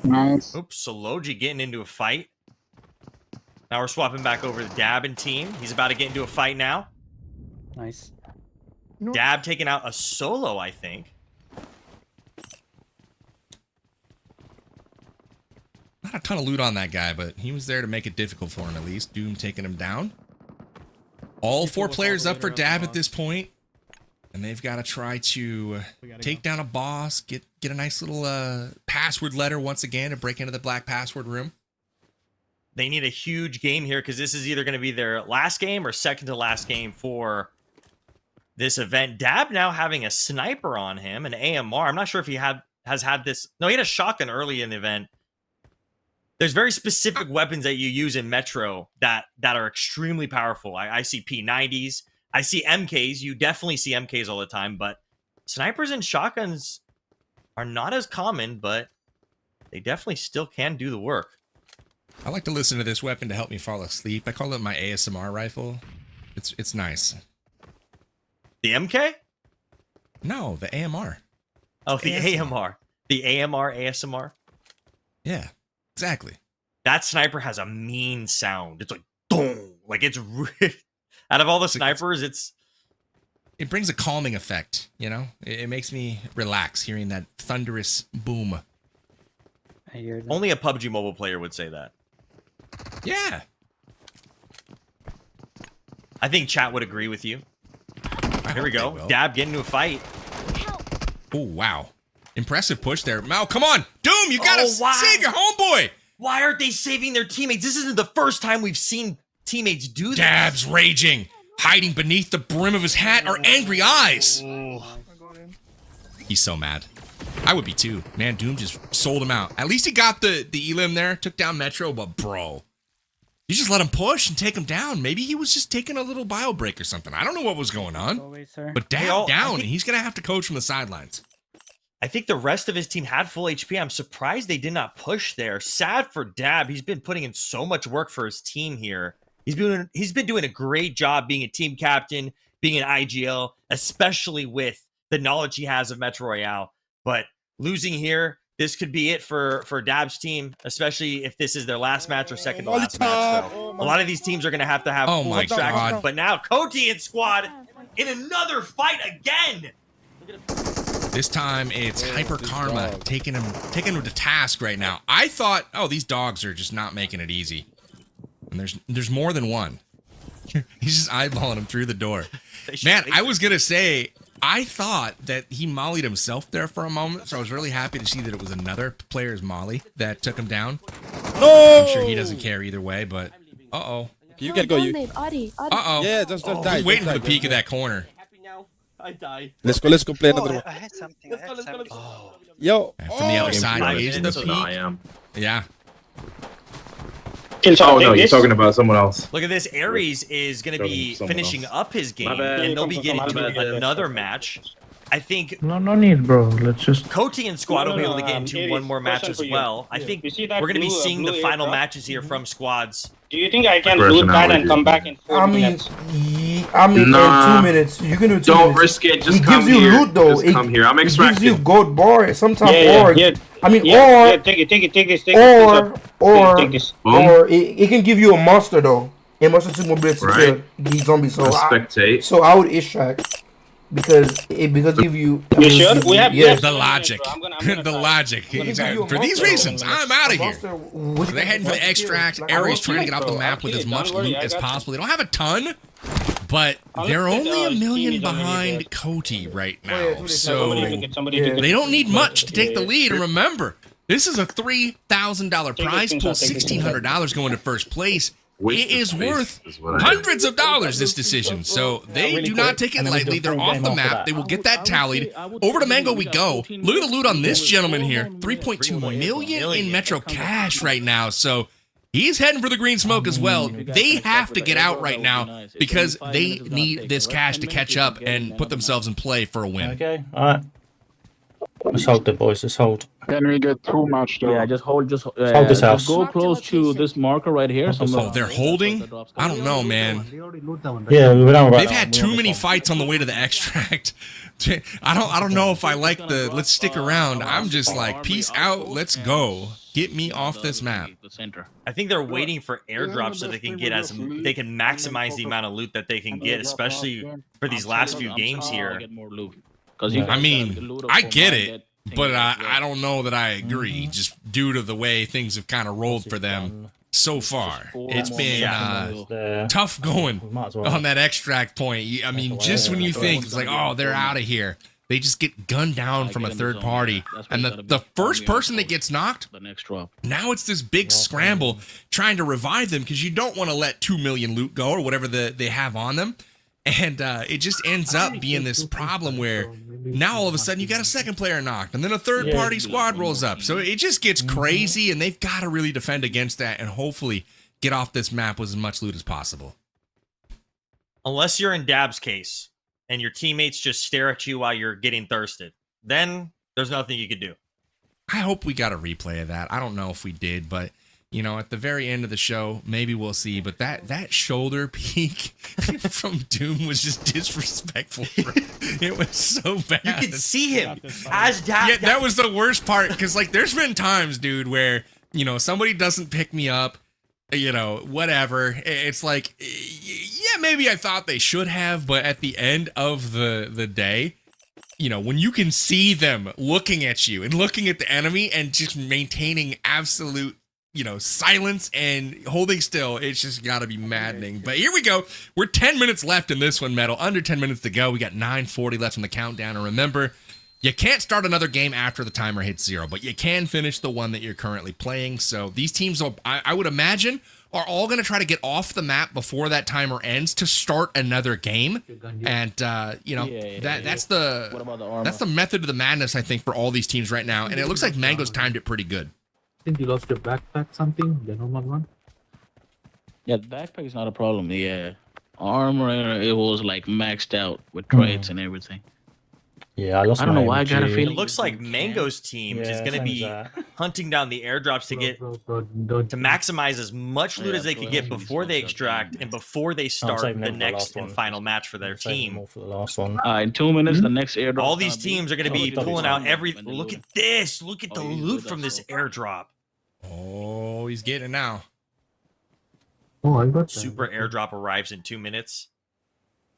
Nice. Oops, Soloji getting into a fight. Now we're swapping back over to Dab and team. He's about to get into a fight now. Nice. Dab taking out a solo, I think. Not a ton of loot on that guy, but he was there to make it difficult for him at least. Doom taking him down. All four players up for Dab at this point. And they've got to try to take down a boss, get a nice little password letter once again to break into the black password room. They need a huge game here because this is either going to be their last game or second to last game for this event. Dab now having a sniper on him, an AMR. I'm not sure if he has had this. No, he had a shotgun early in the event. There's very specific weapons that you use in Metro that are extremely powerful. I see P90s. I see MKs. You definitely see MKs all the time, but snipers and shotguns are not as common, but they definitely still can do the work. I like to listen to this weapon to help me fall asleep. I call it my ASMR rifle. It's nice. The MK? No, the AMR. Oh, the AMR. The AMR ASMR? Yeah. Exactly. That sniper has a mean sound. It's like, boom. Like it's out of all the snipers, it brings a calming effect, you know? It makes me relax hearing that thunderous boom. I hear that. Only a PUBG mobile player would say that. Yeah. I think chat would agree with you. Here we go. Dab getting into a fight. Oh, wow. Impressive push there. Mal, come on. Doom, you gotta save your homeboy. Why aren't they saving their teammates? This isn't the first time we've seen teammates do this. Dab's raging. Hiding beneath the brim of his hat are angry eyes. He's so mad. I would be too. Man, Doom just sold him out. At least he got the elim there. Took down Metro, but bro. You just let him push and take him down. Maybe he was just taking a little bio break or something. I don't know what was going on. But Dab down, and he's going to have to coach from the sidelines. I think the rest of his team had full HP. I'm surprised they did not push there. Sad for Dab. He's been putting in so much work for his team here. He's been doing a great job being a team captain, being an IGL, especially with the knowledge he has of Metro Royale. But losing here, this could be it for Dab's team, especially if this is their last match or second to last match. So a lot of these teams are going to have full extraction. But now Cody and squad in another fight again. This time it's Hyper Karma taking him to task right now. I thought, oh, these dogs are just not making it easy. And there's more than one. He's just eyeballing him through the door. Man, I was gonna say, I thought that he mollied himself there for a moment, so I was really happy to see that it was another player's molly that took him down. No! I'm sure he doesn't care either way, but uh-oh. You can go, you. Uh-oh. Yeah, just die. He's waiting for the peek of that corner. I died. Let's go play another one. I had something. I had something. Yo. And from the other side, raise the peak. I am. Yeah. Oh no, you're talking about someone else. Look at this. Ares is going to be finishing up his game, and they'll be getting to another match. I think. No need, bro. Let's just. Coty and Squad will be able to get into one more match as well. I think we're going to be seeing the final matches here from squads. Do you think I can loot that and come back in 4 minutes? I mean, in 2 minutes. You can do 2 minutes. Don't risk it. Just come here. It gives you loot, though. Just come here. I'm extracting. It gives you gold bar. Sometimes I mean, take this. Or it can give you a monster, though. A monster super blitz to kill these zombies. So spectate. So I would extract. Because give you. You sure? We have the logic. The logic. For these reasons, I'm out of here. So they're heading for the extract. Ares trying to get off the map with as much loot as possible. They don't have a ton, but they're only $1 million behind Coty right now. So they don't need much to take the lead. And remember, this is a $3,000 prize pool, $1,600 going to first place. It is worth hundreds of dollars, this decision. So they do not take it lightly. They're off the map. They will get that tallied. Over to Mango we go. Look at the loot on this gentleman here. 3.2 million in Metro cash right now. So he's heading for the green smoke as well. They have to get out right now because they need this cash to catch up and put themselves in play for a win. Okay, all right. Let's hold it, boys. Let's hold. Can we get too much though? Yeah, just hold this house. Just go close to this marker right here. Oh, they're holding? I don't know, man. Yeah, they've had too many fights on the way to the extract. I don't know if I like the let's stick around. I'm just like, peace out, let's go. Get me off this map. I think they're waiting for airdrops so they can maximize the amount of loot that they can get, especially for these last few games here. I mean, I get it, but I don't know that I agree, just due to the way things have kind of rolled for them so far. It's been tough going on that extract point. I mean, just when you think, it's like, oh, they're out of here, they just get gunned down from a third party. And the first person that gets knocked, now it's this big scramble trying to revive them because you don't want to let 2 million loot go or whatever they have on them. And it just ends up being this problem where now all of a sudden you got a second player knocked and then a third party squad rolls up. So it just gets crazy and they've got to really defend against that and hopefully get off this map with as much loot as possible. Unless you're in Dab's case and your teammates just stare at you while you're getting thirsted, then there's nothing you could do. I hope we got a replay of that. I don't know if we did, but you know, at the very end of the show, maybe we'll see. But that shoulder peek from Doom was just disrespectful. It was so bad. You could see him as Dab. Yeah, that was the worst part. Because, like, there's been times, dude, where, you know, somebody doesn't pick me up, you know, whatever. It's like, yeah, maybe I thought they should have. But at the end of the day, you know, when you can see them looking at you and looking at the enemy and just maintaining absolute, you know, silence and holding still, it's just got to be maddening. But here we go. We're 10 minutes left in this one, Metal. Under 10 minutes to go. We got 9:40 left on the countdown. And remember, you can't start another game after the timer hits 0, but you can finish the one that you're currently playing. So these teams, I would imagine, are all going to try to get off the map before that timer ends to start another game. And, you know, that's the method of the madness, I think, for all these teams right now. And it looks like Mango's timed it pretty good. I think you lost your backpack, something, the normal one. Yeah, the backpack is not a problem. Yeah, armor, it was like maxed out with crates and everything. Yeah, I lost. I don't know why I got a feeling. It looks like Mango's team is going to be hunting down the airdrops to get to maximize as much loot as they can get before they extract and before they start the next and final match for their team. For the last one. In 2 minutes, the next airdrop. All these teams are going to be pulling out every. Look at this! Look at the loot from this airdrop. Oh, he's getting it now. Oh, I got that. Super airdrop arrives in 2 minutes.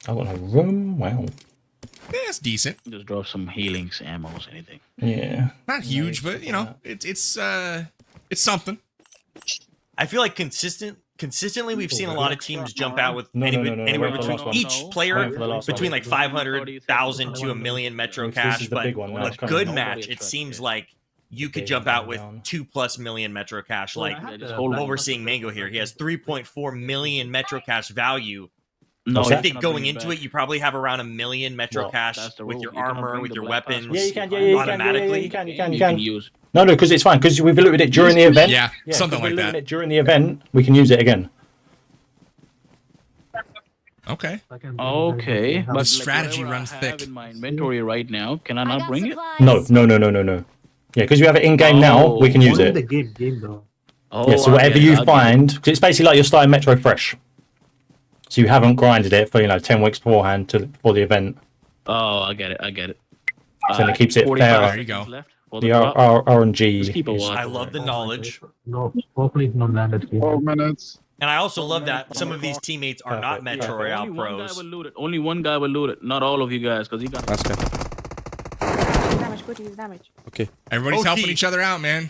I got a room. Wow. Yeah, it's decent. Just drop some healings, ammos, anything. Yeah. Not huge, but you know, it's something. I feel like consistently we've seen a lot of teams jump out with anywhere between each player between like 500,000 to 1 million Metro cash, but a good match, it seems like you could jump out with 2+ million Metro cash, like what we're seeing Mango here. He has 3.4 million Metro cash value. No, I think going into it, you probably have around 1 million Metro cash with your armor, with your weapons. Yeah, you can. Automatically. You can use. No, because it's fine, because we've looted it during the event. Yeah, something like that. It during the event, we can use it again. Okay. Okay, The but strategy runs thick. In my inventory right now, can I not bring it? No. Yeah, because you have it in game now, we can use it. The game though. Yeah, so whatever you find, because it's basically like you're starting Metro fresh. So you haven't grinded it for 10 weeks beforehand for the event. Oh, I get it. So then it keeps it fair. There you go. The RNG. I love the knowledge. No, hopefully no landed. 12 minutes. And I also love that some of these teammates are not Metro Royale pros. Only one guy will loot it. Not all of you guys, because he got. Last guy. Damage. Okay. Everybody's helping each other out, man.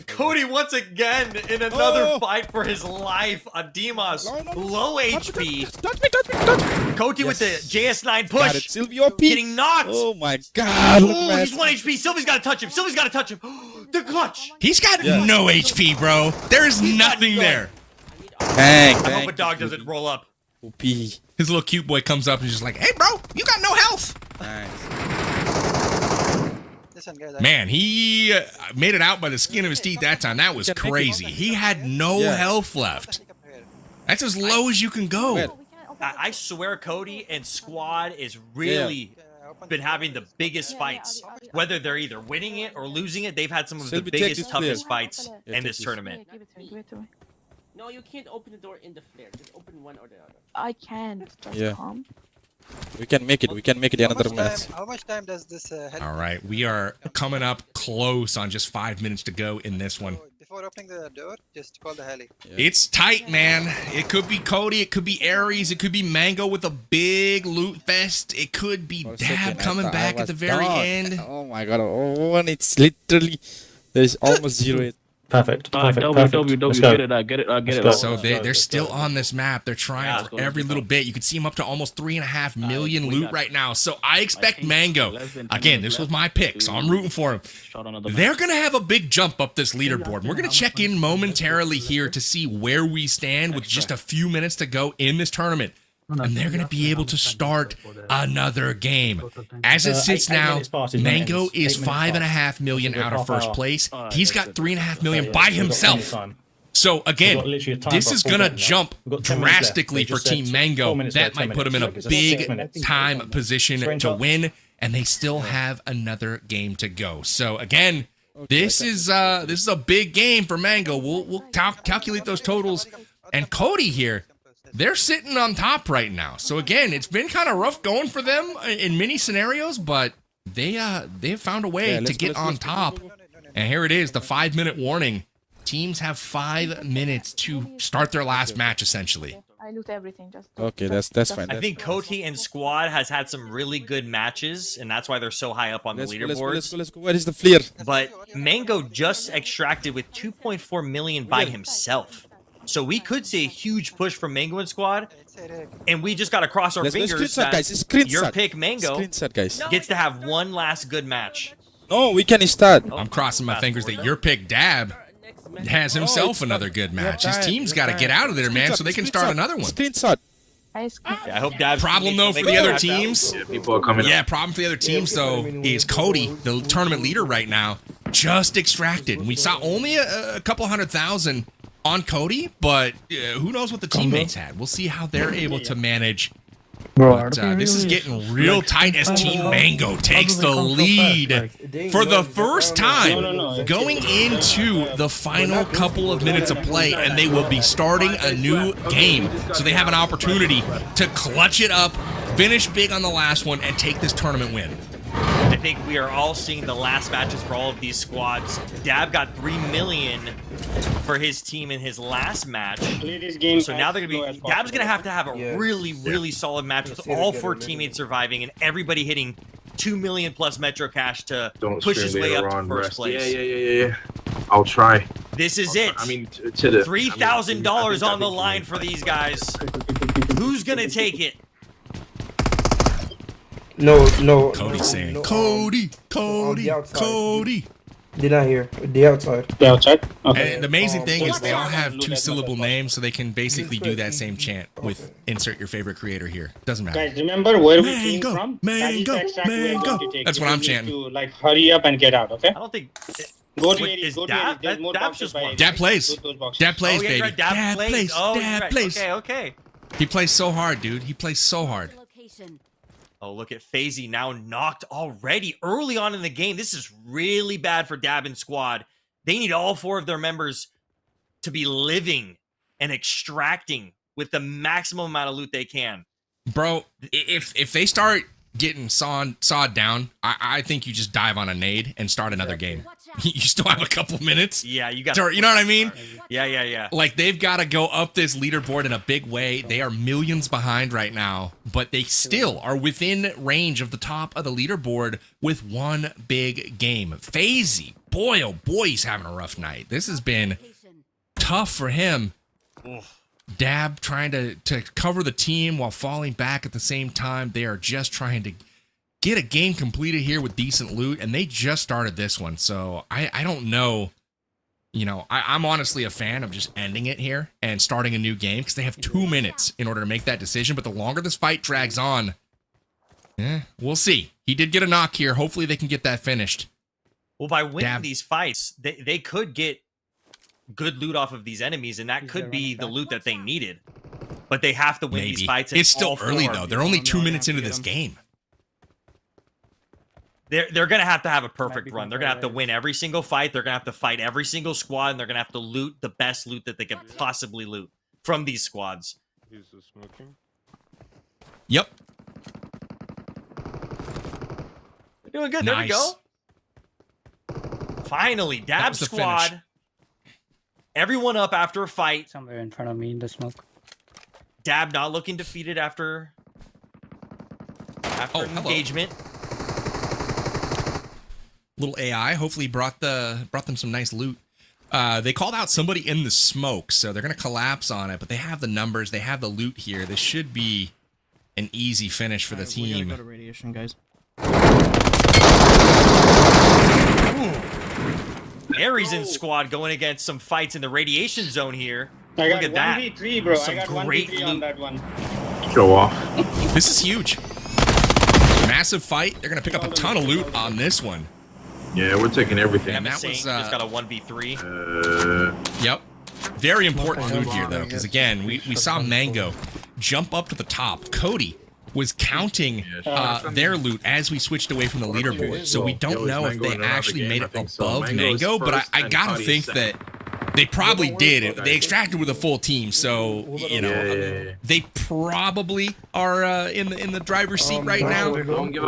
Cody once again in another fight for his life. Dimas, low HP. Touch me. Cody with the JS9 push. Silvio P. Getting knocked. Oh my god. Oh, he's 1 HP. Sylvie's got to touch him. The clutch. He's got no HP, bro. There is nothing there. Bang. I hope a dog doesn't roll up. OP. His little cute boy comes up and is just like, hey, bro, you got no health. Nice. Man, he made it out by the skin of his teeth that time. That was crazy. He had no health left. That's as low as you can go. I swear Cody and Squad is really been having the biggest fights. Whether they're either winning it or losing it, they've had some of the biggest, toughest fights in this tournament. No, you can't open the door in the flare. Just open one or the other. I can't. Just calm. We can make it. We can make it another match. How much time does this All right, we are coming up close on just 5 minutes to go in this one. Before opening the door, just call the heli. It's tight, man. It could be Cody, it could be Aries, it could be Mango with a big loot fest. It could be Dab coming back at the very end. Oh my god. Oh, and it's literally there's almost 0. Perfect. W, get it. So they're still on this map. They're trying for every little bit. You can see them up to almost 3.5 million loot right now. So I expect Mango. Again, this was my pick, so I'm rooting for him. They're going to have a big jump up this leaderboard. We're going to check in momentarily here to see where we stand with just a few minutes to go in this tournament. And they're going to be able to start another game. As it sits now, Mango is 5.5 million out of first place. He's got 3.5 million by himself. So again, this is going to jump drastically for Team Mango. That might put them in a big time position to win. And they still have another game to go. So again, this is a big game for Mango. We'll calculate those totals. And Cody here, they're sitting on top right now. So again, it's been kind of rough going for them in many scenarios, but they've found a way to get on top. And here it is, the 5-minute warning. Teams have 5 minutes to start their last match, essentially. I loot everything. Okay, that's fine. I think Cody and Squad has had some really good matches, and that's why they're so high up on the leaderboards. Let's go. Where is the flare? But Mango just extracted with 2.4 million by himself. So we could see a huge push from Mango and Squad, and we just got to cross our fingers that your pick, Mango, gets to have one last good match. No, we can start. I'm crossing my fingers that your pick, Dab, has himself another good match. His team's got to get out of there, man, so they can start another one. Screenshot. Yeah, I hope Dab's problem though for the other teams. People are coming. Yeah, problem for the other teams though is Cody, the tournament leader right now, just extracted. We saw only a couple 100,000 on Cody, but who knows what the teammates had. We'll see how they're able to manage. But this is getting real tight as Team Mango takes the lead for the first time going into the final couple of minutes of play, and they will be starting a new game. So they have an opportunity to clutch it up, finish big on the last one, and take this tournament win. I think we are all seeing the last matches for all of these squads. Dab got 3 million for his team in his last match. So now they're gonna be. Dab's gonna have to have a really solid match with all 4 teammates surviving and everybody hitting 2 million plus Metro Cash to push his way up to first place. Yeah. I'll try. This is it. I mean, to the $3,000 on the line for these guys. Who's gonna take it? No. Cody's saying, Cody. They're not here. They're outside. They're outside? Okay. And the amazing thing is they all have 2-syllable names, so they can basically do that same chant with insert your favorite creator here. Doesn't matter. Guys, remember where we came from? Mango. That's what I'm chanting. To, like, hurry up and get out, okay? I don't think... Go to Aries, go to Aries. There's more boxes by Aries. Dab plays. Dab plays, baby. Right. Dab plays. Oh, Dab plays. Okay. He plays so hard, dude. He plays so hard. Oh, look at FaZe now knocked already early on in the game. This is really bad for Dab and squad. They need all 4 of their members to be living and extracting with the maximum amount of loot they can. Bro, if they start getting sawed down, I think you just dive on a nade and start another game. You still have a couple minutes. Yeah, you got. You know what I mean? Yeah. Like they've got to go up this leaderboard in a big way. They are millions behind right now, but they still are within range of the top of the leaderboard with one big game. FaZe, boy, oh boy, he's having a rough night. This has been tough for him. Dab trying to cover the team while falling back at the same time. They are just trying to get a game completed here with decent loot, and they just started this one. So I don't know. You know, I'm honestly a fan of just ending it here and starting a new game because they have 2 minutes in order to make that decision. But the longer this fight drags on, we'll see. He did get a knock here. Hopefully they can get that finished. Well, by winning these fights, they could get good loot off of these enemies, and that could be the loot that they needed. But they have to win these fights. It's still early, though. They're only 2 minutes into this game. They're going to have a perfect run. They're going to have to win every single fight. They're going to have to fight every single squad, and they're going to have to loot the best loot that they can possibly loot from these squads. He's smoking. Yep. They're doing good. Nice. There we go. Finally, Dab squad. Everyone up after a fight. Somewhere in front of me in the smoke. Dab not looking defeated after engagement. Little AI hopefully brought them some nice loot. They called out somebody in the smoke, so they're gonna collapse on it. But they have the numbers, they have the loot here. This should be an easy finish for the team. We gotta go to radiation, guys. Aries in squad going against some fights in the radiation zone here. I got Look at that. 1v3, bro. Some I got great 1v3 on that one. Show off. This is huge. Massive fight. They're gonna pick up a ton of loot on this one. Yeah, we're taking everything. And that was just got a 1v3. Yep. Very important loot here, though, because again, we saw Mango jump up to the top. Cody was counting their loot as we switched away from the leaderboard, so we don't know if they actually made it above Mango, but I gotta think that they probably did. They extracted with a full team, so you know they probably are in the driver's seat right now.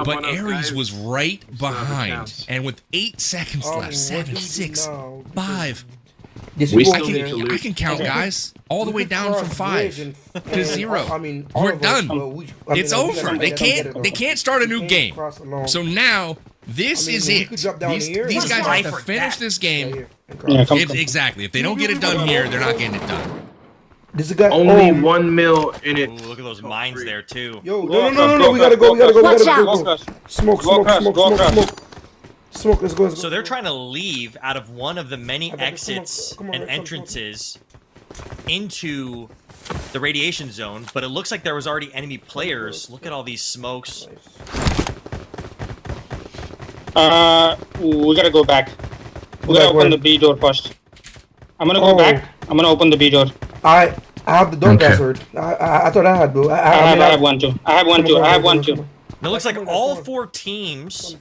But Aries was right behind, and with 8 seconds left, 7, 6, 5. I can count, guys, all the way down from 5 to 0. We're done. It's over. They can't start a new game. So now this is it. These guys have to finish this game. Exactly. If they don't get it done here, they're not getting it done. This is a guy. Only 1 mil in it. Ooh, look at those mines there too. Yo, no. We gotta go. Smoke. Smoke, let's go. So they're trying to leave out of one of the many exits and entrances into the radiation zone, but it looks like there was already enemy players. Look at all these smokes. We gotta go back. We gotta open the B door first. I'm gonna go back. I'm gonna open the B door. I have the door password. I thought I had, bro. I have one too. I have one too. It looks like all 4 teams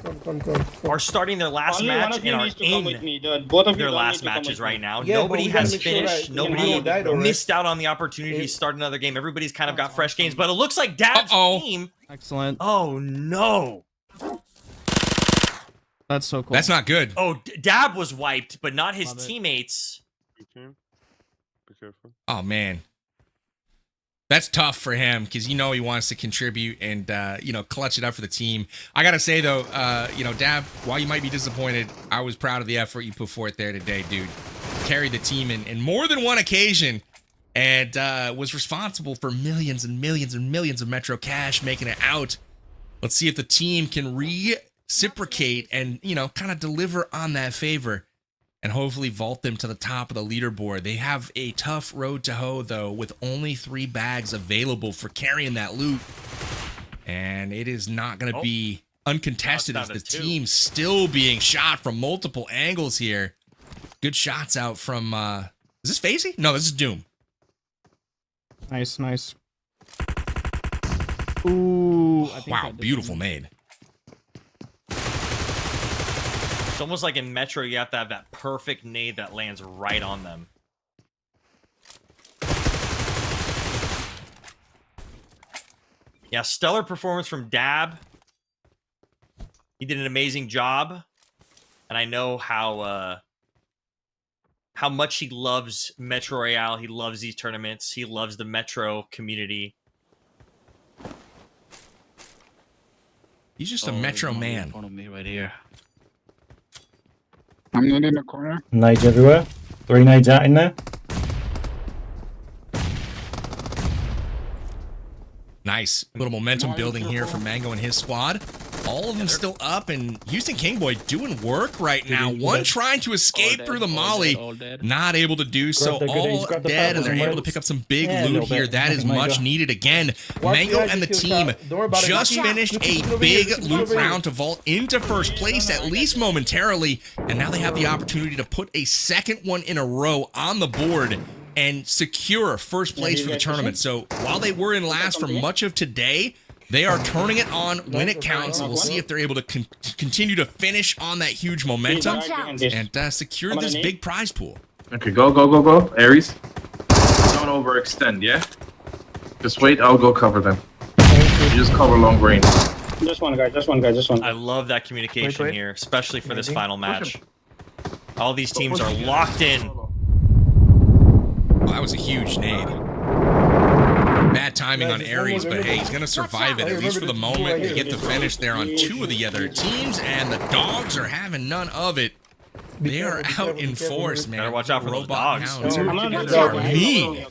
are starting their last match and are in their last matches right now. Nobody has finished. Nobody missed out on the opportunity to start another game. Everybody's kind of got fresh games, but it looks like Dab's team. Excellent. Oh no! That's so cool. That's not good. Oh, Dab was wiped, but not his teammates. Be careful. Oh, man. That's tough for him because he wants to contribute and, clutch it up for the team. I got to say, though, Dab, while you might be disappointed, I was proud of the effort you put forth there today, dude. Carried the team in more than one occasion and was responsible for millions and millions and millions of Metro cash making it out. Let's see if the team can reciprocate and, kind of deliver on that favor and hopefully vault them to the top of the leaderboard. They have a tough road to hoe, though, with only 3 bags available for carrying that loot. And it is not going to be uncontested as the team still being shot from multiple angles here. Good shots out from, is this FaZe? No, this is Doom. Nice, nice. Ooh. Wow, beautiful nade. It's almost like in Metro, you have to have that perfect nade that lands right on them. Yeah, stellar performance from Dab. He did an amazing job. And I know how much he loves Metro Royale. He loves these tournaments. He loves the Metro community. He's just a Metro man. In front of me right here. I'm not in the corner. Nades everywhere. 3 nades out in there. Nice. Little momentum building here for Mango and his squad. All of them still up, and Houston Kingboy doing work right now. One trying to escape through the molly, not able to do so. All dead, and they're able to pick up some big loot here. That is much needed again. Mango and the team just finished a big loot round to vault into first place, at least momentarily, and now they have the opportunity to put a second one in a row on the board and secure first place for the tournament. So while they were in last for much of today, they are turning it on when it counts, and we'll see if they're able to continue to finish on that huge momentum and secure this big prize pool. Okay, go, Aries. Don't overextend, yeah? Just wait, I'll go cover them. You just cover long range. Just one guy. I love that communication here, especially for this final match. All these teams are locked in. Well, that was a huge nade. Bad timing on Aries, but hey, he's going to survive it, at least for the moment. They get the finish there on 2 of the other teams, and the dogs are having none of it. They are out in force, man. Better watch out for those dogs. They're mean.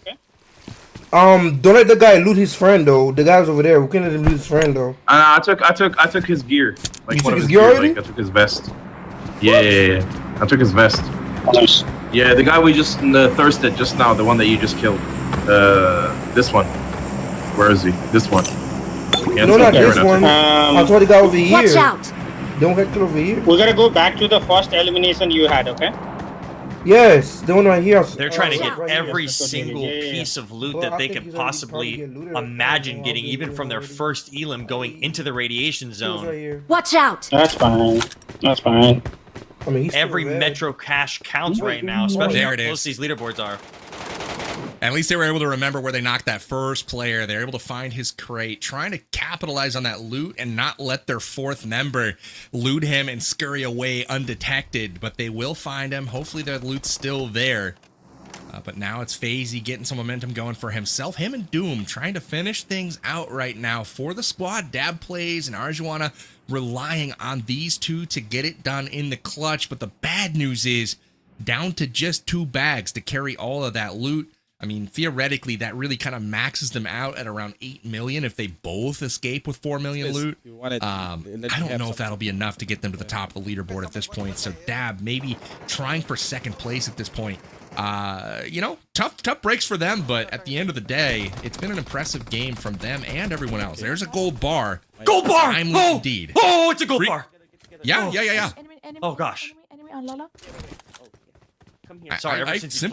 Don't let the guy loot his friend, though. The guy's over there. We can't let him loot his friend, though. I took his gear. Like, you one took of his his gear already? Like, I took his vest. Yeah. I took his vest. Nice. Yeah, the guy we just thirsted just now, the one that you just killed. This one. Where is he? This one. No, not this one. I thought the guy over here. Watch out! Don't get killed over here. We gotta go back to the first elimination you had, okay? Yes, the one right here. They're trying to get every single piece of loot that they could possibly imagine getting, even from their first elim going into the radiation zone. Watch out! That's fine. I mean, every Metro cash counts right now, especially how close these leaderboards are. At least they were able to remember where they knocked that first player. They were able to find his crate, trying to capitalize on that loot and not let their 4th member loot him and scurry away undetected. But they will find him. Hopefully their loot's still there. But now it's FaZe getting some momentum going for himself. Him and Doom trying to finish things out right now for the squad. Dab plays and Arjuana relying on these two to get it done in the clutch. But the bad news is down to just 2 bags to carry all of that loot. I mean, theoretically, that really kind of maxes them out at around 8 million if they both escape with 4 million loot. I don't know if that'll be enough to get them to the top of the leaderboard at this point. So Dab maybe trying for 2nd place at this point. Tough breaks for them, but at the end of the day, it's been an impressive game from them and everyone else. There's a gold bar. Gold bar! Timely indeed. Oh, it's a gold bar. Yeah. Oh gosh. Enemy on Lala. Sorry, ever since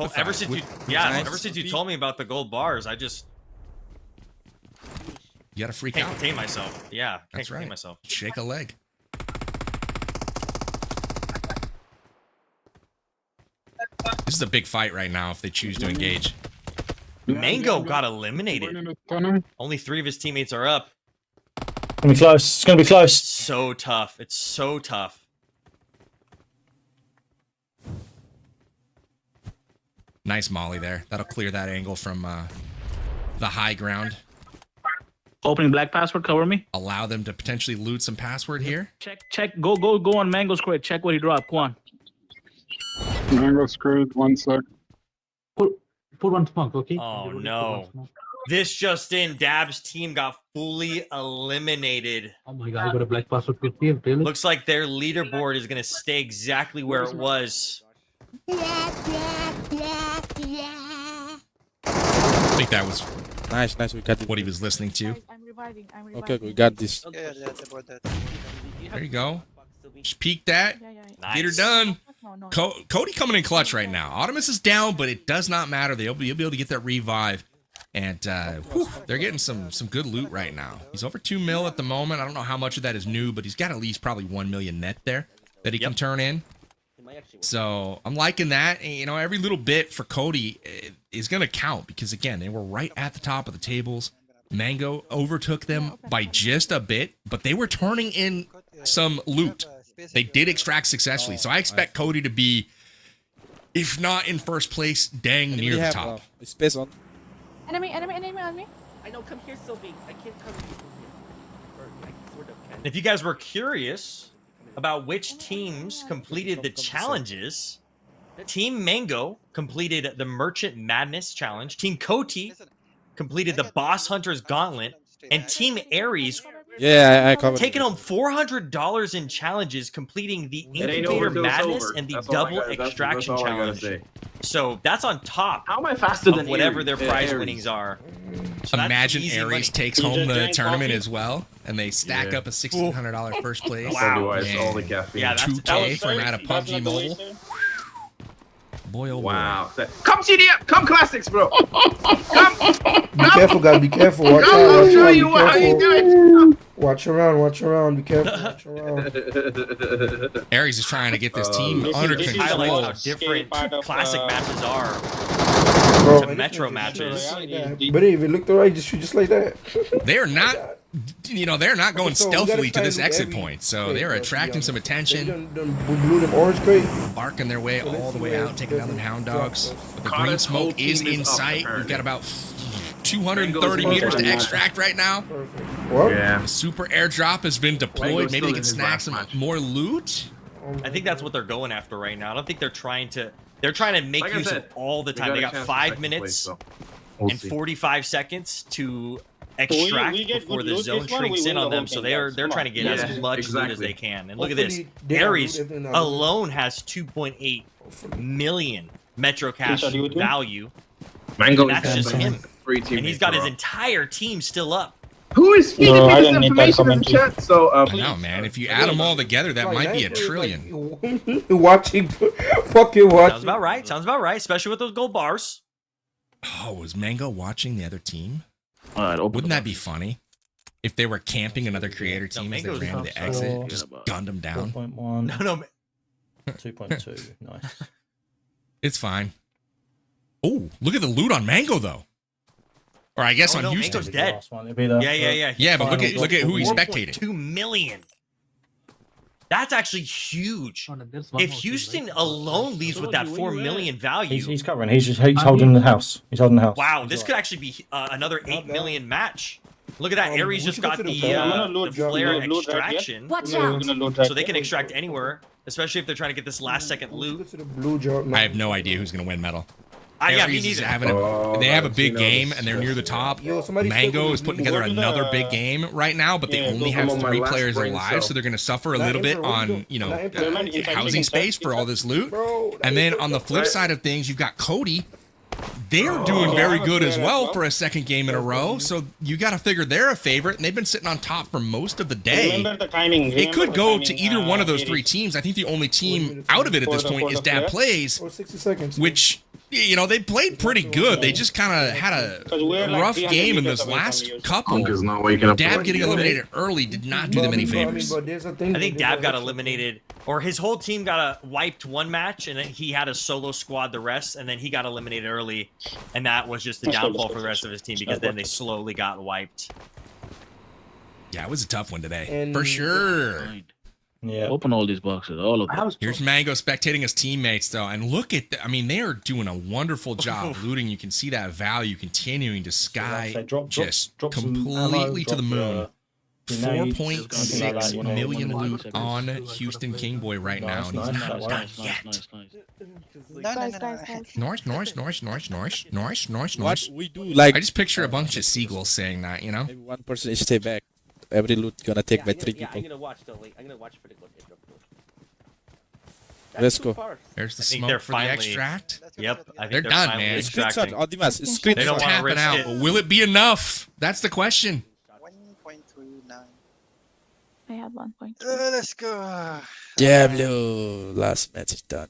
you told me about the gold bars, you gotta freak can't out. contain myself. Yeah, That's contain right. myself. Shake a leg. This is a big fight right now if they choose to engage. Mango got eliminated. Only 3 of his teammates are up. It's gonna be close. So tough. It's so tough. Nice molly there. That'll clear that angle from the high ground. Opening black password, cover me. Allow them to potentially loot some password here. Check. Go on Mango's crate. Check what he dropped. Go on. Mango screwed. 1 sec. Put one smoke, okay? Oh Everybody no. put one smoke. This just in, Dab's team got fully eliminated. Oh my god, I got a black password with you, really? Looks like their leaderboard is going to stay exactly where it was. I think that was Nice. We got it. what he was listening to. I'm reviving. Okay, we got this. Yeah, that's about that. There you go. Just peek that. Nice. Get her done. No. Cody coming in clutch right now. Optimus is down, but it does not matter. You'll be able to get that revive. And they're getting some good loot right now. He's over 2 mil at the moment. I don't know how much of that is new, but he's got at least probably 1 million net there that he can turn in. So I'm liking that. And, you know, every little bit for Cody is going to count because, again, they were right at the top of the tables. Mango overtook them by just a bit, but they were turning in some loot. They did extract successfully. So I expect Cody to be, if not in first place, dang near the top. Space on. Enemy on me. I know, come here, Sylvie. I can't come here. Or I sort of can. If you guys were curious about which teams completed the challenges, Team Mango completed the Merchant Madness Challenge, Team Koti completed the Boss Hunters Gauntlet, and Team Aries I covered. taking home $400 in challenges, completing the Incubator Madness and the Double Extraction Challenge. So that's on top How am I faster of than whatever Aries? their prize winnings are. So that's Imagine easy Aries money. takes home the tournament as well, and they stack up a $1,600 first place. Wow. All the caffeine. Yeah, that's 2K for a night of PUBG Mobile. Boy, oh boy. Wow. Come CDM. Come classics, bro. Come. Be careful, guys. Be careful. Watch Come. out. I'll Watch show out. Be you how you careful. do it. Watch around. Be careful. Watch around. Aries is trying to get this team under this is control. I like how Scary different part of, classic matches are Bro, to Metro matches. But if it looked alright, just shoot just like that. They're not, they're not going So we gotta stealthily to try this and do exit every- point. So Okay, they're bro, attracting some They attention, blew them orange crate. barking their way all the way out, taking down the hound dogs. But the green Carter's whole smoke is team is in up, sight. We've apparently. got about 230 meters to extract right now. Perfect. What? Yeah. The super airdrop has been deployed. Mango's Maybe still they in can his snag last some match. more loot. I think that's what they're going after right now. I don't think they're trying to. They're trying to make Like I use said, of all the we time. They a got chance for 5 second minutes place, so and 45 seconds to extract we get before good the loot zone this one, shrinks we in win on the them. whole So thing, they're guys. Come trying to get on. as much loot as exactly. they can. And look at this. Hopefully they have Aries loot if they're not alone has 2.8 million Metro Cash What are you doing? value, Mango and that's is just down him. 3 teammates And he's got in a his row. entire team still up. Who is feeding No, me I this don't need that information in the commentary. chat? So, I know, man. If you add them all together, that might be a trillion. Watching, fucking Sounds watching. about right. Sounds about right. Especially with those gold bars. Oh, was Mango watching the other team? All right, open Wouldn't the that be funny? If they were camping another creator team as they Mango's ran to the exit, just gunned them down. 4.1, No, no. 2.2. Nice. It's fine. Oh, look at the loot on Mango, though. Or I guess Oh, on no, Houston. Mango's dead. Last one. It'll be the, Yeah. Yeah, but look at who he's 4.2 spectating. million. That's actually huge. Oh, no, there's one If more team, Houston right? alone leaves with that 4 million value, He's covering. He's holding the house. He's holding the house. wow, this could actually be another 8 million match. Look at that. Aries we just should go got to the the, back. I'm gonna loot- flare loot right here. extraction, Watch We're out. gonna loot right so they here. can extract anywhere, especially if they're trying to get this last second loot. To the blue job. I have no idea who's going to win medal. Yeah, me Aries is neither. having they have a big game and they're near the top. Yo, somebody Mango still- is putting together Go to the- another big game right now, but they Yeah, only go have from my 3 last players brain alive, cell. so they're going to suffer a Not little bit infrared, what on, you do? Not infrared. housing space for all this loot. Bro, And then on the flip side of things, you've got Cody. They're doing very good as well for a second game in a row, so you got to figure they're a favorite, and they've been sitting on top for most of the day. Remember the timing. It could Remember the go timing, to either one of those Aries. 3 teams. I think the only team out of it at this point is Dab Plays, Or 60 seconds. which, they played pretty good. They just kind of had a Because we're like rough 300 game in meters this away from last you. couple. Punk is not waking up. Dab like getting you. eliminated early did not do them any favors. I think Dab got eliminated, or his whole team got wiped one match, and then he had a solo squad the rest, and then he got eliminated early, and that was just the downfall for the rest of his team because then they slowly got wiped. Yeah, it was a tough one today, And- for sure. Yeah. Open all these boxes, all of them. Here's Mango spectating his teammates, though. And look at, I mean, they are doing a wonderful job looting. You can see that value continuing to sky, drop completely to the moon. Grenades, 4.6 million loot on Houston Kingboy right now. And he's not done yet. Nice. What we do, like, I just picture a bunch of seagulls saying that, you know? maybe one person is stay back. Every loot gonna take by 3 I'm people. gonna watch though. Wait, I'm gonna watch for the good drop. Let's go. There's the I think smoke they're for finally, the extract. Yep, I think They're done, finally man. extracting. Screenshot, Audimas, They screenshot. don't want to Tapping risk out, it. but will it be enough? That's the question. 1.29. I had 1.2. Let's go. Diablo, last match is done.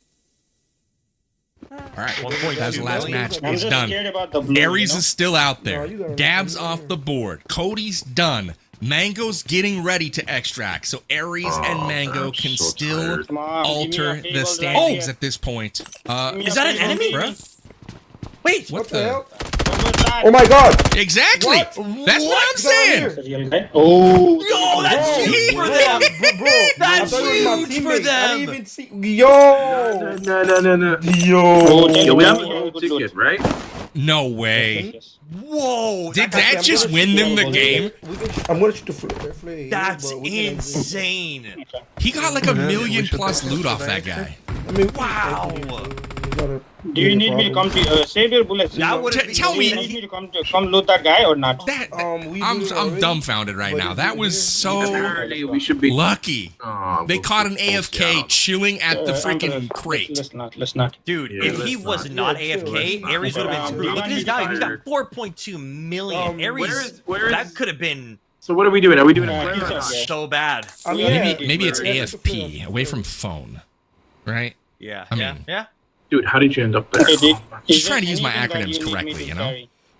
All right, 1.2 that's the last million. match. I'm It's just done. scared about the blue, Aries you know? is still out No, there. you gotta- Dab's you off gotta- the board. Cody's done. Mango's getting ready to extract. So Aries and Mango can still Come on, alter give me a the table standings right at this point. Is that an enemy? Bruh? Wait, What What the hell? here. Oh my god! Exactly. That's what I'm saying. Oh, Yo, that's huge for them. Bro, That's I thought it was my huge for teammate. I them. didn't even see. Yo! No. Yo! Yeah, we have a ticket, right? No way. Whoa, Did that just win them the game? I'm gonna shoot the flare. That's insane. He got like a million plus loot off that guy. I mean, Wow. Do you need me to come to save your bullets? That would Tell Do you me, need me to come loot that guy or not? that we I'm did it I'm already, dumbfounded right but now. it That didn't was win. so Apparently, we should be. lucky. Oh, They we'll caught an keep those AFK down. chilling at the freaking crate. Let's not. Dude, Yeah, if he let's was not. not Yeah, AFK, chill. Aries would have been screwed. Look at his value. He's got Tired. 4.2 million. Aries, where that is- could have been So what are we doing? Are we doing a Yeah, flare or he's not? okay. so bad. I mean, Maybe it's Yeah, AFP, away from phone, right? Yeah, I yeah, mean- yeah. Dude, how did you end up there? Just trying to use my acronyms correctly, you know?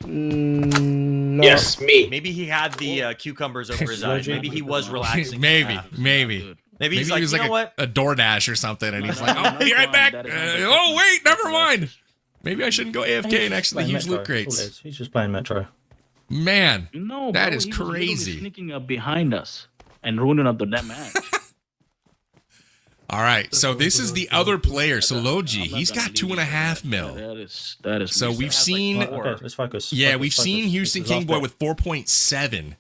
No. Yes, me. Maybe he had the cucumbers over his eyes. Maybe he was relaxing. Maybe. Yeah. Maybe Maybe he's he like, was you like know what? a DoorDash or something, and he's like, "Oh, be right back." Oh, wait, never mind. Maybe I shouldn't go AFK next to the Playing huge Metro, loot that's all it crates. is. He's just playing Metro. Man, No, that bro, is he was literally crazy. sneaking up behind us and ruining up the net match. All right, so this is the other player, Soloji. He's got 2.5 mil. That is. So we've seen, Okay, let's focus. yeah, Focus, we've focus. seen Houston This is last Kingboy bit. with 4.7.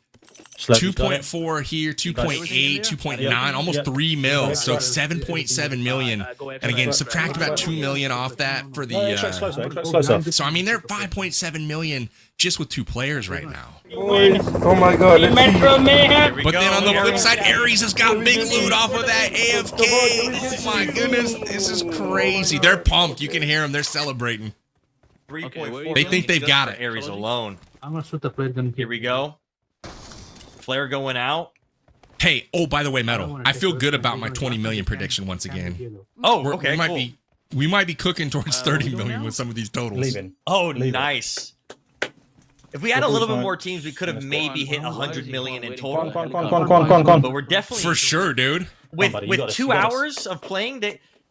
Slurpee, you got it. 2.4 here, 2.8, 2.9, Yep. almost Yep. 3 mil. So Yep. 7.7 million. And again, subtract about 2 million off that for the. Extract closer. So I mean, they're 5.7 million just with 2 players right now. Oh my god. let's see. Metro Mayhem. But then on the flip side, Aries has got big loot off of that AFK. Oh my goodness, this is crazy. They're pumped. You can hear them. They're celebrating. 3.4. They think they've just got for it. Aries alone. I'm gonna shoot the flare gun. Here we go. Flare going out. Hey, oh, by the way, Metal, I feel good about my 20 million prediction once again. Oh, We're- okay, we cool. we might be cooking towards 30 million with some of these totals. Leaving. Oh, Leave it. nice. If we had a little bit more teams, we could have maybe hit 100 million in total. Con. But we're definitely For sure, dude. with Somebody, you with gotta- 2 you gotta- hours of playing.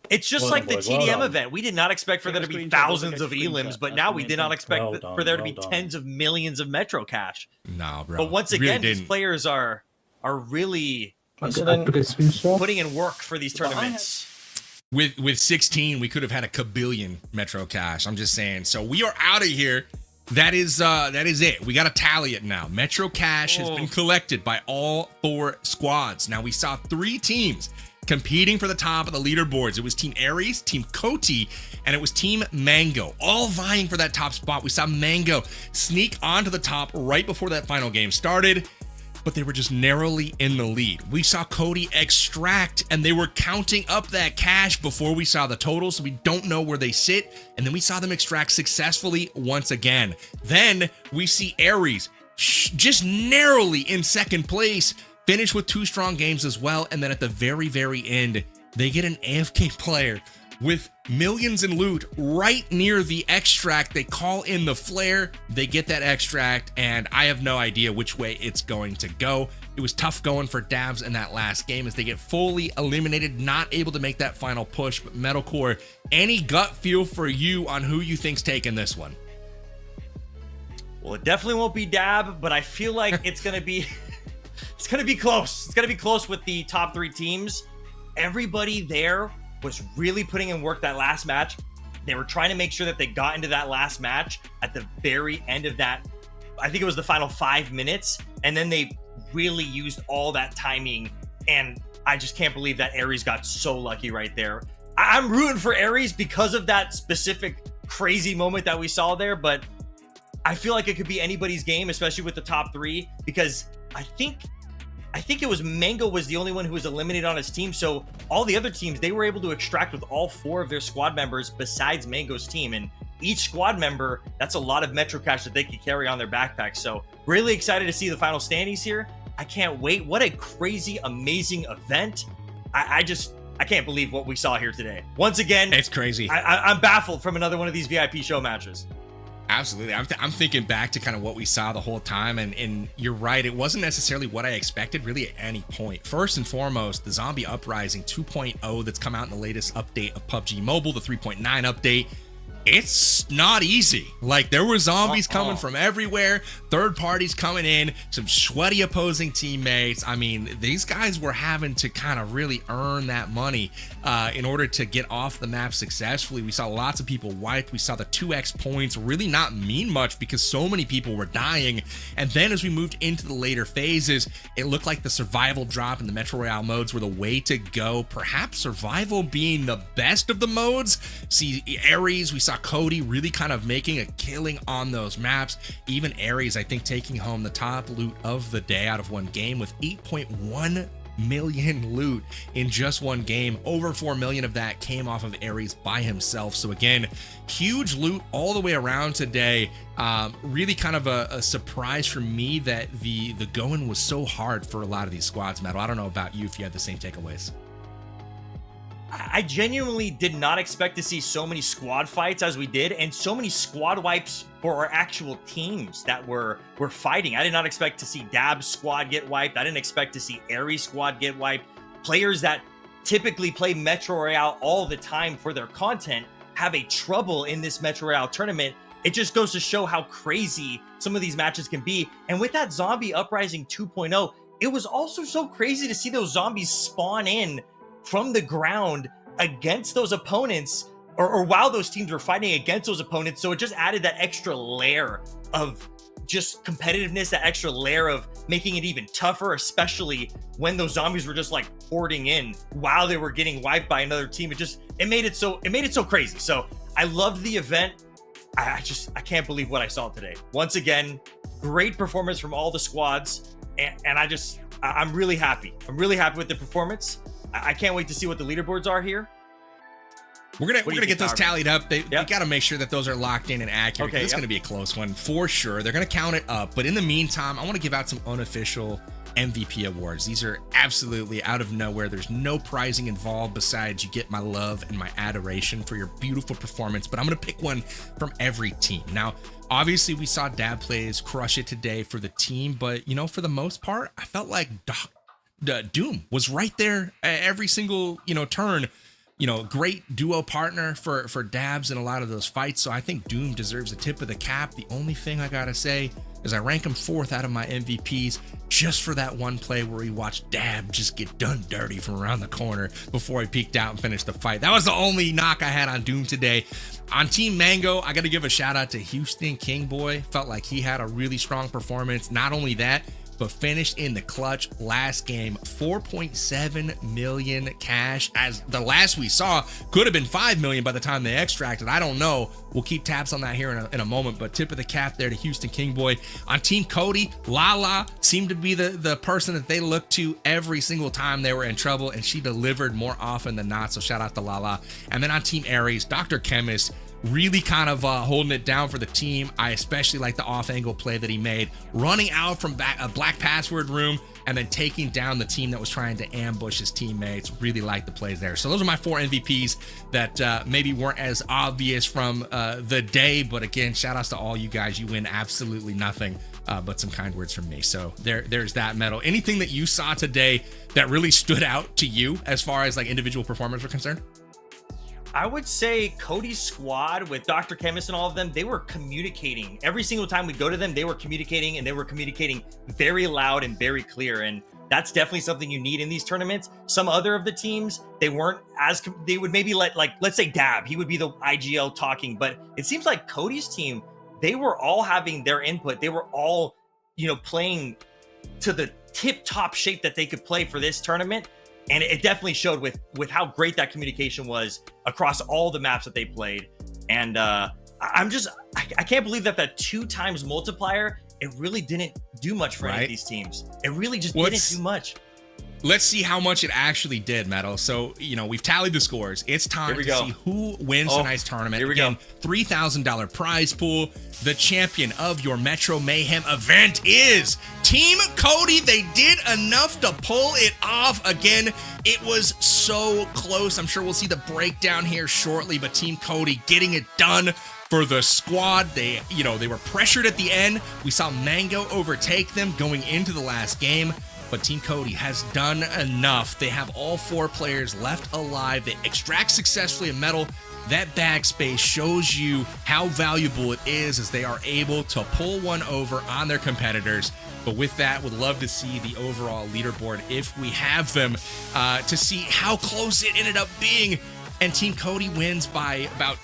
It's just Well like done, the boys, well TDM done. event. We did not expect for there to be thousands of elims, but now we did not expect Well done, for there to well be done. tens of millions of Metro cash. Nah, bro. But once Really again, these didn't. players are really I took a screenshot. putting in work for these tournaments. With 16, we could have had a kabillion Metro Cash. I'm just saying. So we are out of here. That is it. We got to tally it now. Metro Cash has been collected by all 4 squads. Now we saw 3 teams competing for the top of the leaderboards. It was Team Aries, Team Koti, and it was Team Mango, all vying for that top spot. We saw Mango sneak onto the top right before that final game started, but they were just narrowly in the lead. We saw Cody extract, and they were counting up that cash before we saw the totals, so we don't know where they sit. And then we saw them extract successfully once again. Then we see Aries just narrowly in second place, finish with 2 strong games as well. And then at the very, very end, they get an AFK player with millions in loot right near the extract. They call in the flare, they get that extract, and I have no idea which way it's going to go. It was tough going for Dabs in that last game as they get fully eliminated, not able to make that final push. But Medalcore, any gut feel for you on who you think's taking this one? Well, it definitely won't be Dab, but I feel like it's gonna be it's gonna be close. It's gonna be close with the top 3 teams. everybody there was really putting in work that last match. They were trying to make sure that they got into that last match at the very end of that. I think it was the final 5 minutes. And then they really used all that timing. And I just can't believe that Aries got so lucky right there. I'm rooting for Aries because of that specific crazy moment that we saw there, but I feel like it could be anybody's game, especially with the top 3, because I think it was Mango was the only one who was eliminated on his team. So all the other teams, they were able to extract with all 4 of their squad members besides Mango's team. And each squad member, that's a lot of Metro cash that they could carry on their backpack. So really excited to see the final standings here. I can't wait. What a crazy, amazing event. I can't believe what we saw here today. Once again, it's crazy. I'm baffled from another one of these VIP show matches. Absolutely. I'm thinking back to kind of what we saw the whole time, and you're right. It wasn't necessarily what I expected really at any point. First and foremost, the Zombie Uprising 2.0 that's come out in the latest update of PUBG Mobile, the 3.9 update. It's not easy. Like, there were zombies coming from everywhere, third parties coming in, some sweaty opposing teammates. I mean, these guys were having to kind of really earn that money in order to get off the map successfully. We saw lots of people wiped. We saw the 2x points really not mean much because so many people were dying. And then as we moved into the later phases, it looked like the survival drop and the Metro Royale modes were the way to go. Perhaps survival being the best of the modes. See, Aries, we saw Cody really kind of making a killing on those maps. Even Aries, I think, taking home the top loot of the day out of one game with 8.1 million loot in just one game. Over 4 million of that came off of Aries by himself. So again, huge loot all the way around today. Really kind of a surprise for me that the going was so hard for a lot of these squads, Metal. I don't know about you if you had the same takeaways. I genuinely did not expect to see so many squad fights as we did, and so many squad wipes for our actual teams that were fighting. I did not expect to see Dab's squad get wiped. I didn't expect to see Aries squad get wiped. Players that typically play Metro Royale all the time for their content have a trouble in this Metro Royale tournament. It just goes to show how crazy some of these matches can be. And with that Zombie Uprising 2.0, it was also so crazy to see those zombies spawn in from the ground against those opponents, or while those teams were fighting against those opponents. So it just added that extra layer of just competitiveness, that extra layer of making it even tougher, especially when those zombies were just like hoarding in while they were getting wiped by another team. It made it so crazy. So I loved the event. I can't believe what I saw today. Once again, great performance from all the squads, and I'm really happy. I'm really happy with the performance. I can't wait to see what the leaderboards are here. We're gonna get those tallied up. They got to make sure that those are locked in and accurate. Okay, it's gonna be a close one for sure. They're gonna count it up. But in the meantime, I want to give out some unofficial MVP awards. These are absolutely out of nowhere. There's no pricing involved besides you get my love and my adoration for your beautiful performance. But I'm gonna pick one from every team. Now, obviously, we saw Dab Plays crush it today for the team, but you know, for the most part, I felt like Doom was right there every single turn. Great duo partner for Dabs in a lot of those fights. So I think Doom deserves a tip of the cap. The only thing I gotta say is I rank him 4th out of my MVPs just for that one play where he watched Dab just get done dirty from around the corner before he peeked out and finished the fight. That was the only knock I had on Doom today. On Team Mango, I gotta give a shout out to Houston Kingboy. Felt like he had a really strong performance. Not only that, but finished in the clutch last game. 4.7 million cash, as the last we saw could have been 5 million by the time they extracted. I don't know. We'll keep tabs on that here in a moment, but tip of the cap there to Houston Kingboy. On Team Cody, Lala seemed to be the person that they looked to every single time they were in trouble, and she delivered more often than not, so shout out to Lala. And then on Team Aries, Dr. Chemist really kind of holding it down for the team. I especially like the off-angle play that he made, running out from a black password room and then taking down the team that was trying to ambush his teammates. Really like the plays there. So those are my 4 MVPs that maybe weren't as obvious from the day, but again, shout outs to all you guys. You win absolutely nothing but some kind words from me. So there's that, Metal. Anything that you saw today that really stood out to you as far as like individual performers are concerned? I would say Cody's squad with Dr. Chemist and all of them, they were communicating. Every single time we go to them, they were communicating, and they were communicating very loud and very clear. And That's definitely something you need in these tournaments. Some other of the teams, they weren't as, they would maybe let, like, let's say Dab, he would be the IGL talking, but it seems like Cody's team, they were all having their input. They were all, you know, playing to the tip-top shape that they could play for this tournament. And it definitely showed with how great that communication was across all the maps that they played. And I can't believe that 2 times multiplier, it really didn't do much for any of these teams. It really just didn't do much. Let's see how much it actually did, Metal. So, you know, we've tallied the scores. It's time to see who wins tonight's tournament. Here we go. $3,000 prize pool. The champion of your Metro Mayhem event is Team Cody. They did enough to pull it off. Again, it was so close. I'm sure we'll see the breakdown here shortly, but Team Cody getting it done for the squad. They were pressured at the end. We saw Mango overtake them going into the last game. But Team Cody has done enough. They have all 4 players left alive. They extract successfully a medal. That bag space shows you how valuable it is as they are able to pull one over on their competitors. But with that, would love to see the overall leaderboard if we have them to see how close it ended up being. And Team Cody wins by about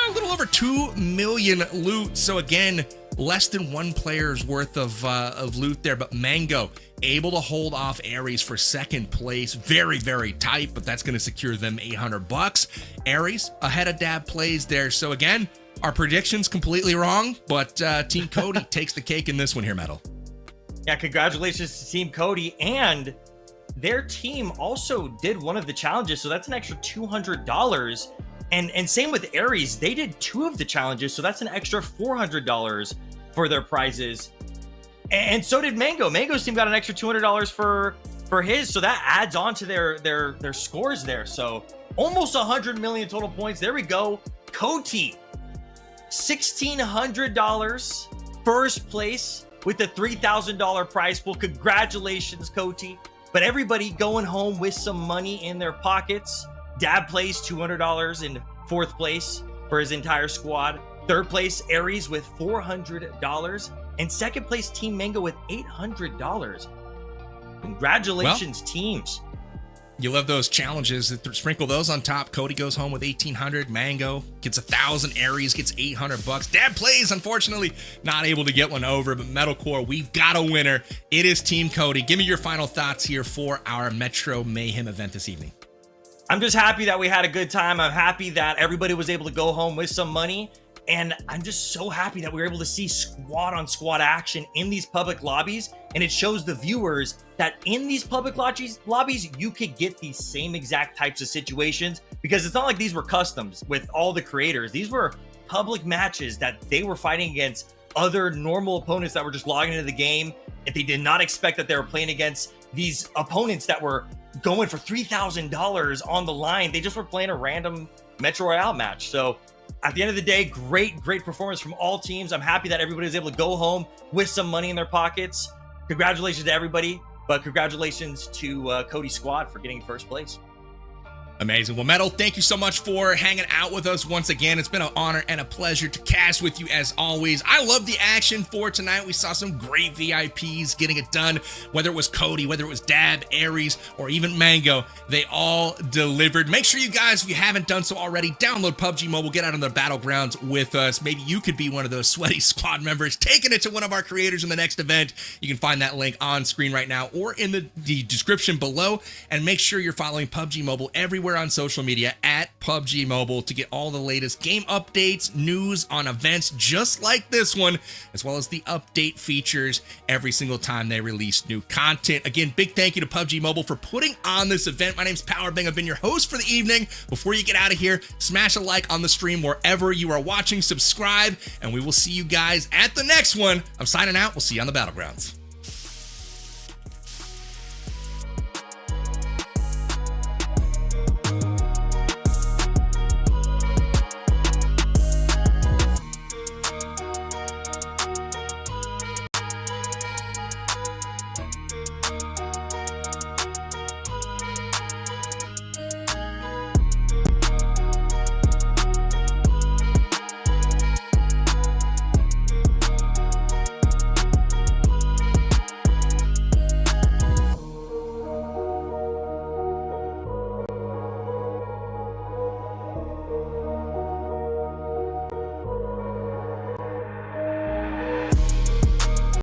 a little over 2 million loot. So again, less than 1 player's worth of loot there. But Mango able to hold off Aries for 2nd place. Very, very tight, but that's going to secure them $800. Aries ahead of Dab plays there. So again, our predictions completely wrong, but Team Cody takes the cake in this one here, Metal. Yeah, congratulations to Team Cody. And their team also did one of the challenges, so that's an extra $200. And same with Aries, they did 2 of the challenges, so that's an extra $400 for their prizes. And so did Mango. Mango's team got an extra $200 for his, so that adds on to their scores there. So almost 100 million total points. There we go. Cody, $1,600, first place with the $3,000 prize pool. Congratulations, Cody. But everybody going home with some money in their pockets. Dab plays $200 in 4th place for his entire squad. 3rd place, Aries with $400. And 2nd place, Team Mango with $800. Congratulations, teams. You love those challenges. Sprinkle those on top. Cody goes home with 1,800. Mango gets 1,000. Aries gets $800. Dad plays, unfortunately, not able to get one over. But Medalcore, we've got a winner. It is Team Cody. Give me your final thoughts here for our Metro Mayhem event this evening. I'm just happy that we had a good time. I'm happy that everybody was able to go home with some money. And I'm just so happy that we were able to see squad on squad action in these public lobbies. And it shows the viewers that in these public lobbies, you could get these same exact types of situations, because it's not like these were customs with all the creators. These were public matches that they were fighting against other normal opponents that were just logging into the game. If they did not expect that they were playing against these opponents that were going for $3,000 on the line, they just were playing a random Metro Royale match. So at the end of the day, great performance from all teams. I'm happy that everybody was able to go home with some money in their pockets. Congratulations to everybody, but congratulations to Cody's squad for getting 1st place. Amazing. Well, Metal, thank you so much for hanging out with us once again. It's been an honor and a pleasure to cast with you as always. I love the action for tonight. We saw some great VIPs getting it done, whether it was Cody, whether it was Dab, Aries, or even Mango. They all delivered. Make sure you guys, if you haven't done so already, download PUBG Mobile, get out on the battlegrounds with us. Maybe you could be one of those sweaty squad members taking it to one of our creators in the next event. You can find that link on screen right now or in the description below. And make sure you're following PUBG Mobile everywhere on social media at PUBG Mobile to get all the latest game updates, news on events just like this one, as well as the update features every single time they release new content. Again, big thank you to PUBG Mobile for putting on this event. My name's Powerbang. I've been your host for the evening. Before you get out of here, smash a like on the stream wherever you are watching, subscribe, and we will see you guys at the next one. I'm signing out. We'll see you on the battlegrounds.